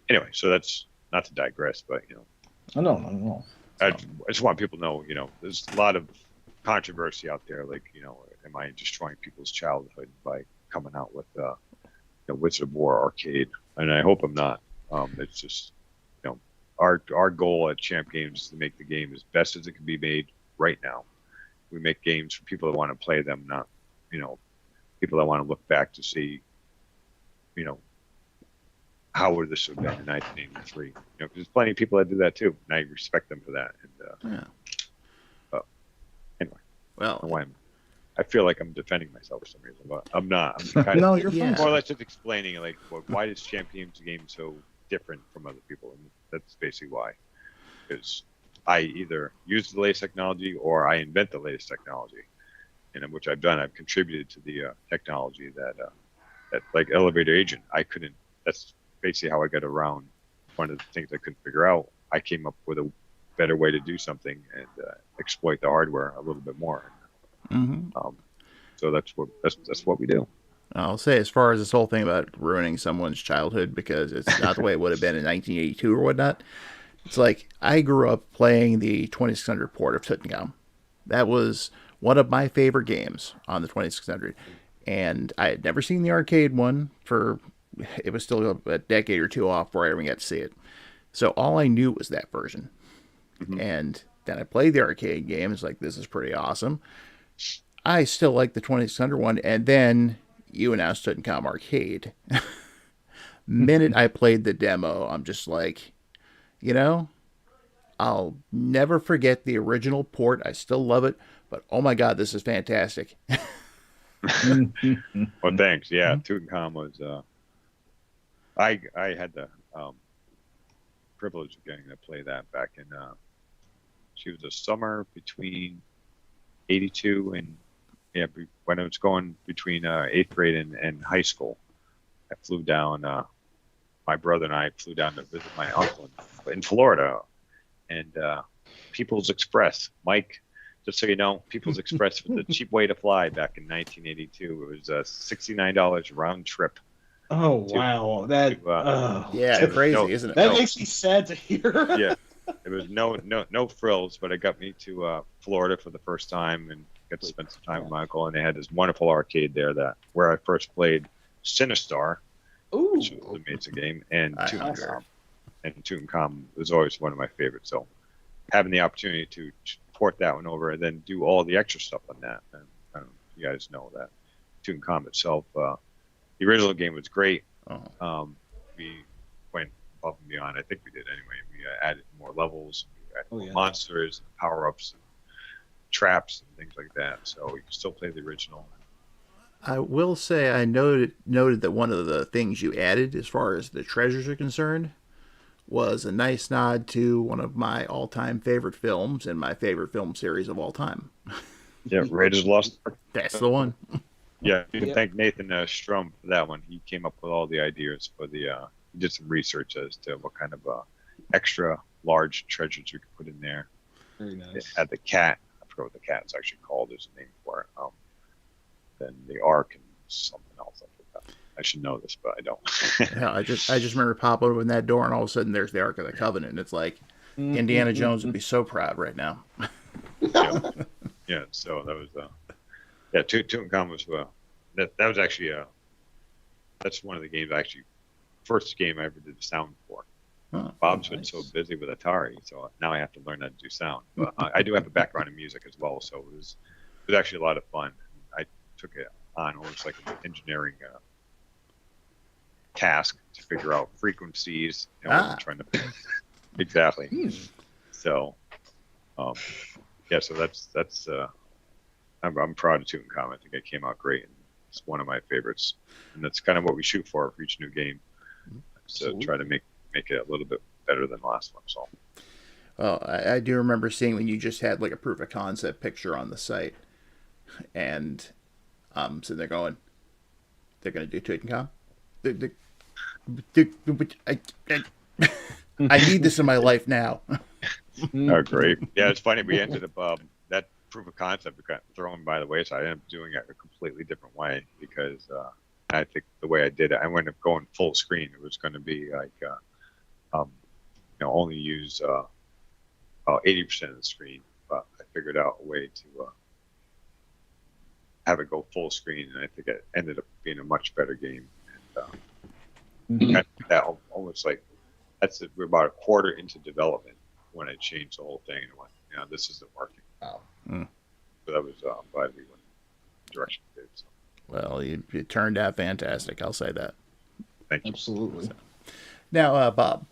anyway, so that's not to digress, but No. I just want people to know, there's a lot of controversy out there. Like, am I destroying people's childhood by coming out with Wizard of War arcade? And I hope I'm not. It's just, our goal at Champ Games is to make the game as best as it can be made right now. We make games for people that want to play them, not, people that want to look back to see, how would this have been in 1983? Because there's plenty of people that do that too, and I respect them for that. And anyway, well, I feel like I'm defending myself for some reason, but I'm not. I'm kind No, of you're fine. more or less just explaining like why does Champ Games game so different from other people, and that's basically why. Because I either use the latest technology or I invent the latest technology, and which I've done. I've contributed to the technology that like Elevator Agent. I couldn't. That's basically how I got around one of the things I couldn't figure out. I came up with a better way to do something and exploit the hardware a little bit more. So that's what we do. I'll say, as far as this whole thing about ruining someone's childhood because it's not the way it would have been in 1982 or whatnot, it's like I grew up playing the 2600 port of Tutankhamun. That was one of my favorite games on the 2600, and I had never seen the arcade one it was still a decade or 2 off before I ever got to see it. So all I knew was that version. And then I played the arcade game. It's like, this is pretty awesome. I still like the 2600 one. And then you announced Tutankhamun Arcade. Minute I played the demo, I'm just like, I'll never forget the original port. I still love it. But oh my God, this is fantastic. Well, thanks. Yeah, Tutankhamun was... I had the privilege of getting to play that back in she was a summer between 82 and when I was going between 8th grade and high school. I flew down, my brother and I flew down to visit my uncle in Florida, and People's Express, Mike, just so you know, People's Express was the cheap way to fly back in 1982. It was $69 round trip. Oh wow, that crazy, isn't it? That makes me sad to hear. Yeah, it was no frills, but it got me to Florida for the first time and got to spend some time with my uncle. And they had this wonderful arcade there where I first played Sinistar, which was an amazing game, and Tutankhamun. And Tutankhamun was always one of my favorites. So having the opportunity to port that one over and then do all the extra stuff on that, and I don't know if you guys know that Tutankhamun itself. The original game was great. We went above and beyond. I think we did anyway. We added more levels, we added more monsters, power-ups, and traps, and things like that. So we can still play the original. I will say I noted that one of the things you added as far as the treasures are concerned was a nice nod to one of my all-time favorite films and my favorite film series of all time. Yeah, Raiders of the Lost Ark. That's the one. Yeah, you can thank Nathan Strum for that one. He came up with all the ideas for the. He did some research as to what kind of extra large treasures we could put in there. Very nice. It had the cat. I forgot what the cat's actually called. There's a name for it. Then the Ark and something else. I forgot. I should know this, but I don't. Yeah, I just remember popping open that door, and all of a sudden there's the Ark of the Covenant. And it's like Indiana Jones would be so proud right now. Yeah. So that was. Tutankhamun was. That was actually that's one of the games first game I ever did the sound for. Oh, Bob's nice. been so busy with Atari, so now I have to learn how to do sound. But I do have a background in music as well, so it was actually a lot of fun. I took it on almost like an engineering task to figure out frequencies. Trying to exactly. So, so that's. I'm proud of Tutankhamun. I think it came out great. And it's one of my favorites, and that's kind of what we shoot for each new game. So try to make it a little bit better than the last one. So. Well, I do remember seeing when you just had like a proof of concept picture on the site, and so they're going to do Tutankhamun. I need this in my life now. Oh, great! Yeah, it's funny. We ended up that proof of concept got thrown by the wayside. I ended up doing it a completely different way because I think the way I did it, I ended up going full screen. It was going to be like only use 80% of the screen, but I figured out a way to have it go full screen, and I think it ended up being a much better game. And that almost like we're about a quarter into development when I changed the whole thing and went, this isn't working. Wow. So that was I'm glad we went the direction we did. So. Well, it turned out fantastic. I'll say that. Thank you. Absolutely. Now, Bob.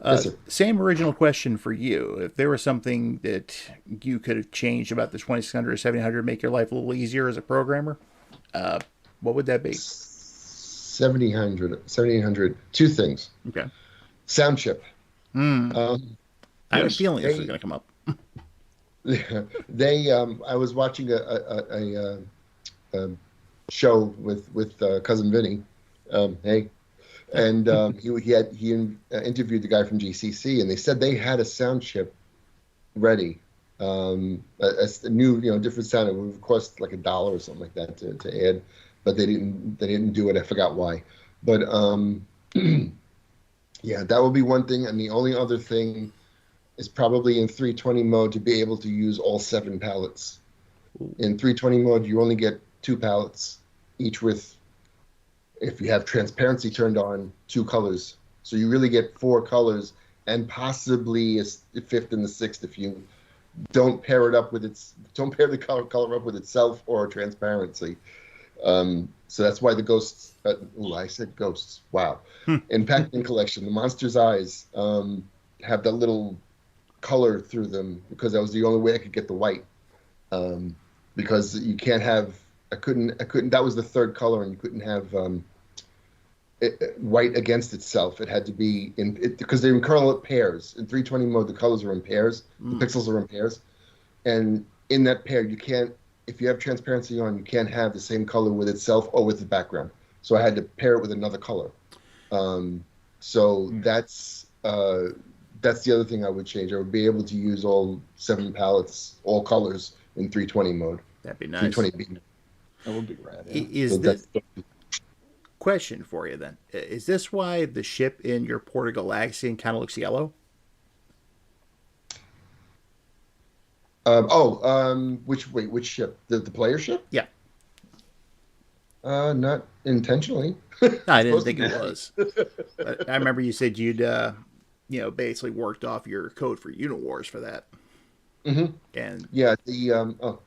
Yes, sir. Same original question for you. If there was something that you could have changed about the 2600 or 700 to make your life a little easier as a programmer, what would that be? 7800. Two things. Okay. Sound chip. I had a feeling this was going to come up. I was watching a show with cousin Vinny. Hey. And he interviewed the guy from GCC, and they said they had a sound chip ready, a new different sound. It would have cost like $1 or something like that to add, but they didn't do it. I forgot why, but yeah, that would be one thing. And the only other thing is probably in 320 mode to be able to use all 7 palettes. In 320 mode, you only get 2 palettes, each with, if you have transparency turned on, 2 colors. So you really get 4 colors and possibly a 5th and the 6th if you don't pair the color up with itself or transparency. So that's why the ghosts. I said ghosts. Wow. In Pac-Man Collection, the Monster's Eyes have that little color through them because that was the only way I could get the white. Because you can't have. I couldn't. That was the 3rd color, and you couldn't have white against itself. It had to be because they're in color pairs. In 320 mode, the colors are in pairs. The pixels are in pairs, and in that pair, you can't. If you have transparency on, you can't have the same color with itself or with the background. So I had to pair it with another color. So that's the other thing I would change. I would be able to use all 7 palettes, all colors in 320 mode. That'd be nice. 320B. That would be rad. Is this question for you then? Is this why the ship in your Port of Galaxian kind of looks yellow? Which ship? The player ship? Yeah. Not intentionally. No, I didn't think it was. But I remember you said you'd, basically worked off your code for Univars for that. Mm-hmm. And yeah,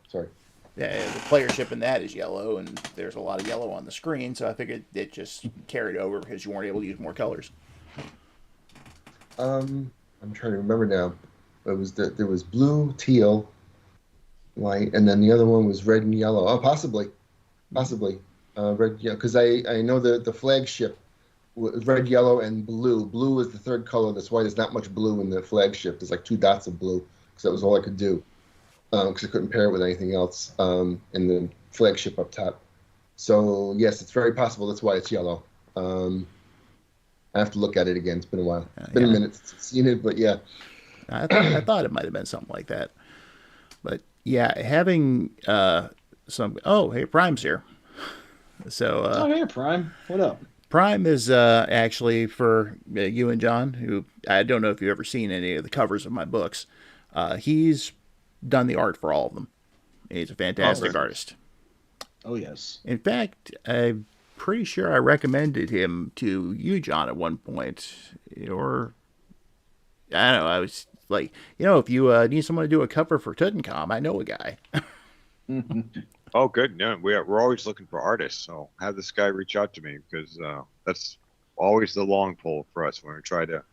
sorry. Yeah, the player ship in that is yellow, and there's a lot of yellow on the screen, so I figured it just carried over because you weren't able to use more colors. I'm trying to remember now. There was blue, teal, white, and then the other one was red and yellow. Oh, possibly, red, yeah. Because I know the flagship red, yellow, and blue. Blue is the third color. That's why there's not much blue in the flagship. There's like 2 dots of blue because that was all I could do because I couldn't pair it with anything else in the flagship up top. So yes, it's very possible that's why it's yellow. I have to look at it again. It's been a while. It's been a minute since I've seen it, but yeah. I thought it might have been something like that. But yeah, having some. Oh, hey, Prime's here. So. Hey, Prime. What up? Prime is actually for you and John, who I don't know if you've ever seen any of the covers of my books. He's done the art for all of them. He's a fantastic artist. Oh, yes. In fact, I'm pretty sure I recommended him to you, John, at one point. Or, I don't know, I was like, if you need someone to do a cover for Tutankhamun, I know a guy. Oh, good. No, we're always looking for artists. So have this guy reach out to me because that's always the long pull for us when we try to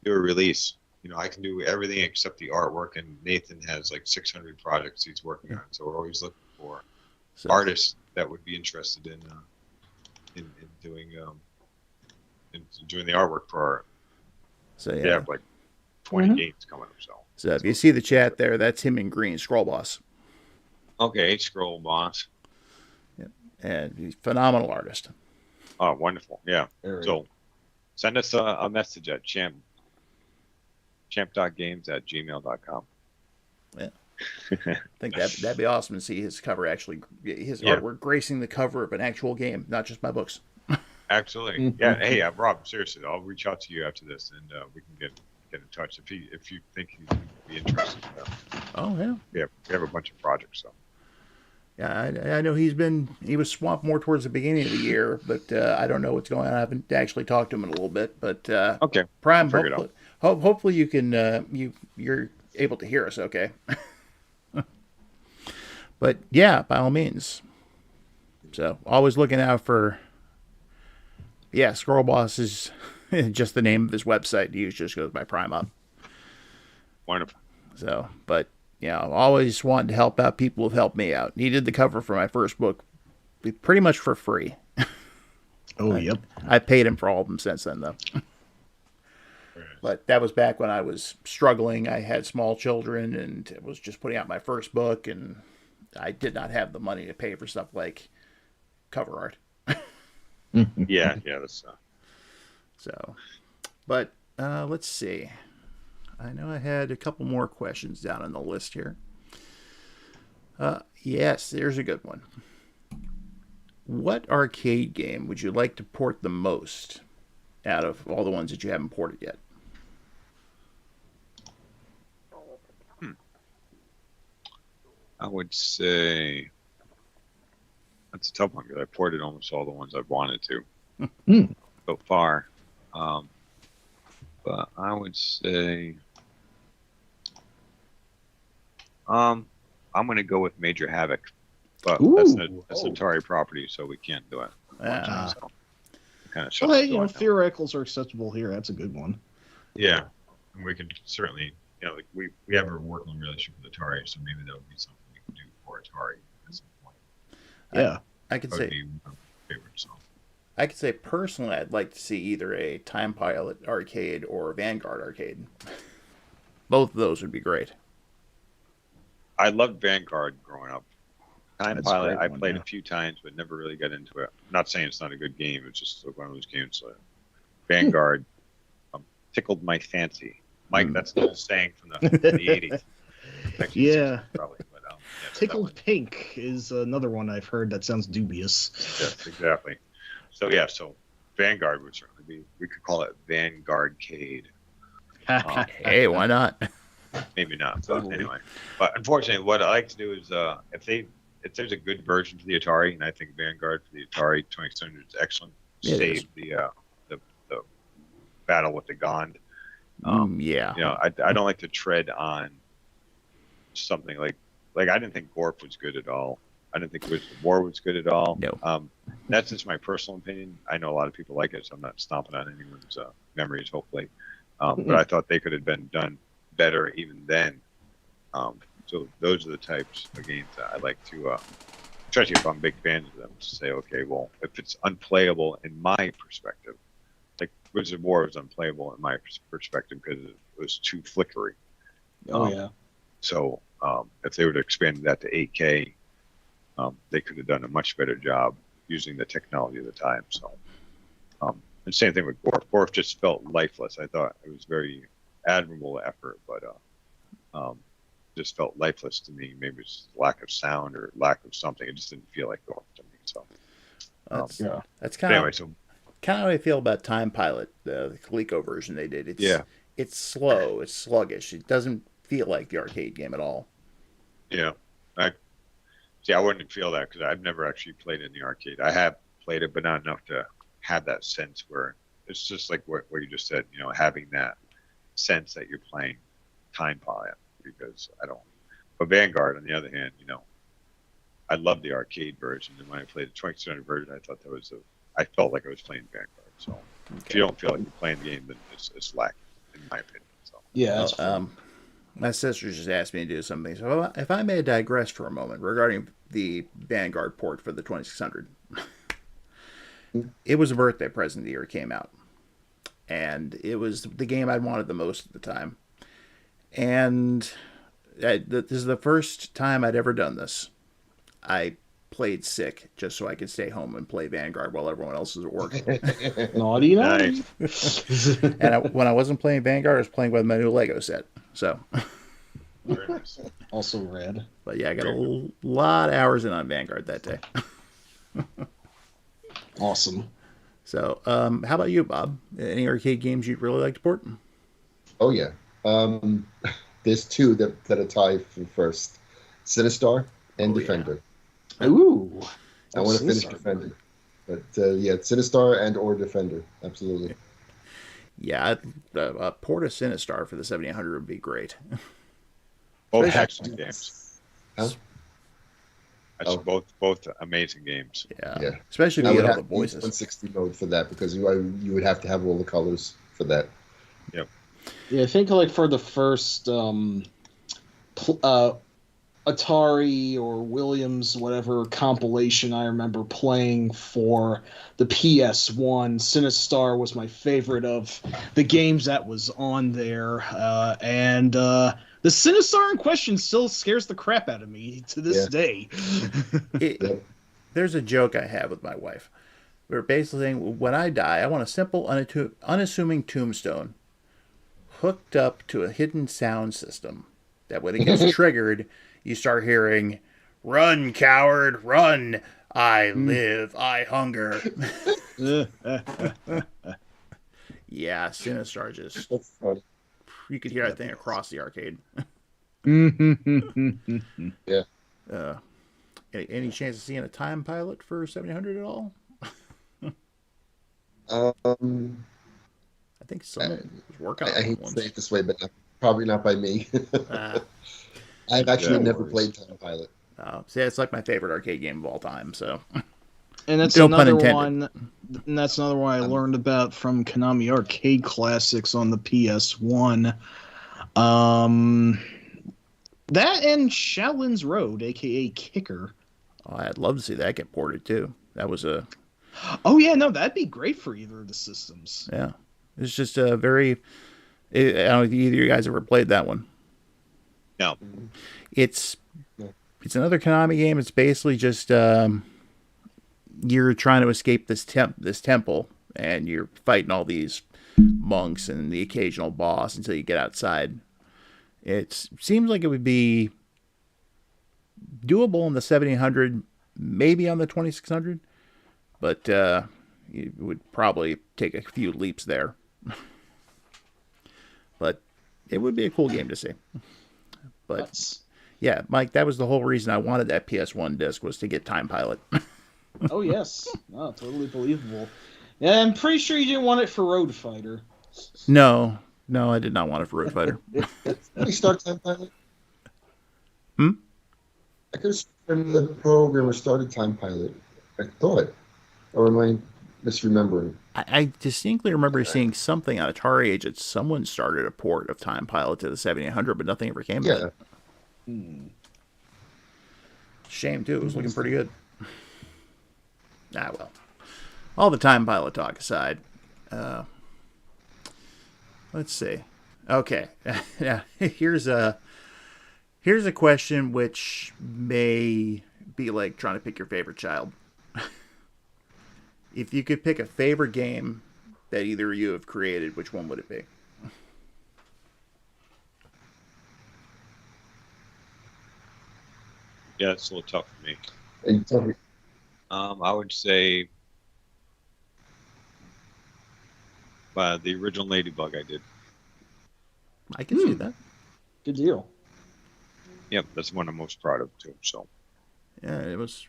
do a release. I can do everything except the artwork, and Nathan has like 600 projects he's working on. So we're always looking for artists that would be interested in doing the artwork for our. So they have like 20 games coming up. So if you see the chat there, that's him in green, Scroll Boss. Okay, Scroll Boss. Yep. And he's a phenomenal artist. Oh, wonderful. Yeah. So send us a message at champ.games@gmail.com. Yeah. I think that'd be awesome to see his cover actually, his artwork gracing the cover of an actual game, not just my books. Absolutely. Yeah. Hey, Rob, seriously, I'll reach out to you after this, and we can get in touch if you think he'd be interested. Oh yeah. Yeah, we have a bunch of projects. So. Yeah, I know he was swamped more towards the beginning of the year, but I don't know what's going on. I haven't actually talked to him in a little bit, but okay. Prime, hopefully you can you're able to hear us. Okay. But yeah, by all means. So always looking out for. Yeah, Scroll Boss is just the name of his website to use. Just goes by Prime Up. Wonderful. So, but always wanted to help out people who've helped me out. He did the cover for my first book, pretty much for free. Oh, yep. I paid him for all of them since then, though. But that was back when I was struggling. I had small children and was just putting out my first book, and I did not have the money to pay for stuff like cover art. Yeah, that's. So, but let's see. I know I had a couple more questions down on the list here. Yes, there's a good one. What arcade game would you like to port the most out of all the ones that you haven't ported yet? I would say that's a tough one because I ported almost all the ones I've wanted to so far. But I would say I'm going to go with Major Havoc, but that's an Atari property, so we can't do it. So kind of theoreticals are acceptable here. That's a good one. Yeah, and we can certainly, we have a working relationship with Atari, so maybe that would be something we can do for Atari at some point. Yeah, I could say. I could say personally, I'd like to see either a Time Pilot arcade or a Vanguard arcade. Both of those would be great. I loved Vanguard growing up. Time Pilot, I played a few times, but never really got into it. I'm not saying it's not a good game. It's just one of those games. Vanguard tickled my fancy. Mike, that's the old saying from the 80s. Actually, yeah. Probably, but, Tickled Pink is another one I've heard that sounds dubious. Yes, exactly. So Vanguard would certainly be. We could call it Vanguardcade. Hey, why not? Maybe not, but anyway. But unfortunately, what I like to do is if there's a good version for the Atari, and I think Vanguard for the Atari 2600 is excellent. Save the battle with the Gond. Yeah. I don't like to tread on something like I didn't think Gorp was good at all. I didn't think Wizard of War was good at all. No. That's just my personal opinion. I know a lot of people like it, so I'm not stomping on anyone's memories, hopefully. But I thought they could have been done better even then. So those are the types of games that I like to, especially if I'm big fans of them, to say, okay, well, if it's unplayable in my perspective, Wizard of War was unplayable in my perspective because it was too flickery. Oh yeah. So if they would have expanded that to 8K, they could have done a much better job using the technology of the time. So, and same thing with Gorf. Gorf just felt lifeless. I thought it was very admirable effort, but just felt lifeless to me. Maybe it's lack of sound or lack of something. It just didn't feel like Gorf to me. So that's kind of anyway. So kind of how I feel about Time Pilot, the Coleco version they did. It's slow, it's sluggish. It doesn't feel like the arcade game at all. Yeah, I wouldn't feel that because I've never actually played in the arcade. I have played it, but not enough to have that sense where it's just like what you just said. Having that sense that you're playing Time Pilot, because I don't. But Vanguard, on the other hand, I love the arcade version, and when I played the 2600 version, I thought I felt like I was playing Vanguard. So if you don't feel like you're playing the game, then it's lacking, in my opinion. So yeah, my sister just asked me to do something. So if I may digress for a moment regarding the Vanguard port for the 2600, it was a birthday present the year it came out, and it was the game I wanted the most at the time. And this is the first time I'd ever done this. I played sick just so I could stay home and play Vanguard while everyone else was at work. Naughty. And when I wasn't playing Vanguard, I was playing with my new Lego set. So, also red. But yeah, I got a lot of hours in on Vanguard that day. Awesome. So, how about you, Bob? Any arcade games you'd really like to port? Oh yeah, there's two that are tied for first: Sinistar and Defender. Yeah. Ooh, I want to finish Defender, but Sinistar and or Defender, absolutely. Yeah, a port of Sinistar for the 7800 would be great. Both excellent games. Huh? Both amazing games. Yeah. Especially if you get all the voices. 160 mode for that because you would have to have all the colors for that. Yep. Yeah, I think like for the first Atari or Williams, whatever compilation I remember playing for the PS1, Sinistar was my favorite of the games that was on there. And the Sinistar in question still scares the crap out of me to this day. There's a joke I have with my wife. We're basically saying, when I die, I want a simple, unassuming tombstone hooked up to a hidden sound system that when it gets triggered, you start hearing, "Run, coward, run! I live, I hunger." Yeah, Sinistar just... You could hear that thing across the arcade. Yeah. Any chance of seeing a Time Pilot for 700 at all? I think someone was working on it. I hate to say it this way, but probably not by me. I've actually never played Time Pilot. See, it's like my favorite arcade game of all time. So, and that's another one. And that's another one I learned about from Konami Arcade Classics on the PS1. That and Shaolin's Road, aka Kicker. Oh, I'd love to see that get ported too. That was a. Oh yeah, no, that'd be great for either of the systems. Yeah, it's just a very. I don't know if either of you guys ever played that one. No. It's another Konami game. It's basically just you're trying to escape this temple, and you're fighting all these monks and the occasional boss until you get outside. It seems like it would be doable on the 7800, maybe on the 2600, but it would probably take a few leaps there. But it would be a cool game to see. But yeah, Mike, that was the whole reason I wanted that PS1 disc, was to get Time Pilot. Oh yes, oh, totally believable. Yeah, I'm pretty sure you didn't want it for Road Fighter. No, I did not want it for Road Fighter. Did we start Time Pilot? I could have sworn the programmer started Time Pilot. I thought, or am I misremembering? I distinctly remember seeing something on Atari Age that someone started a port of Time Pilot to the 7800, but nothing ever came of it. Shame too. It was looking pretty good. Well, all the Time Pilot talk aside, Let's see. Okay. Now, here's a question which may be like trying to pick your favorite child. If you could pick a favorite game that either of you have created, which one would it be? Yeah, it's a little tough for me. I would say the original Ladybug I did. I can see that. Good deal. Yep, that's one I'm most proud of too. So Yeah, it was.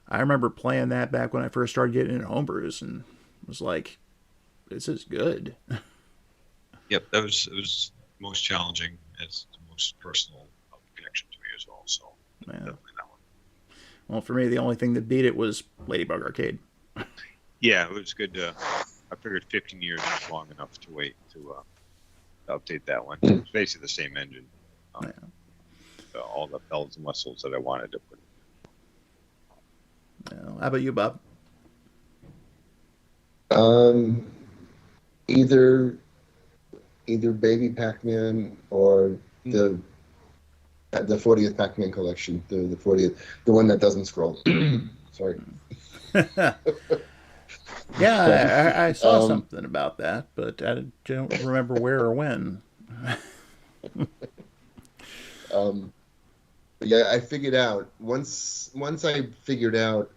I remember playing that back when I first started getting into Homebrews, and was like, "This is good." Yep, it was most challenging. It's the most personal connection to me as well. So Yeah. definitely that one. Well, for me, the only thing that beat it was Ladybug Arcade. Yeah, it was good. I figured 15 years was long enough to wait to update that one. It's basically the same engine. All the bells and whistles that I wanted to put. How about you, Bob? Either Baby Pac-Man or the 40th Pac-Man collection, the 40th, the one that doesn't scroll. Sorry. Yeah, I saw something about that, but I don't remember where or when. Yeah, I figured out once I figured out.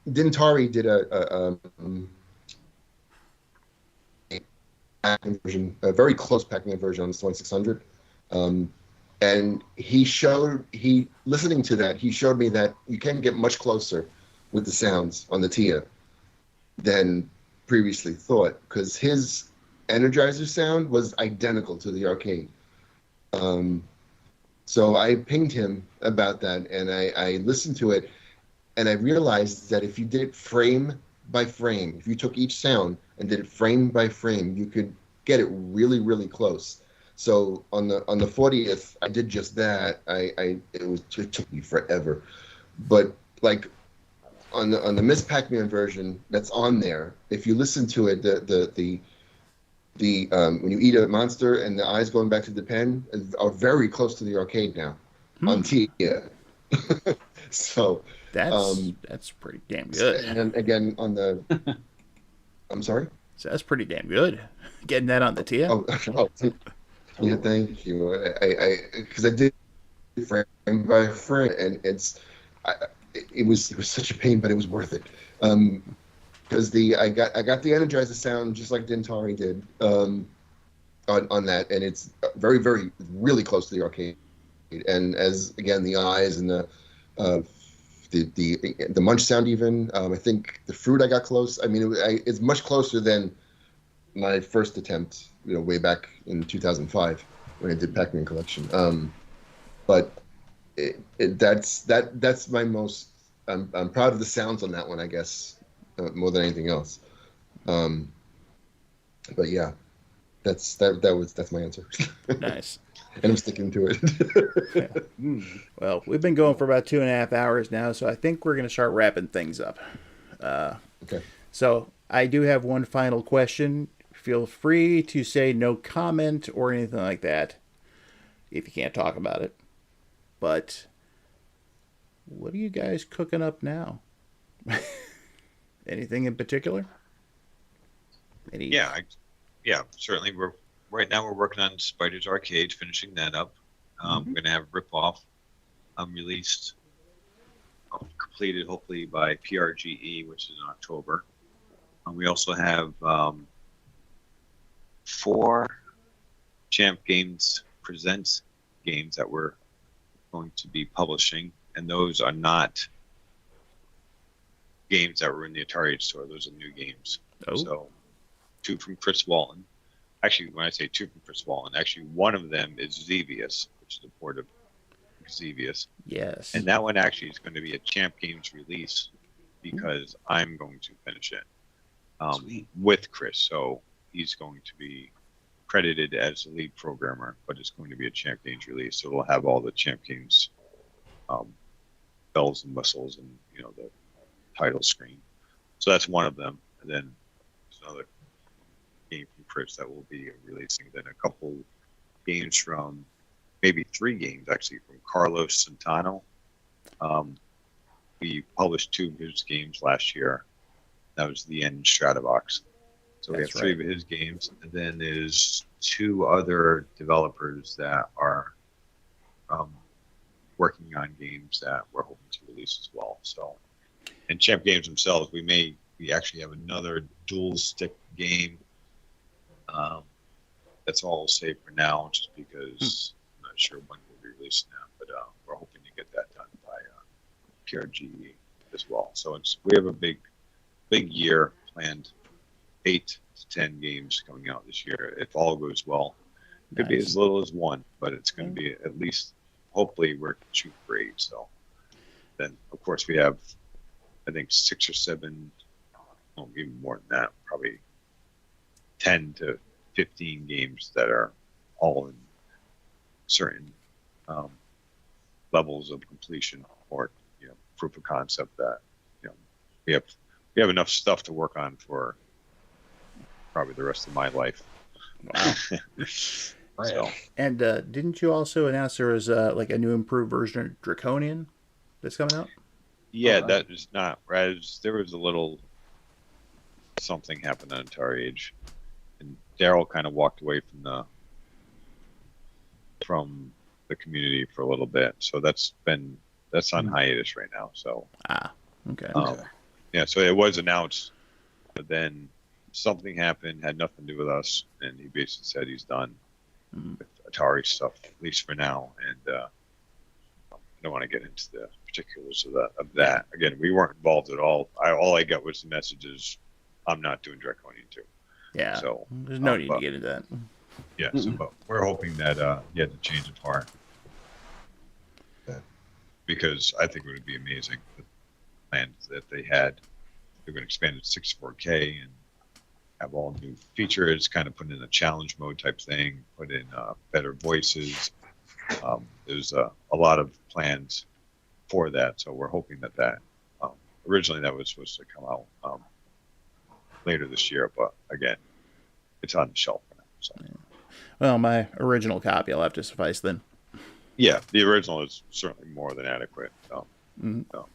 Atari did a Pac-Man version, a very close Pac-Man version on the 2600, and listening to that, he showed me that you can get much closer with the sounds on the TIA than previously thought, because his Energizer sound was identical to the arcade. So I pinged him about that, and I listened to it, and I realized that if you did it frame by frame, if you took each sound and did it frame by frame, you could get it really, really close. So on the 40th, I did just that. It took me forever, but like on the Miss Pac-Man version that's on there, if you listen to it, the when you eat a monster and the eyes going back to the pen are very close to the arcade now on TIA. So that's pretty damn good. And then again on the, I'm sorry. So that's pretty damn good. Getting that on the TIA. Oh, yeah, thank you. I because I did frame by frame, and it was such a pain, but it was worth it. Because I got the Energizer sound just like Atari did on that, and it's very, very, really close to the arcade. And as again, the eyes and the munch sound even. I think the fruit I got close. I mean, it's much closer than my first attempt, way back in 2005 when I did Pac-Man collection. But that's my most. I'm proud of the sounds on that one, I guess, more than anything else. But yeah, that's my answer. Nice. And I'm sticking to it. Well, we've been going for about 2.5 hours now, so I think we're going to start wrapping things up. Okay. So I do have one final question. Feel free to say no comment or anything like that if you can't talk about it. But what are you guys cooking up now? Anything in particular? Yeah, certainly. Right now we're working on Spider's Arcade, finishing that up. We're going to have Rip-Off released, completed hopefully by PRGE, which is in October. We also have 4 Champ Games Presents games that we're going to be publishing, and those are not games that were in the Atari store. Those are new games. Oh. So 2 from Chris Walton. Actually, when I say 2 from Chris Walton, actually one of them is Xevious, which is a port of Xevious. Yes. And that one actually is going to be a Champ Games release because I'm going to finish it with Chris. So he's going to be credited as the lead programmer, but it's going to be a Champ Games release. So we'll have all the Champ Games bells and whistles and the title screen. So that's one of them. And then there's another game from Chris that we'll be releasing. Then a couple games from, maybe 3 games actually, from Carlos Santano. We published 2 of his games last year. That was the End Stratobox. So we have 3 of his games, and then there's 2 other developers that are working on games that we're hoping to release as well. So, and Champ Games themselves, we actually have another dual stick game. That's all I'll say for now, just because I'm not sure when we'll be releasing that, but we're hoping to get that done by PRG as well. So we have a big year planned, 8 to 10 games coming out this year if all goes well. It could be as little as 1, but it's going to be at least, hopefully we're shooting for 8. So then of course we have, I think 6 or 7, well, even more than that, probably 10 to 15 games that are all in certain levels of completion or proof of concept that we have enough stuff to work on for probably the rest of my life. Wow. Right. So, and didn't you also announce there was like a new improved version of Draconian that's coming out? yeah, that is not right. There was a little something happened on Atari Age, and Daryl kind of walked away from the community for a little bit. So that's on hiatus right now. So Okay. yeah, so it was announced, but then something happened, had nothing to do with us, and he basically said he's done with Atari stuff, at least for now. And I don't want to get into the particulars of that. Again, we weren't involved at all. All I got was the messages, I'm not doing Draconian 2. Yeah. So there's no need to get into that. Yeah, so, but we're hoping that he had to change of heart. Because I think it would be amazing, the plans that they had. They're going to expand it to 64K and have all new features, kind of put in a challenge mode type thing, put in better voices. There's a lot of plans for that, so we're hoping that originally that was supposed to come out later this year, but again, it's on the shelf for now. So. Well, my original copy will have to suffice then. Yeah, the original is certainly more than adequate.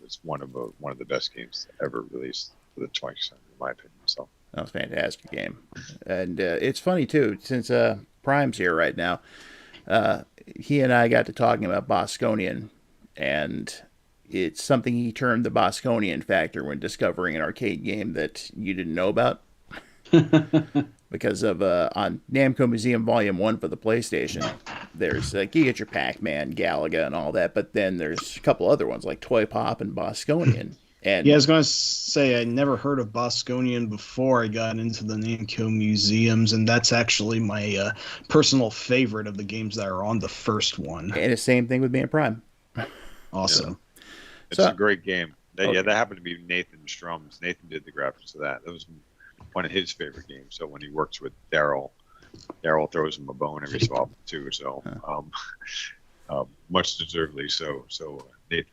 It's one of the best games ever released for the 20th century, in my opinion. So that was a fantastic game, and it's funny too, since Prime's here right now. He and I got to talking about Bosconian, and it's something he termed the Bosconian factor when discovering an arcade game that you didn't know about. Because of on Namco Museum Volume 1 for the PlayStation, there's you get your Pac-Man, Galaga, and all that, but then there's a couple other ones like Toy Pop and Bosconian. And yeah, I was going to say I never heard of Bosconian before I got into the Namco museums, and that's actually my personal favorite of the games that are on the first one. And the same thing with being Prime. Awesome. Yeah. It's a great game. Yeah, that happened to be Nathan Strum's. Nathan did the graphics of that. That was one of his favorite games. So when he works with Daryl throws him a bone every so often too. So much deservedly so. So Nathan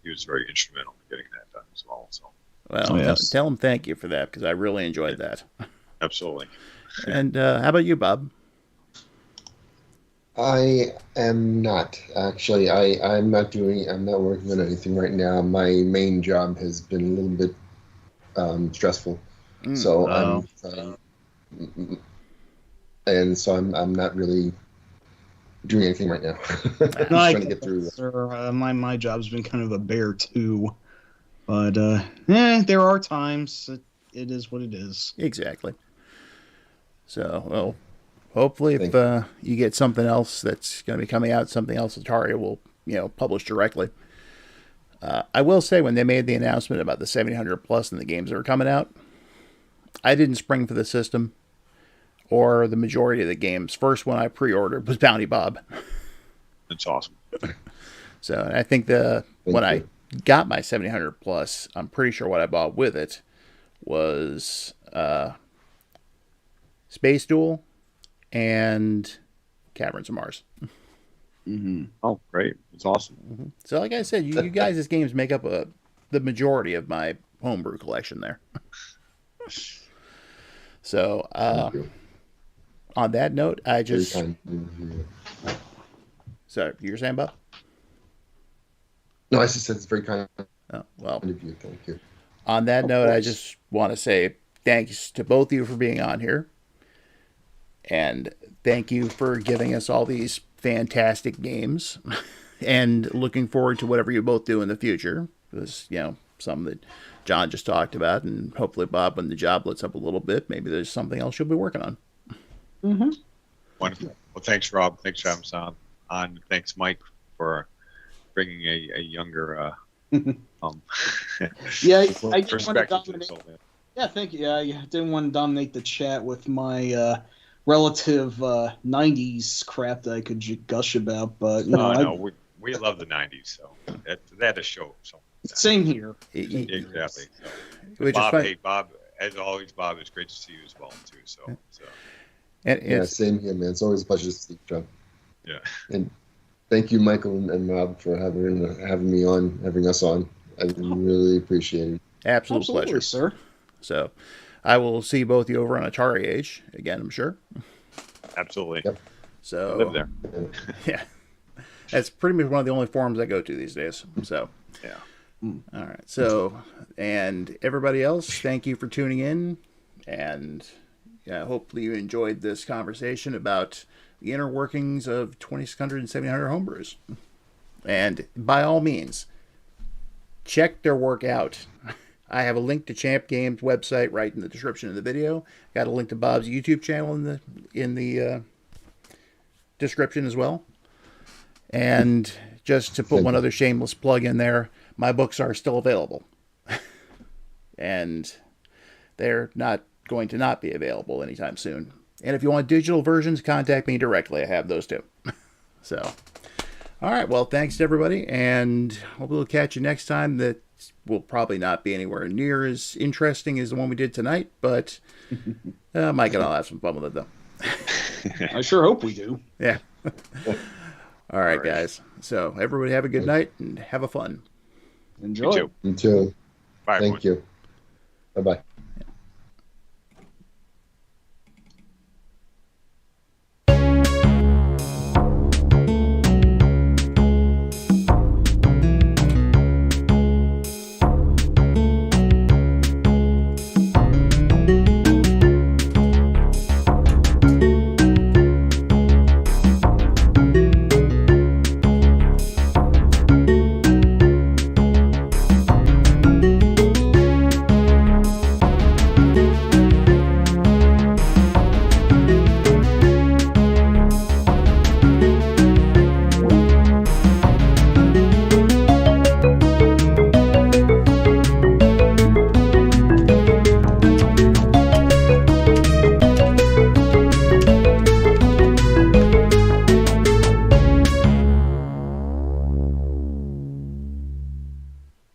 was very instrumental in getting that done as well. So well, tell him thank you for that, because I really enjoyed that. Absolutely. And how about you, Bob? I am not actually. I'm not working on anything right now. My main job has been a little bit stressful. So I'm not really doing anything right now. I'm trying to get through. My job's been kind of a bear too, but there are times. It is what it is. Exactly. So, well, hopefully, if you get something else that's going to be coming out, something else Atari will publish directly. I will say, when they made the announcement about the 700 plus and the games that were coming out, I didn't spring for the system or the majority of the games. First one I pre-ordered was Bounty Bob. That's awesome. So I think when I got my 700 plus, I'm pretty sure what I bought with it was Space Duel and Caverns of Mars. Mm-hmm. Oh, great. It's awesome. Mm-hmm. So like I said, you guys' games make up the majority of my homebrew collection there. So on that note, I just. Very kind. Sorry, you were saying, Bob? No, I just said it's very kind Oh, well. of you. Thank you. On that note, I just want to say thanks to both of you for being on here. And thank you for giving us all these fantastic games. And looking forward to whatever you both do in the future. Because, some that John just talked about. And hopefully, Bob, when the job lets up a little bit, maybe there's something else you'll be working on. Mm-hmm. Wonderful. Well, thanks, Rob. Thanks for having us on. Thanks, Mike, for bringing a younger yeah, I didn't want to perspective to dominate. this whole thing. Yeah, thank you. I didn't want to dominate the chat with my relative 90s crap that I could gush about, but no, we love the 90s, so that is show. So same here. Exactly. So, Which Bob, is hey, Bob, as always, Bob, it's great to see you as well too. So. Yeah, same here, man. It's always a pleasure to see you, John. Yeah. And thank you, Michael and Rob, for having me on, having us on. I really appreciate it. Absolutely pleasure, sir. So, I will see both of you over on Atari Age again, I'm sure. Absolutely. Yep. So I live there. Yeah, that's pretty much one of the only forums I go to these days. So yeah. All right. So, and everybody else, thank you for tuning in, and hopefully you enjoyed this conversation about the inner workings of 2600 and 1700 homebrews. And by all means, check their work out. I have a link to Champ Games website right in the description of the video. Got a link to Bob's YouTube channel in the description as well. And just to put one other shameless plug in there, my books are still available. And they're not going to not be available anytime soon. And if you want digital versions, contact me directly. I have those too. So, all right. Well, thanks to everybody, and hopefully we'll catch you next time. That will probably not be anywhere near as interesting as the one we did tonight, but Mike and I'll have some fun with it, though. I sure hope we do. Yeah. All right, guys. So everybody have a good night and have a fun. Enjoy. You too. Bye, Thank you. Bye-bye.